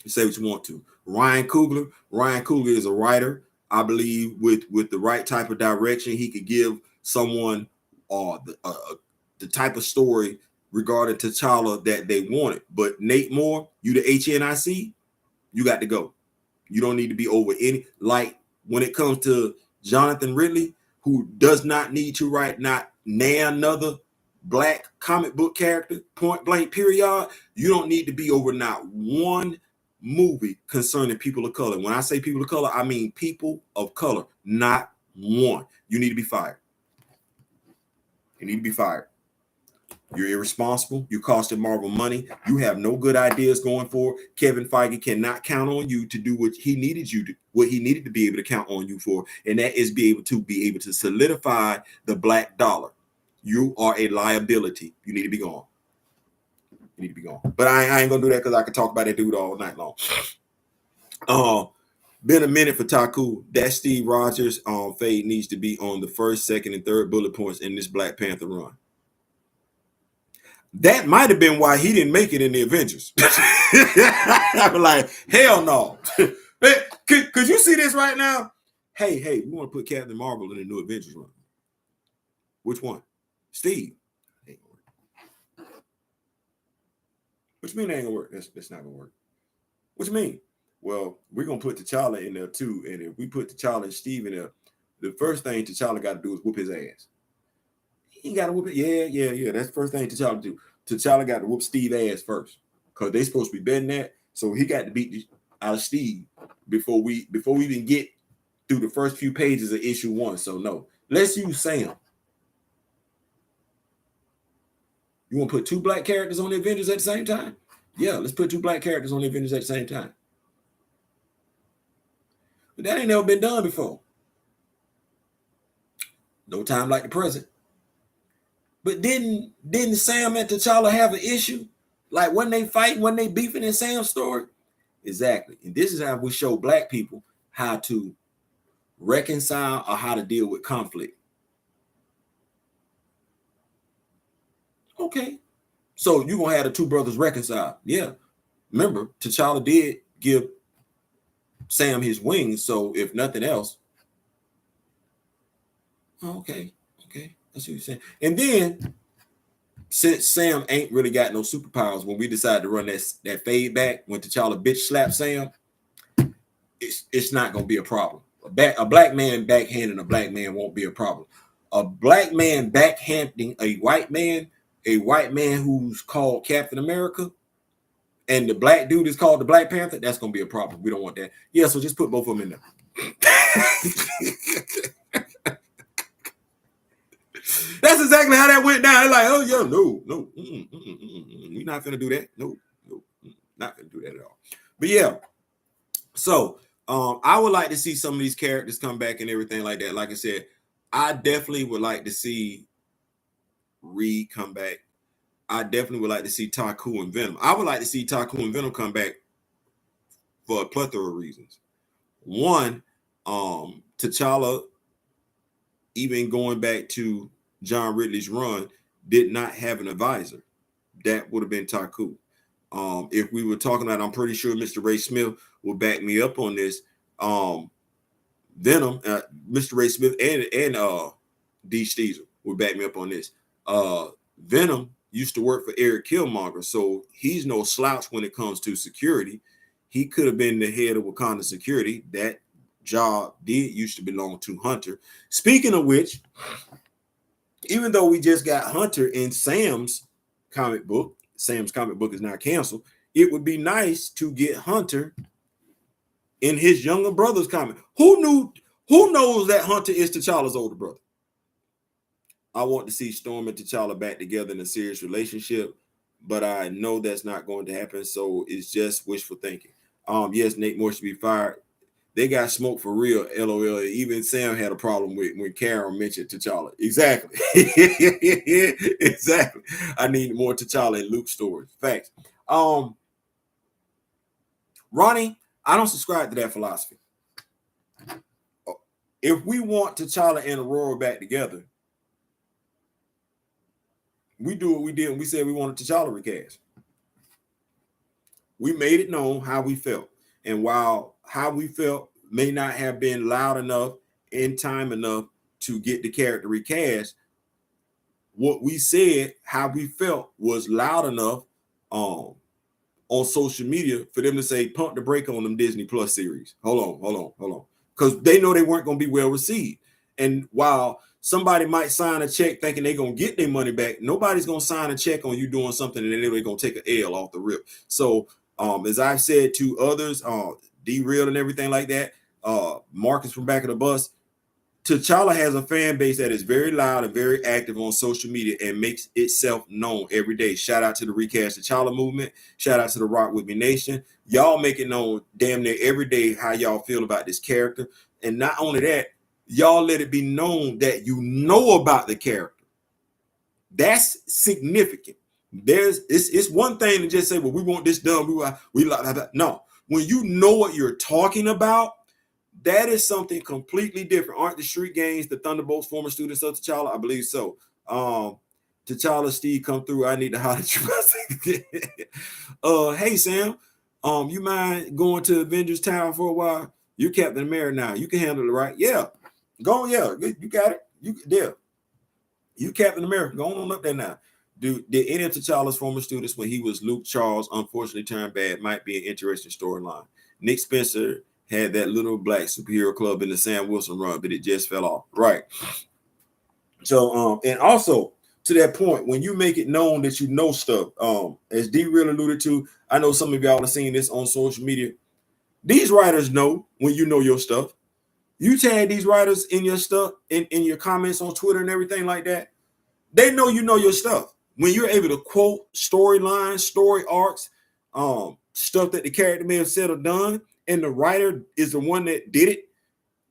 You say what you want to. Ryan Coogler is a writer. I believe with the right type of direction, he could give someone the type of story regarding T'Challa that they wanted. But Nate Moore, you the HNIC, you got to go. You don't need to be over any. Like when it comes to Jonathan Ridley, who does not need to write not another black comic book character, point blank, period. You don't need to be over not one movie concerning people of color. When I say people of color, I mean people of color, not one. You need to be fired. You need to be fired. You're irresponsible. You're costing Marvel money. You have no good ideas going forward. Kevin Feige cannot count on you to do what he needed to be able to count on you for, and that is be able to solidify the black dollar. You are a liability. You need to be gone. You need to be gone. But I ain't gonna do that because I could talk about that dude all night long. Been a minute for Taku. That Steve Rogers fade needs to be on the first, second, and third bullet points in this Black Panther run. That might have been why he didn't make it in the Avengers. I'm like, hell no. Could you see this right now? Hey, we want to put Captain Marvel in the new Avengers run. Which one? Steve. What you mean that ain't gonna work? That's not gonna work. What you mean? Well, we're gonna put T'Challa in there too, and if we put T'Challa and Steve in there, the first thing T'Challa got to do is whoop his ass. He got to whoop it. Yeah. That's the first thing T'Challa do. T'Challa got to whoop Steve ass first, because they supposed to be betting that. So he got to beat out of Steve before we even get through the first few pages of issue 1. So no, let's use Sam. You want to put 2 black characters on the Avengers at the same time? Yeah, let's put 2 black characters on the Avengers at the same time. But that ain't never been done before. No time like the present. But didn't Sam and T'Challa have an issue? Like when they fighting, when they beefing in Sam's story? Exactly. And this is how we show black people how to reconcile or how to deal with conflict. Okay. So you're going to have the 2 brothers reconcile. Yeah. Remember, T'Challa did give Sam his wings. So if nothing else. Okay. I see what you're saying. And then since Sam ain't really got no superpowers, when we decide to run that fade back when T'Challa bitch slap Sam, it's not gonna be a problem. A black man backhanding a black man won't be a problem. A black man backhanding a white man who's called Captain America, and the black dude is called the Black Panther, that's gonna be a problem. We don't want that. Yeah, so just put both of them in there. That's exactly how that went down. It's like, oh yeah, no, we're not gonna do that. No, not gonna do that at all. But yeah, so I would like to see some of these characters come back and everything like that. Like I said, I definitely would like to see Reed come back. I definitely would like to see Taku and Venom. I would like to see Taku and Venom come back for a plethora of reasons. One, T'Challa, even going back to John Ridley's run, did not have an advisor. That would have been Taku. If we were talking about, I'm pretty sure Mr. Ray Smith will back me up on this. Venom, Mr. Ray Smith and D. Steezer will back me up on this. Venom used to work for Eric Killmonger, so he's no slouch when it comes to security. He could have been the head of Wakanda security. That job did used to belong to Hunter. Speaking of which, even though we just got Hunter in Sam's comic book is now canceled, it would be nice to get Hunter in his younger brother's comic. Who knows that Hunter is T'Challa's older brother? I want to see Storm and T'Challa back together in a serious relationship, but I know that's not going to happen, so it's just wishful thinking. Yes, Nate Moore should be fired. They got smoke for real, LOL. Even Sam had a problem with when Karen mentioned T'Challa. Exactly. Exactly. I need more T'Challa in Luke's stories. Facts. Ronnie, I don't subscribe to that philosophy. If we want T'Challa and Aurora back together, we do what we did when we said we wanted T'Challa recast. We made it known how we felt. And while how we felt may not have been loud enough in time enough to get the character recast, what we said, how we felt, was loud enough on social media for them to say, pump the brake on them Disney Plus series. Hold on. Because they know they weren't going to be well received. And while somebody might sign a check thinking they're going to get their money back, nobody's going to sign a check on you doing something and they're going to take an L off the rip. So as I've said to others, D-Real and everything like that, Marcus from Back of the Bus, T'Challa has a fan base that is very loud and very active on social media and makes itself known every day. Shout out to the Recast T'Challa movement. Shout out to the Rock With Me Nation. Y'all make it known damn near every day how y'all feel about this character. And not only that, y'all let it be known that you know about the character. That's significant. It's one thing to just say, well, we want this done. We like that. No, when you know what you're talking about, that is something completely different. Aren't the Street Gangs the Thunderbolts former students of T'Challa? I believe so. T'Challa, Steve, come through. I need to holler at you. Hey Sam, you mind going to Avengers Tower for a while? You're Captain America now. You can handle it, right? Yeah. Go on, yeah. You got it. You Captain America. Go on up there now. Did any of T'Challa's former students, when he was Luke Charles, unfortunately turned bad, might be an interesting storyline. Nick Spencer had that little black superhero club in the Sam Wilson run, but it just fell off. Right. So, and also to that point, when you make it known that you know stuff, as D really alluded to, I know some of y'all have seen this on social media. These writers know when you know your stuff. You tag these writers in your stuff, in your comments on Twitter and everything like that. They know you know your stuff. When you're able to quote storylines, story arcs, stuff that the character may have said or done, and the writer is the one that did it,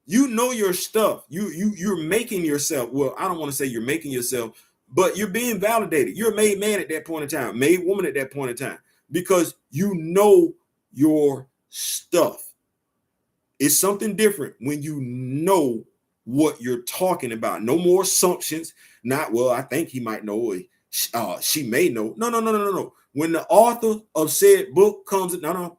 you know your stuff. You're making yourself. Well, I don't want to say you're making yourself, but you're being validated. You're a made man at that point in time, made woman at that point in time, because you know your stuff. It's something different when you know what you're talking about. No more assumptions. Not, well, I think he might know, or she may know. No. When the author of said book comes, no.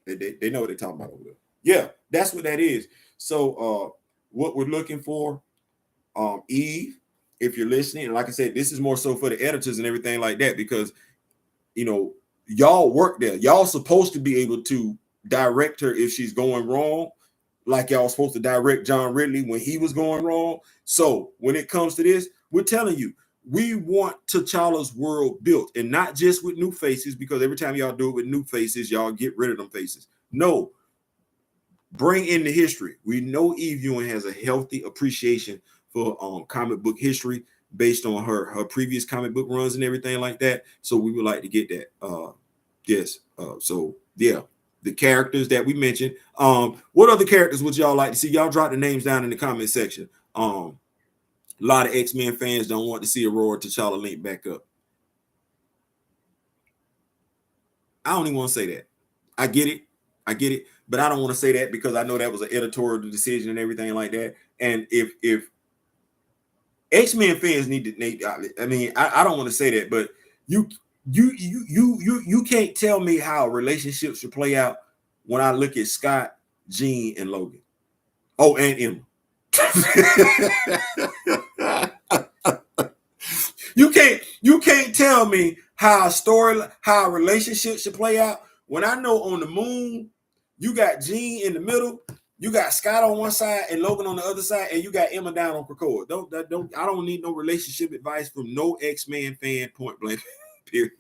They know what they're talking about over there. Yeah, that's what that is. So what we're looking for, Eve, if you're listening, and like I said, this is more so for the editors and everything like that, because y'all work there. Y'all supposed to be able to direct her if she's going wrong, like y'all supposed to direct John Ridley when he was going wrong. So when it comes to this, we're telling you, we want T'Challa's world built, and not just with new faces, because every time y'all do it with new faces, y'all get rid of them faces. No, bring in the history. We know Eve Ewing has a healthy appreciation for comic book history based on her previous comic book runs and everything like that. So we would like to get that. Yes. So yeah, the characters that we mentioned. What other characters would y'all like to see? Y'all drop the names down in the comment section. A lot of X-Men fans don't want to see Aurora T'Challa link back up. I don't even want to say that. I get it, but I don't want to say that because I know that was an editorial decision and everything like that. And if X-Men fans need to, I mean, I don't want to say that, but you can't tell me how relationships should play out when I look at Scott, Jean, and Logan. Oh, and Emma. You can't tell me how a relationship should play out when I know on the moon you got Jean in the middle, you got Scott on one side and Logan on the other side, and you got Emma down on Krakoa. I don't need no relationship advice from no X-Men fan, point blank. Period.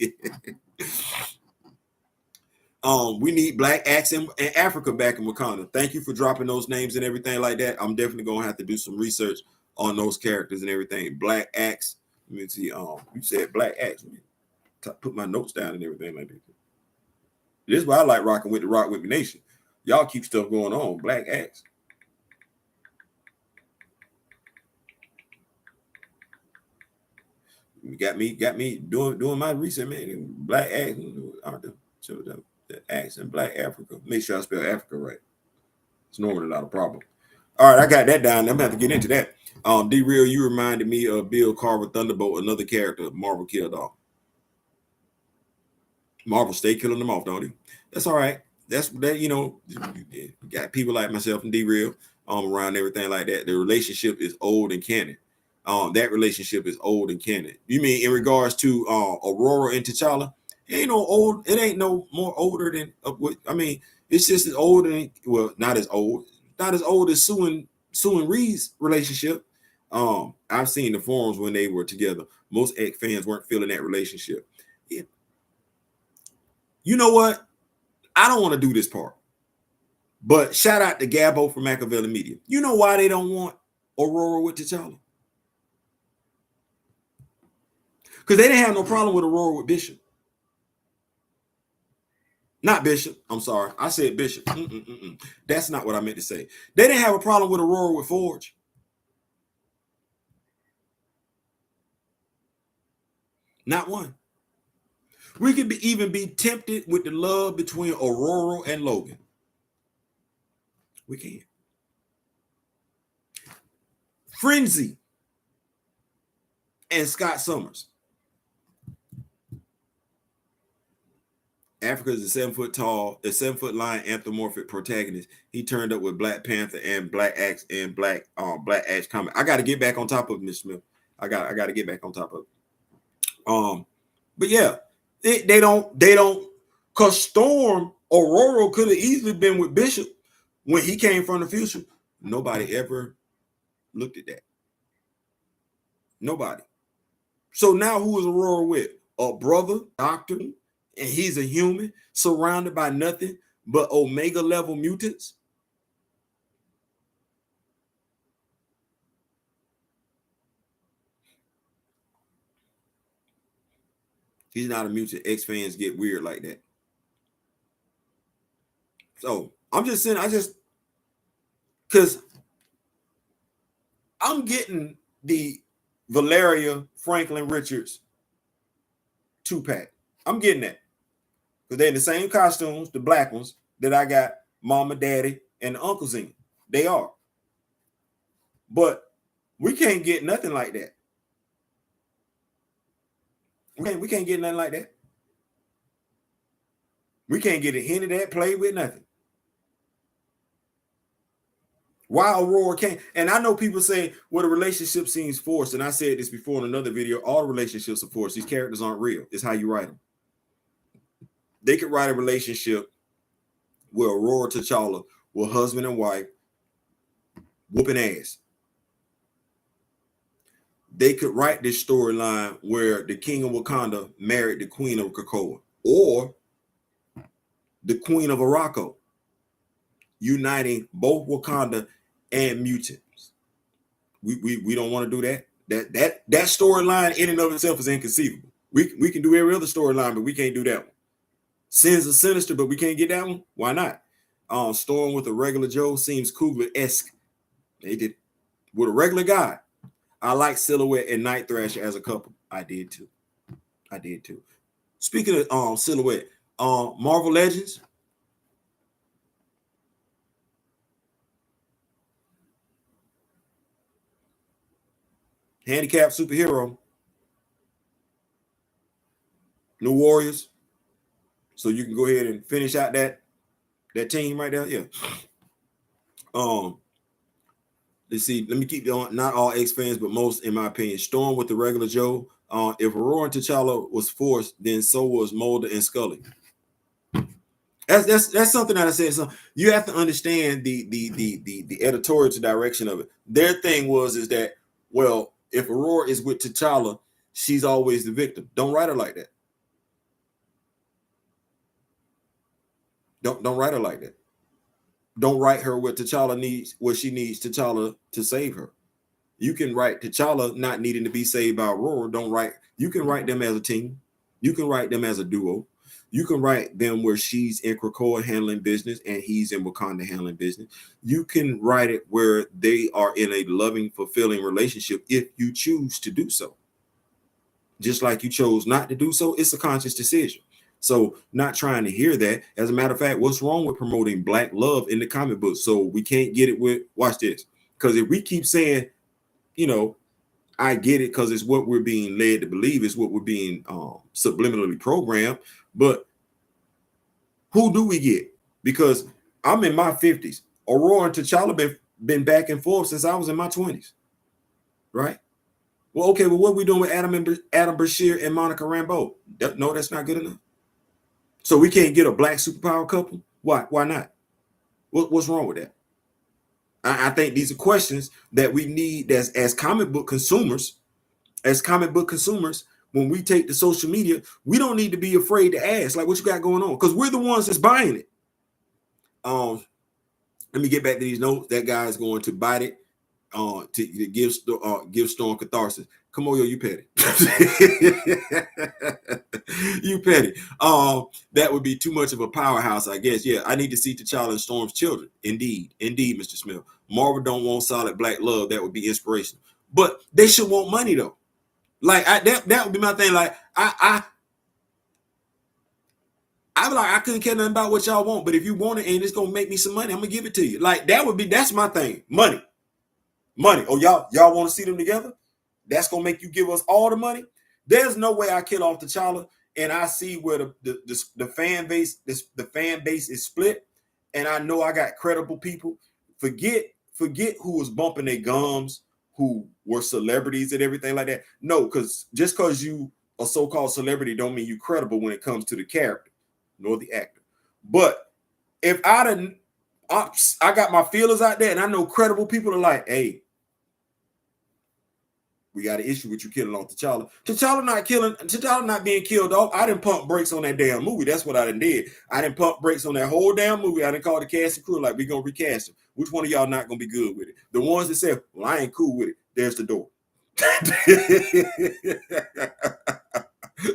We need Black Axe and Africa back in Wakanda. Thank you for dropping those names and everything like that. I'm definitely gonna have to do some research on those characters and everything. Black Axe. Let me see. You said Black Axe. Put my notes down and everything like that. This is why I like rocking with the Rock With Me Nation. Y'all keep stuff going on. Black Axe. Got me doing my research, man. Black Axe. The Axe and Black Africa. Make sure I spell Africa right. It's normally not a problem. All right, I got that down. I'm gonna have to get into that. D-Real, you reminded me of Bill Carver Thunderbolt, another character Marvel killed off. Marvel stay killing them off, don't he? That's all right. That's that, you got people like myself and D-Real around everything like that. The relationship is old and canon. That relationship is old and canon. You mean in regards to Aurora and T'Challa? It ain't no more older than I mean, it's just as old and not as old as Sue and Reed's relationship. I've seen the forums when they were together. Most X fans weren't feeling that relationship. You know what? I don't want to do this part. But shout out to Gabbo from Machiavelli Media. You know why they don't want Aurora with T'Challa? Because they didn't have no problem with Aurora with Bishop. Not Bishop. I'm sorry. I said Bishop. That's not what I meant to say. They didn't have a problem with Aurora with Forge. Not one. We could even be tempted with the love between Aurora and Logan. We can't. Frenzy and Scott Summers. Africa is a 7 foot tall, a 7 foot lion anthropomorphic protagonist. He turned up with Black Panther and Black Axe and Black Axe comic. I got to get back on top of Miss Smith. I got to get back on top of it. But yeah, they don't cause Storm Aurora could have easily been with Bishop when he came from the future. Nobody ever looked at that. Nobody. So now who is Aurora with? A brother, doctor, and he's a human surrounded by nothing but Omega level mutants. He's not a mutant. X fans get weird like that. So I'm just saying, because I'm getting the Valeria Franklin Richards 2-pack. I'm getting that. Because they're in the same costumes, the black ones, that I got mama, daddy, and the uncles in. They are. But we can't get nothing like that. We can't get nothing like that. We can't get a hint of that, play with nothing. Why Aurora can't? And I know people say, well, the relationship seems forced. And I said this before in another video. All relationships are forced. These characters aren't real. It's how you write them. They could write a relationship where Aurora T'Challa were husband and wife, whooping ass. They could write this storyline where the king of Wakanda married the queen of Krakoa, or the queen of Araco, uniting both Wakanda and mutants. We don't want to do that. That storyline in and of itself is inconceivable. We can do every other storyline, but we can't do that one. Sins of Sinister, but we can't get that one. Why not? Storm with a regular Joe seems Coogler-esque. They did with a regular guy. I like Silhouette and Night Thrasher as a couple. I did too. Speaking of Silhouette, Marvel Legends. Handicapped superhero. New Warriors. So you can go ahead and finish out that team right there. Yeah. Let's see. Let me keep going. Not all X fans, but most, in my opinion. Storm with the regular Joe. If Aurora and T'Challa was forced, then so was Mulder and Scully. That's something that I said. So you have to understand the editorial direction of it. Their thing is that, well, if Aurora is with T'Challa, she's always the victim. Don't write her like that. Don't write her like that. Don't write her what T'Challa needs, what she needs T'Challa to save her. You can write T'Challa not needing to be saved by Aurora. You can write them as a team. You can write them as a duo. You can write them where she's in Krakoa handling business and he's in Wakanda handling business. You can write it where they are in a loving, fulfilling relationship if you choose to do so. Just like you chose not to do so, it's a conscious decision. So not trying to hear that. As a matter of fact, what's wrong with promoting Black love in the comic book? So we can't get it with, watch this. Because if we keep saying, I get it because it's what we're being led to believe, it's what we're being subliminally programmed. But who do we get? Because I'm in my 50s. Aurora and T'Challa been back and forth since I was in my 20s. Right? Well, okay, well, what are we doing with Adam Bashir and Monica Rambeau? No, that's not good enough. So we can't get a Black superpower couple? Why? Why not? What's wrong with that? I think these are questions that we need as comic book consumers. As comic book consumers, when we take to social media, we don't need to be afraid to ask, like, what you got going on? Because we're the ones that's buying it. Let me get back to these notes. That guy is going to bite it to give Storm catharsis. Come on, yo, you petty. You petty. That would be too much of a powerhouse, I guess. Yeah, I need to see T'Challa and Storm's children. Indeed, Mr. Smith. Marvel don't want solid Black love. That would be inspirational. But they should want money though. Like that would be my thing. Like I'm like, I couldn't care nothing about what y'all want, but if you want it and it's gonna make me some money, I'm gonna give it to you. Like that's my thing. Money. Oh, y'all want to see them together? That's gonna make you give us all the money. There's no way I kill off T'Challa and I see where the fan base is split, and I know I got credible people. Forget who was bumping their gums, who were celebrities and everything like that. No, because just because you a so-called celebrity don't mean you credible when it comes to the character nor the actor. But if I got my feelers out there and I know credible people are like, hey, we got an issue with you killing off T'Challa. T'Challa not being killed off. I didn't pump brakes on that damn movie. That's what I did. I didn't pump brakes on that whole damn movie. I didn't call the cast and crew like, we gonna recast him. Which one of y'all not gonna be good with it? The ones that said, well, I ain't cool with it. There's the door.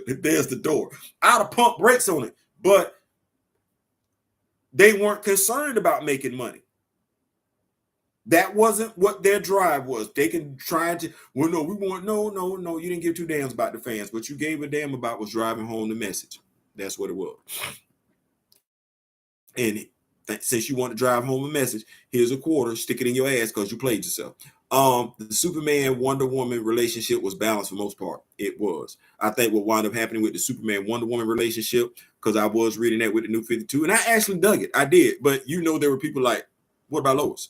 There's the door. I'd have pumped brakes on it, but they weren't concerned about making money. That wasn't what their drive was. They can try to, well, no, you didn't give two damns about the fans. What you gave a damn about was driving home the message. That's what it was. And since you want to drive home a message, here's a quarter, stick it in your ass because you played yourself. The Superman Wonder Woman relationship was balanced for most part. It was. I think what wound up happening with the Superman Wonder Woman relationship, because I was reading that with the New 52, and I actually dug it. I did, but there were people like, what about Lois?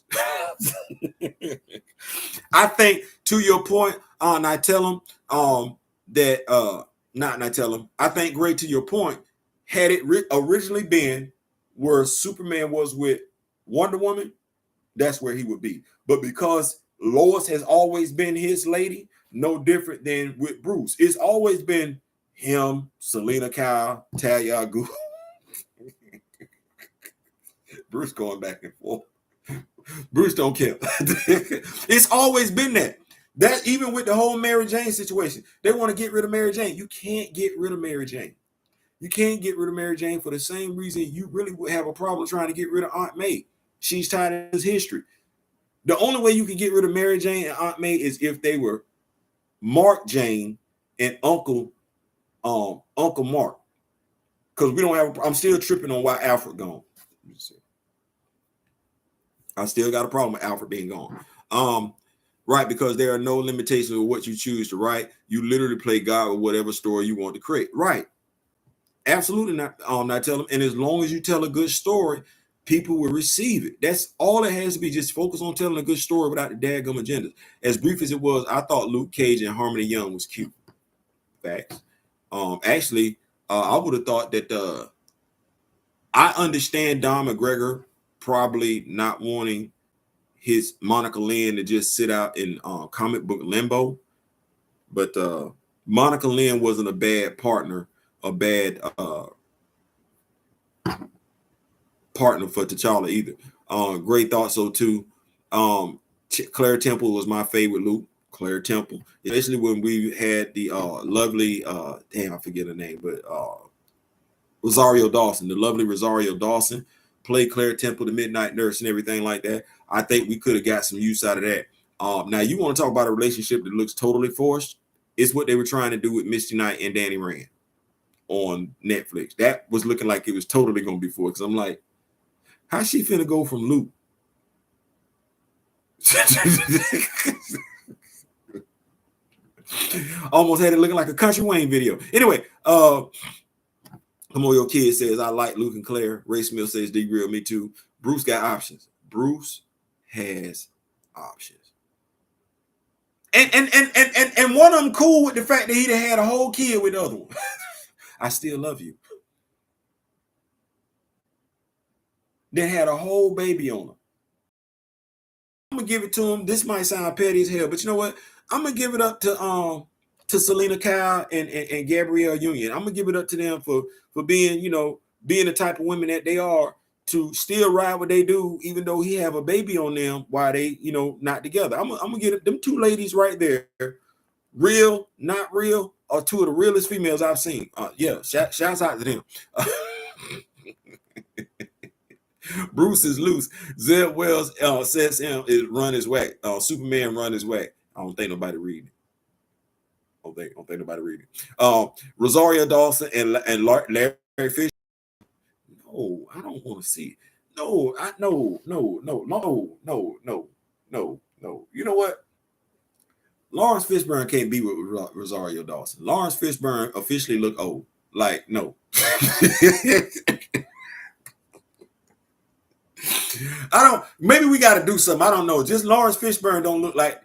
I think to your point, and I tell him that not tell him. I think great to your point. Had it originally been where Superman was with Wonder Woman, that's where he would be. But because Lois has always been his lady, no different than with Bruce. It's always been him, Selena Kyle, Talia Ghul. Bruce going back and forth. Bruce don't care. It's always been that. That even with the whole Mary Jane situation, they want to get rid of Mary Jane. You can't get rid of Mary Jane. You can't get rid of Mary Jane for the same reason you really would have a problem trying to get rid of Aunt May. She's tied in his history. The only way you can get rid of Mary Jane and Aunt May is if they were Mark Jane and Uncle Mark. Because we don't have. I'm still tripping on why Alfred gone. I still got a problem with Alfred being gone. Right, because there are no limitations of what you choose to write. You literally play God with whatever story you want to create. Right. Absolutely not. Not tell them. And as long as you tell a good story, people will receive it. That's all it has to be. Just focus on telling a good story without the daggum agendas. As brief as it was, I thought Luke Cage and Harmony Young was cute. Facts. Actually, I would have thought that I understand Don McGregor probably not wanting his Monica Lynn to just sit out in comic book limbo, but Monica Lynn wasn't a bad partner, a bad partner for T'Challa either. Great thought so too. Claire Temple was my favorite, Luke. Claire Temple, especially when we had the lovely damn, I forget her name, but Rosario Dawson, the lovely Rosario Dawson played Claire Temple, the Midnight Nurse, and everything like that. I think we could have got some use out of that. Now, you want to talk about a relationship that looks totally forced? It's what they were trying to do with Misty Knight and Danny Rand on Netflix. That was looking like it was totally going to be forced. Because I'm like, how's she finna go from Luke? Almost had it looking like a Country Wayne video. Anyway, Kamoyo Kid says, I like Luke and Claire. Ray Smith says, D-Grill, me too. Bruce got options. Bruce has options. And one of them cool with the fact that he had a whole kid with the other one. I still love you. They had a whole baby on him. I'm gonna give it to him. This might sound petty as hell, but you know what? I'm gonna give it up to Selena Kyle and Gabrielle Union. I'm gonna give it up to them for being, being the type of women that they are, to still ride what they do, even though he have a baby on them while they, not together. I'm gonna get them two ladies right there. Real, not real, are two of the realest females I've seen. Shouts out to them. Bruce is loose. Zeb Wells says him is run his way. Superman run his way. I don't think nobody reading it. I don't think nobody reading it. Rosario Dawson and Larry Fisher. No, I don't want to see it. No. You know what? Lawrence Fishburne can't be with Rosario Dawson. Lawrence Fishburne officially look old. Like, no. Maybe we got to do something. I don't know. Just Lawrence Fishburne don't look like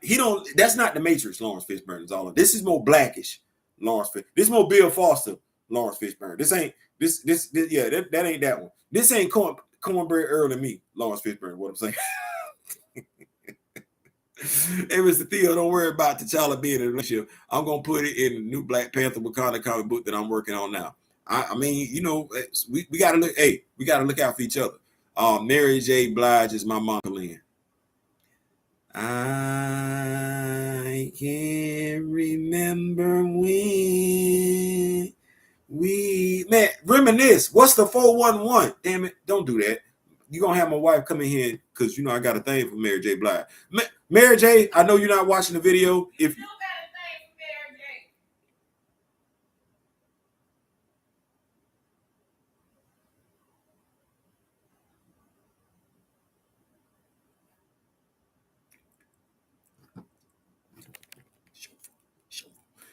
that's not the Matrix. Lawrence Fishburne is all of this. Is more blackish. Lawrence Fishburne. This is more Bill Foster. Lawrence Fishburne. This ain't that ain't that one. This ain't Cornbread Earl and me. Lawrence Fishburne. What I'm saying. Hey, Mr. Theo, don't worry about T'Challa being in a relationship. I'm gonna put it in the new Black Panther Wakanda comic book that I'm working on now. I mean, we gotta look. Hey, we gotta look out for each other. Mary J. Blige is my Monica Lynn. I can't remember when we met. Reminisce. What's the 411? Damn it! Don't do that. You're gonna have my wife come in here because I got a thing for Mary J. Blige. Mary J., I know you're not watching the video. If you got a thing for Mary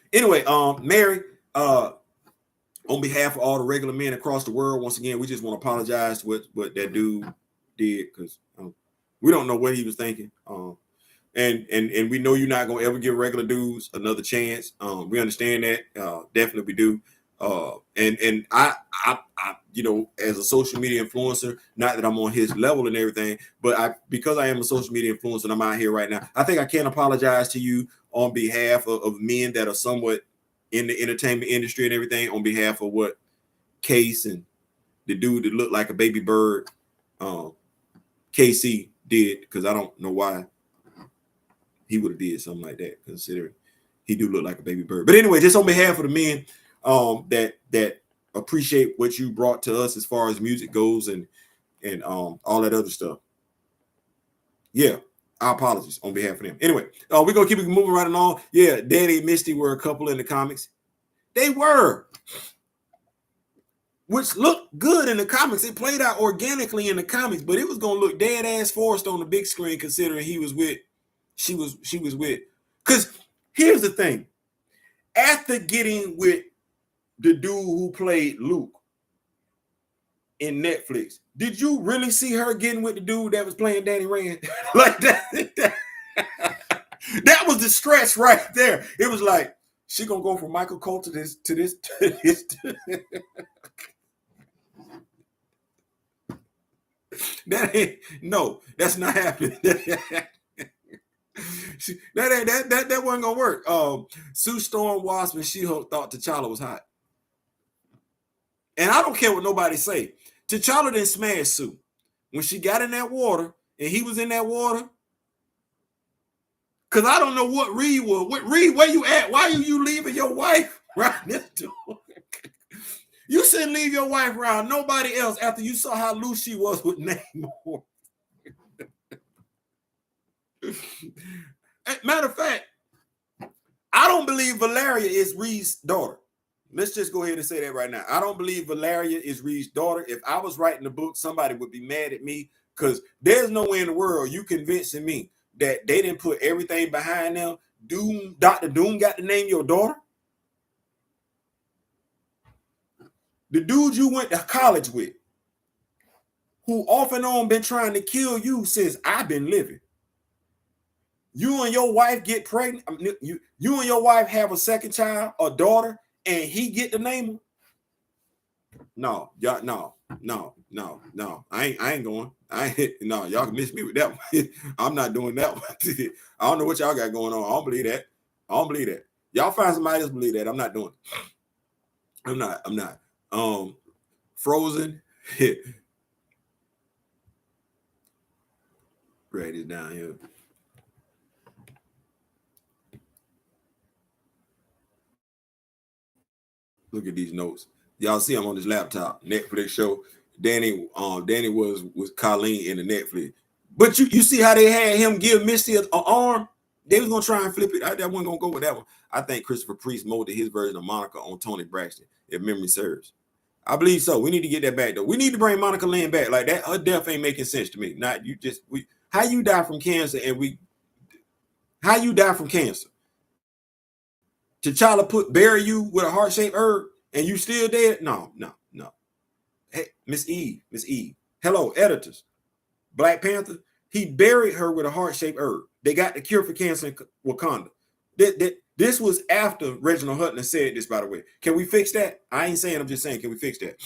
J. Anyway, Mary, on behalf of all the regular men across the world, once again, we just want to apologize what that dude did, because We don't know what he was thinking. And we know you're not gonna ever give regular dudes another chance. We understand that. Definitely we do. And I, you know, as a social media influencer, not that I'm on his level and everything, but because I am a social media influencer and I'm out here right now, I think I can apologize to you on behalf of men that are somewhat in the entertainment industry and everything, on behalf of what Case and the dude that looked like a baby bird, KC did, because I don't know why he would have did something like that, considering he do look like a baby bird. But anyway, just on behalf of the men that appreciate what you brought to us as far as music goes and all that other stuff. Yeah, our apologies on behalf of them. Anyway, we're gonna keep it moving right along. Yeah, Danny and Misty were a couple in the comics. They were, which looked good in the comics. It played out organically in the comics, but it was gonna look dead ass forced on the big screen, considering she was with. Because here's the thing: after getting with the dude who played Luke in Netflix, did you really see her getting with the dude that was playing Danny Rand? Like that? That was the stretch right there. It was like, she gonna go from Michael Cole to this. That ain't, no, that's not happening. that wasn't gonna work. Sue Storm, Wasp, and She-Hulk thought T'Challa was hot. And I don't care what nobody say. T'Challa didn't smash Sue. When she got in that water and he was in that water, because I don't know what Reed was. What Reed, where you at? Why are you leaving your wife right next to her? You shouldn't leave your wife around nobody else after you saw how loose she was with Namor. Matter of fact, I don't believe Valeria is Reed's daughter. Let's just go ahead and say that right now. I don't believe Valeria is Reed's daughter. If I was writing the book, somebody would be mad at me, because there's no way in the world you convincing me that they didn't put everything behind them. Dr. Doom got to name your daughter? The dude you went to college with, who off and on been trying to kill you since I've been living. You and your wife get pregnant. You and your wife have a second child, a daughter, and he get the name her? No, y'all, no. I ain't going. No, y'all can miss me with that one. I'm not doing that one. I don't know what y'all got going on. I don't believe that. Y'all find somebody else believe that. I'm not doing it. I'm not. Frozen. Write it down here. Look at these notes. Y'all see I'm on this laptop. Netflix show. Danny was Colleen in the Netflix. But you see how they had him give Misty an arm? They was gonna try and flip it. That wasn't gonna go with that one. I think Christopher Priest molded his version of Monica on Tony Braxton, if memory serves. I believe so. We need to get that back though. We need to bring Monica Lynn back. Like that, her death ain't making sense to me. Not you just how you die from cancer how you die from cancer? T'Challa bury you with a heart-shaped herb and you still dead? No. Hey, Miss Eve. Hello, editors. Black Panther, he buried her with a heart-shaped herb. They got the cure for cancer in Wakanda. This was after Reginald Hutton said this, by the way. Can we fix that? I ain't saying, I'm just saying, can we fix that?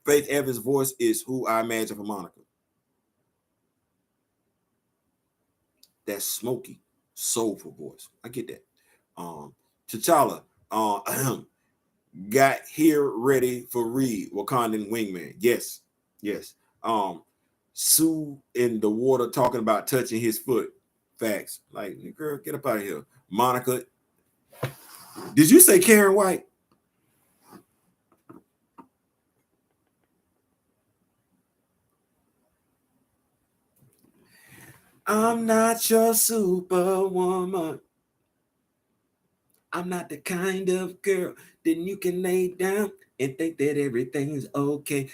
Faith Evans' voice is who I imagine for Monica. That smoky, soulful voice. I get that. T'Challa got here ready for Reed, Wakandan wingman. Yes. Sue in the water talking about touching his foot. Facts. Like, girl, get up out of here. Monica. Did you say Karen White? I'm not your superwoman. I'm not the kind of girl that you can lay down and think that everything's okay.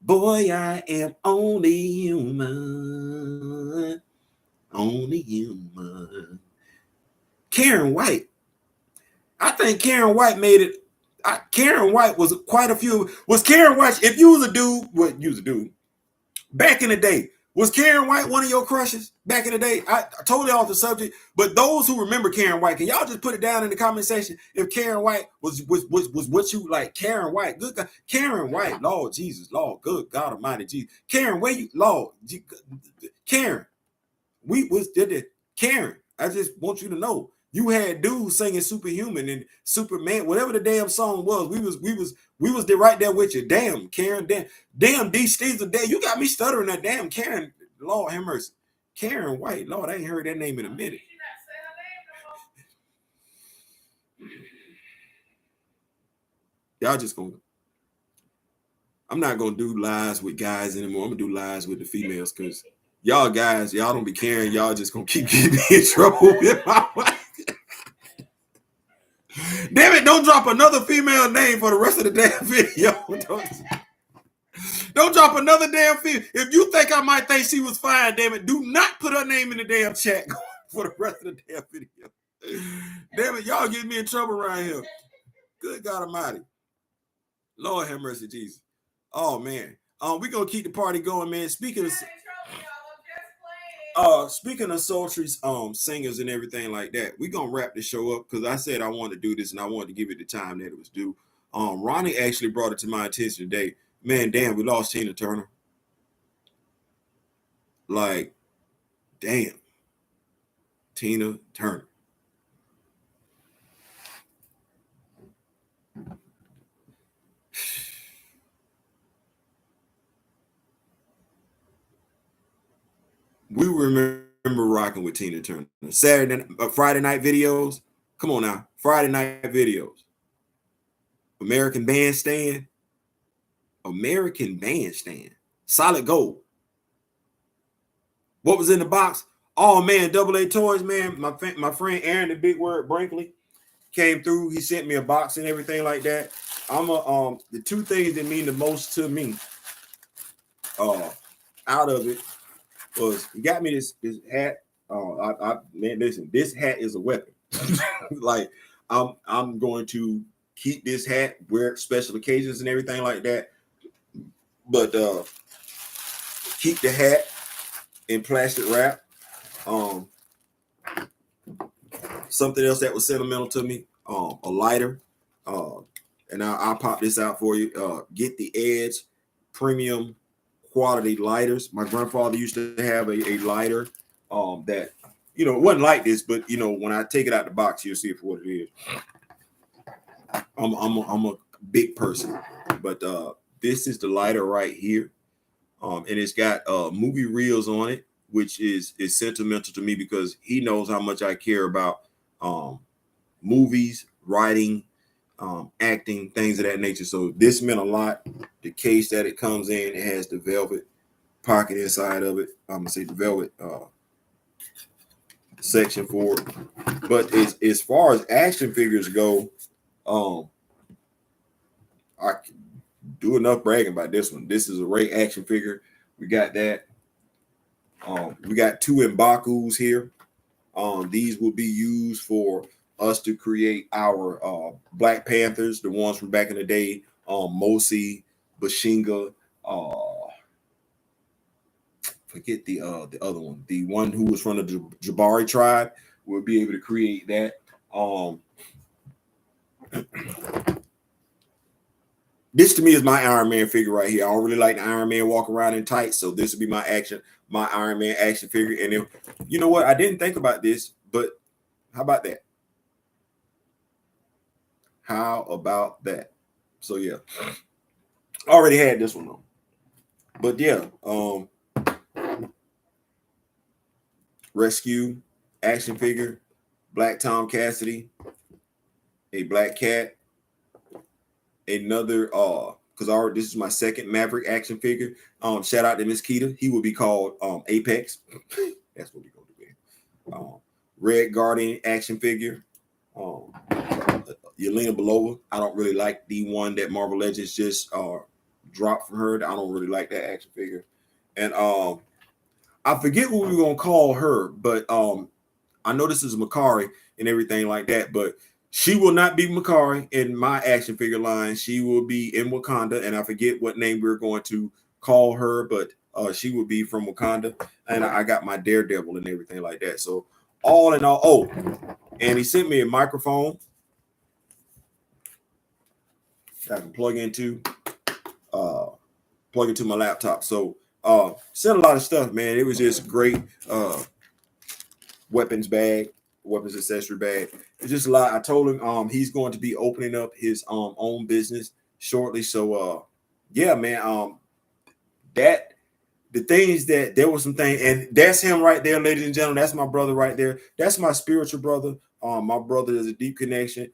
Boy, I am only human. Only human. Karen White. I think Karen White made it. Karen White was quite a few. Was Karen White, if you was a dude, you was a dude. Back in the day, Was Karen White one of your crushes back in the day? I totally off the subject, but those who remember Karen White, can y'all just put it down in the comment section if Karen White was what you like? Karen White, good God. Karen White, Lord Jesus, Lord, good God Almighty, Jesus. Karen, where you, Lord, Karen, we was did it. Karen, I just want you to know you had dudes singing Superhuman and Superman, whatever the damn song was. We was there right there with you. Damn, Karen, damn D Steve's damn. You got me stuttering that damn Karen. Lord have mercy. Karen White. Lord, I ain't heard that name in a minute. Y'all just gonna. I'm not gonna do lives with guys anymore. I'm gonna do lives with the females because y'all guys, y'all don't be caring. Y'all just gonna keep getting me in trouble with my wife. Damn it, don't drop another female name for the rest of the damn video. Don't drop another damn female. If you think I might think she was fine, damn it, do not put her name in the damn chat for the rest of the damn video. Damn it, y'all getting me in trouble around here. Good God Almighty. Lord have mercy, Jesus. Oh, man. We're going to keep the party going, man. Speaking of sultry singers and everything like that, we're gonna wrap the show up because I said I wanted to do this and I wanted to give it the time that it was due. Ronnie actually brought it to my attention today. Man, damn, we lost Tina Turner. Like, damn, Tina Turner. We remember rocking with Tina Turner. Friday night videos. Come on now, Friday night videos. American Bandstand. Solid gold. What was in the box? Oh man, AA Toys, man. My friend Aaron, the Big Word Brinkley, came through. He sent me a box and everything like that. The two things that mean the most to me, out of it was he got me this hat. Man, listen, this hat is a weapon. Like I'm going to keep this hat, wear it special occasions and everything like that. But keep the hat in plastic wrap. Something else that was sentimental to me, a lighter. And I'll pop this out for you. Get the Edge premium quality lighters. My grandfather used to have a lighter that, it wasn't like this, but when I take it out the box, you'll see it for what it is. I'm a big person, but this is the lighter right here, and it's got movie reels on it, which is sentimental to me because he knows how much I care about movies, writing, acting, things of that nature. So this meant a lot. The case that it comes in, it has the velvet pocket inside of it. I'm gonna say the velvet section for it. But as far as action figures go, I can do enough bragging about this one. This is a Ray action figure. We got that. We got two M'Bakus here. These will be used for us to create our Black Panthers, the ones from back in the day. Mosi, Bashinga, forget the other one. The one who was from the Jabari tribe. We'll be able to create that. This to me is my Iron Man figure right here. I don't really like the Iron Man walk around in tights, so this will be my Iron Man action figure. And if you know what, I didn't think about this, but how about that? How about that? So yeah, I already had this one though. But yeah, Rescue action figure, Black Tom Cassidy, a Black Cat, another because this is my second Maverick action figure. Shout out to Miss Keita. He will be called Apex. That's what we're gonna do. Red Guardian action figure. Yelena Belova. I don't really like the one that Marvel Legends just dropped from her. I don't really like that action figure. And I forget what we were gonna call her, but I know this is Makari and everything like that, but she will not be Makari in my action figure line. She will be in Wakanda, and I forget what name we're going to call her, but She would be from Wakanda, and I got my Daredevil and everything like that. So all in all, oh, and he sent me a microphone that I can plug into my laptop. So sent a lot of stuff, man. It was just great. Weapons accessory bag. It's just a lot. I told him he's going to be opening up his own business shortly. So yeah, man. That the things that there was some things, and that's him right there, ladies and gentlemen. That's my brother right there. That's my spiritual brother. My brother is a deep connection.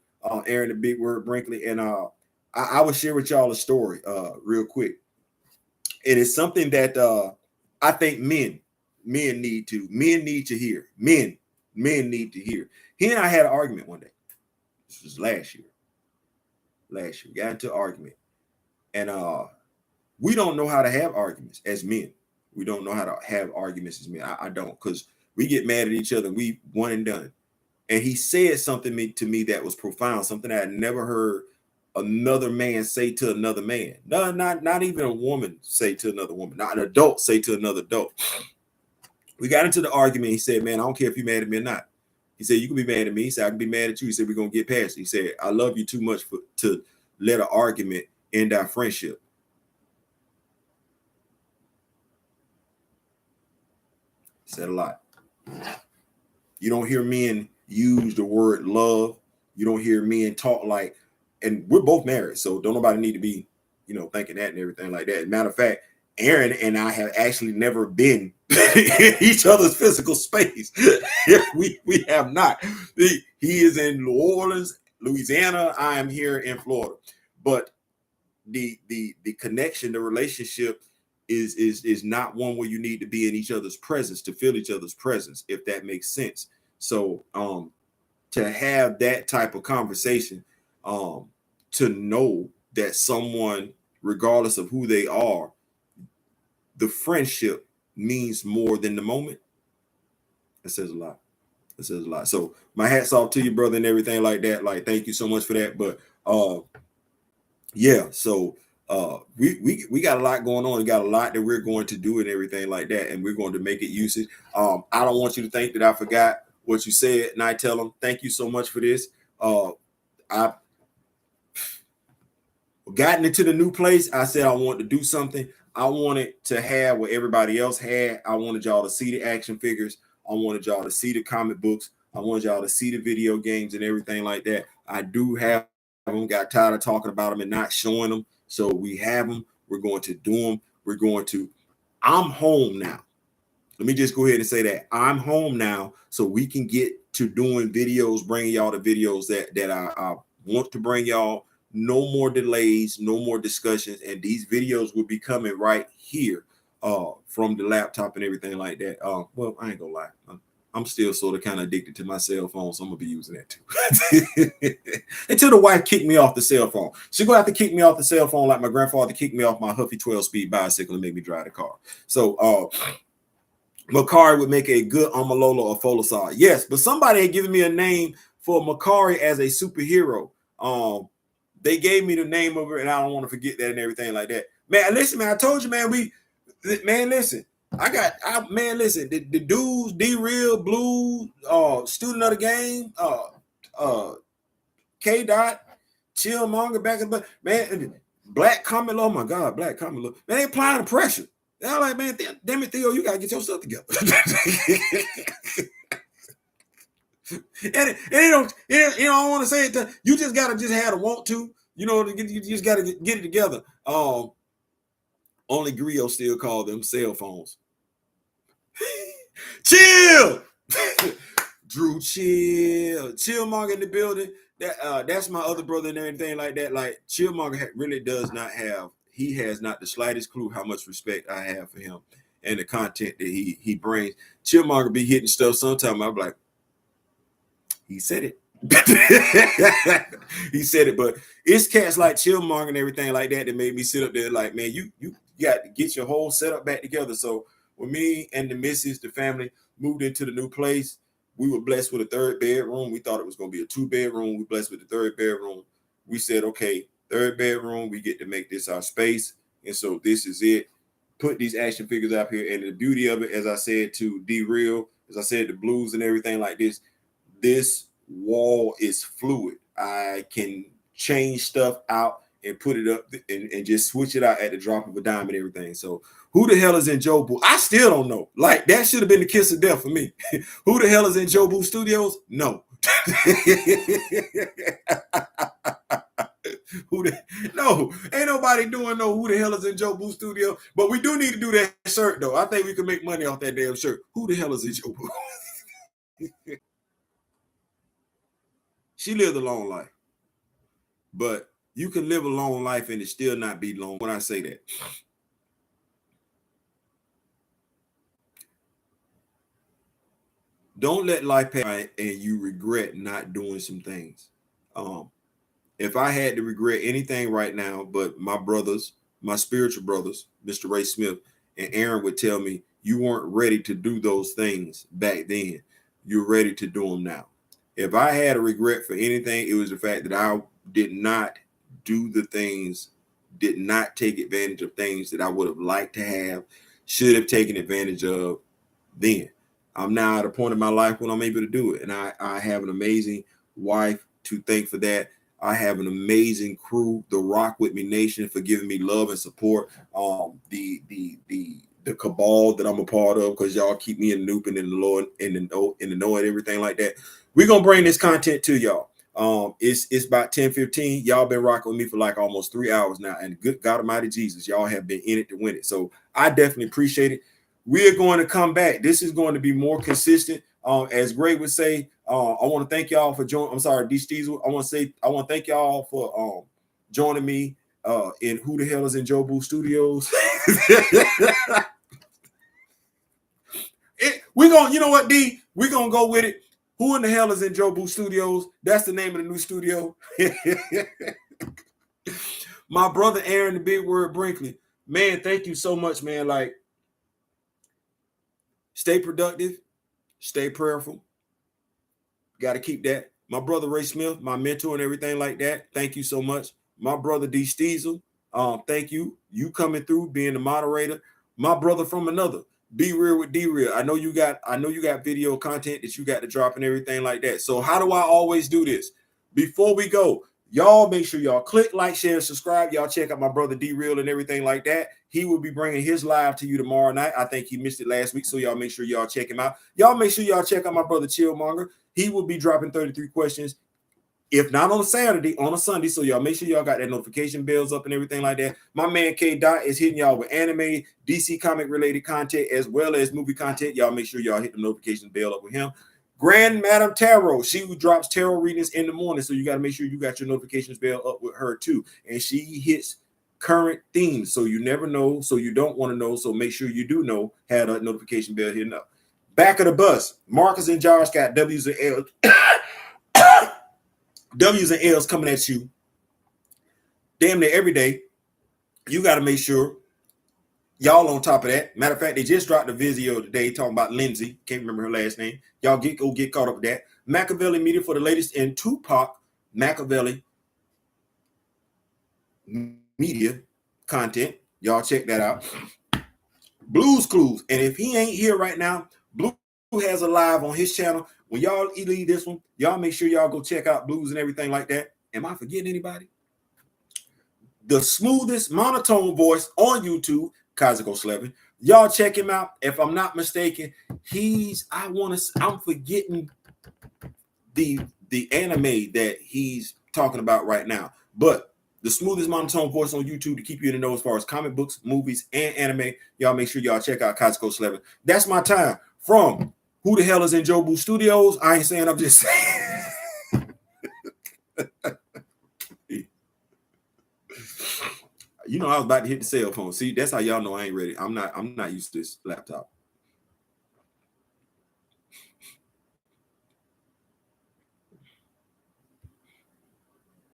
Aaron the Big Word Brinkley, and I will share with y'all a story real quick. It is something that I think men need to hear. Men need to hear. He and I had an argument one day. This was last year. We got into an argument, and we don't know how to have arguments as men. We don't know how to have arguments as men. I don't, because we get mad at each other. We one and done. And he said something to me that was profound, something I had never heard another man say to another man. No, not even a woman say to another woman. Not an adult say to another adult. We got into the argument. He said, "Man, I don't care if you're mad at me or not." He said, "You can be mad at me." He said, "I can be mad at you." He said, "We're gonna get past it." He said, "I love you too much to let an argument end our friendship." Said a lot. You don't hear men use the word love. You don't hear men talk like, and we're both married, so don't nobody need to be, thinking that and everything like that. Matter of fact, Aaron and I have actually never been in each other's physical space. we have not. He is in New Orleans, Louisiana. I am here in Florida. But the connection, the relationship is not one where you need to be in each other's presence to feel each other's presence, if that makes sense. So to have that type of conversation, to know that someone, regardless of who they are, the friendship means more than the moment. That says a lot. So my hat's off to you, brother, and everything like that. Like, thank you so much for that. But yeah, so we got a lot going on. We got a lot that we're going to do and everything like that, and we're going to make it usage. I don't want you to think that I forgot what you said, and I tell them thank you so much for this. I've gotten into the new place. I said I want to do something. I wanted to have what everybody else had. I wanted y'all to see the action figures. I wanted y'all to see the comic books. I wanted y'all to see the video games and everything like that. I do have them. Got tired of talking about them and not showing them. So we have them. We're going to do them. I'm home now. Let me just go ahead and say that I'm home now, so we can get to doing videos, bringing y'all the videos that I want to bring y'all. No more delays, no more discussions, and these videos will be coming right here from the laptop and everything like that. Well, I ain't gonna lie. I'm still sort of kind of addicted to my cell phone, so I'm gonna be using that too. Until the wife kicked me off the cell phone. She's gonna have to kick me off the cell phone like my grandfather kicked me off my Huffy 12-speed bicycle and make me drive the car. So Makari would make a good Amalolo or Folasar. Yes, but somebody had given me a name for Makari as a superhero. They gave me the name of her, and I don't want to forget that and everything like that. Man, listen, man, I told you, man, listen. Listen, the dudes, D-Real, Blue, student of the game, K-Dot, Chillmonger back in the man, Black Comet, oh my God, Black Comet, man, they applying the pressure. They're like, man, damn it, Theo, you gotta get your stuff together. and you don't want to say it. You just gotta just have to want to. You just gotta get it together. Only Griot still call them cell phones. Chill, Drew. Chillmonger in the building. That's my other brother and everything like that. Like, Chillmonger really does not have. He has not the slightest clue how much respect I have for him and the content that he brings. Chillmonger be hitting stuff sometimes. I'm like, he said it. He said it, but it's cats like Chillmonger and everything like that that made me sit up there like, man, you got to get your whole setup back together. So when me and the missus, the family, moved into the new place, we were blessed with a third bedroom. We thought it was going to be a 2-bedroom. We blessed with the third bedroom. We said, okay, third bedroom, we get to make this our space. And so this is it. put these action figures out here. And the beauty of it, as I said to D-Real, as I said, the blues and everything like this wall is fluid. I can change stuff out and put it up and just switch it out at the drop of a dime and everything. So who the hell is in Jobu? I still don't know. Like, that should have been the kiss of death for me. Who the hell is in Jobu Studios? No. No, ain't nobody doing no who the hell is in Jobu Studio. But we do need to do that shirt, though. I think we can make money off that damn shirt. Who the hell is in Jobu? She lived a long life. But you can live a long life and it still not be long when I say that. Don't let life pass and you regret not doing some things. If I had to regret anything right now, but my brothers, my spiritual brothers, Mr. Ray Smith and Aaron would tell me, you weren't ready to do those things back then. You're ready to do them now. If I had a regret for anything, it was the fact that I did not do the things, did not take advantage of things that I would have liked to have, should have taken advantage of then. I'm now at a point in my life when I'm able to do it. And I have an amazing wife to thank for that. I have an amazing crew, the Rock With Me Nation, for giving me love and support. The cabal that I'm a part of, because y'all keep me in the loop and in the Lord, in the know and everything like that. We're gonna bring this content to y'all. It's about 10:15. Y'all been rocking with me for like almost 3 hours now, and good God Almighty Jesus, y'all have been in it to win it. So I definitely appreciate it. We are going to come back. This is going to be more consistent. As Gray would say, I want to thank y'all for joining. I'm sorry, D. Steezel. I want to thank y'all for joining me in Who the Hell is in Jobu Studios. We're gonna, you know what, D? We're gonna go with it. Who in the hell is in Jobu Studios? That's the name of the new studio. My brother Aaron, the Big Word Brinkley. Man, thank you so much, man. Like, stay productive, stay prayerful. Got to keep that. My brother Ray Smith, my mentor and everything like that. Thank you so much. My brother D. Steezel, thank you. You coming through, being the moderator. My brother from another. Be real with D-Real. I know you got video content that you got to drop and everything like that. So how do I always do this? Before we go, y'all make sure y'all click, like, share, subscribe. Y'all check out my brother D-Real and everything like that. He will be bringing his live to you tomorrow night. I think he missed it last week, so y'all make sure y'all check him out. Y'all make sure y'all check out my brother Chillmonger. He will be dropping 33 questions, if not on a Saturday, on a Sunday. So y'all make sure y'all got that notification bells up and everything like that. My man K Dot is hitting y'all with anime, DC comic related content, as well as movie content. Y'all make sure y'all hit the notification bell up with him. Grand Madam Tarot, she who drops tarot readings in the morning. So you got to make sure you got your notifications bell up with her too. And she hits current themes. So you never know. So you don't want to know. So make sure you do know, have that notification bell hitting up. Back of the bus, Marcus and Josh got W's and L's. W's and L's coming at you damn near every day. You got to make sure y'all on top of that. Matter of fact, they just dropped a video today talking about Lindsay. Can't remember her last name. Y'all go get caught up with that. Machiavelli Media for the latest in Tupac Machiavelli media content. Y'all check that out. Blues Clues. And if he ain't here right now, Blue has a live on his channel. When y'all leave this one, y'all make sure y'all go check out Blues and everything like that. Am I forgetting anybody? The smoothest monotone voice on YouTube, Kazuko Slevin. Y'all check him out. If I'm not mistaken, I'm forgetting the anime that he's talking about right now. But the smoothest monotone voice on YouTube to keep you in the know as far as comic books, movies, and anime. Y'all make sure y'all check out Kazuko Slevin. That's my time from Who the Hell is in Jobu Studios. I ain't saying, I'm just saying. You know, I was about to hit the cell phone. See, that's how y'all know I ain't ready. I'm not used to this laptop.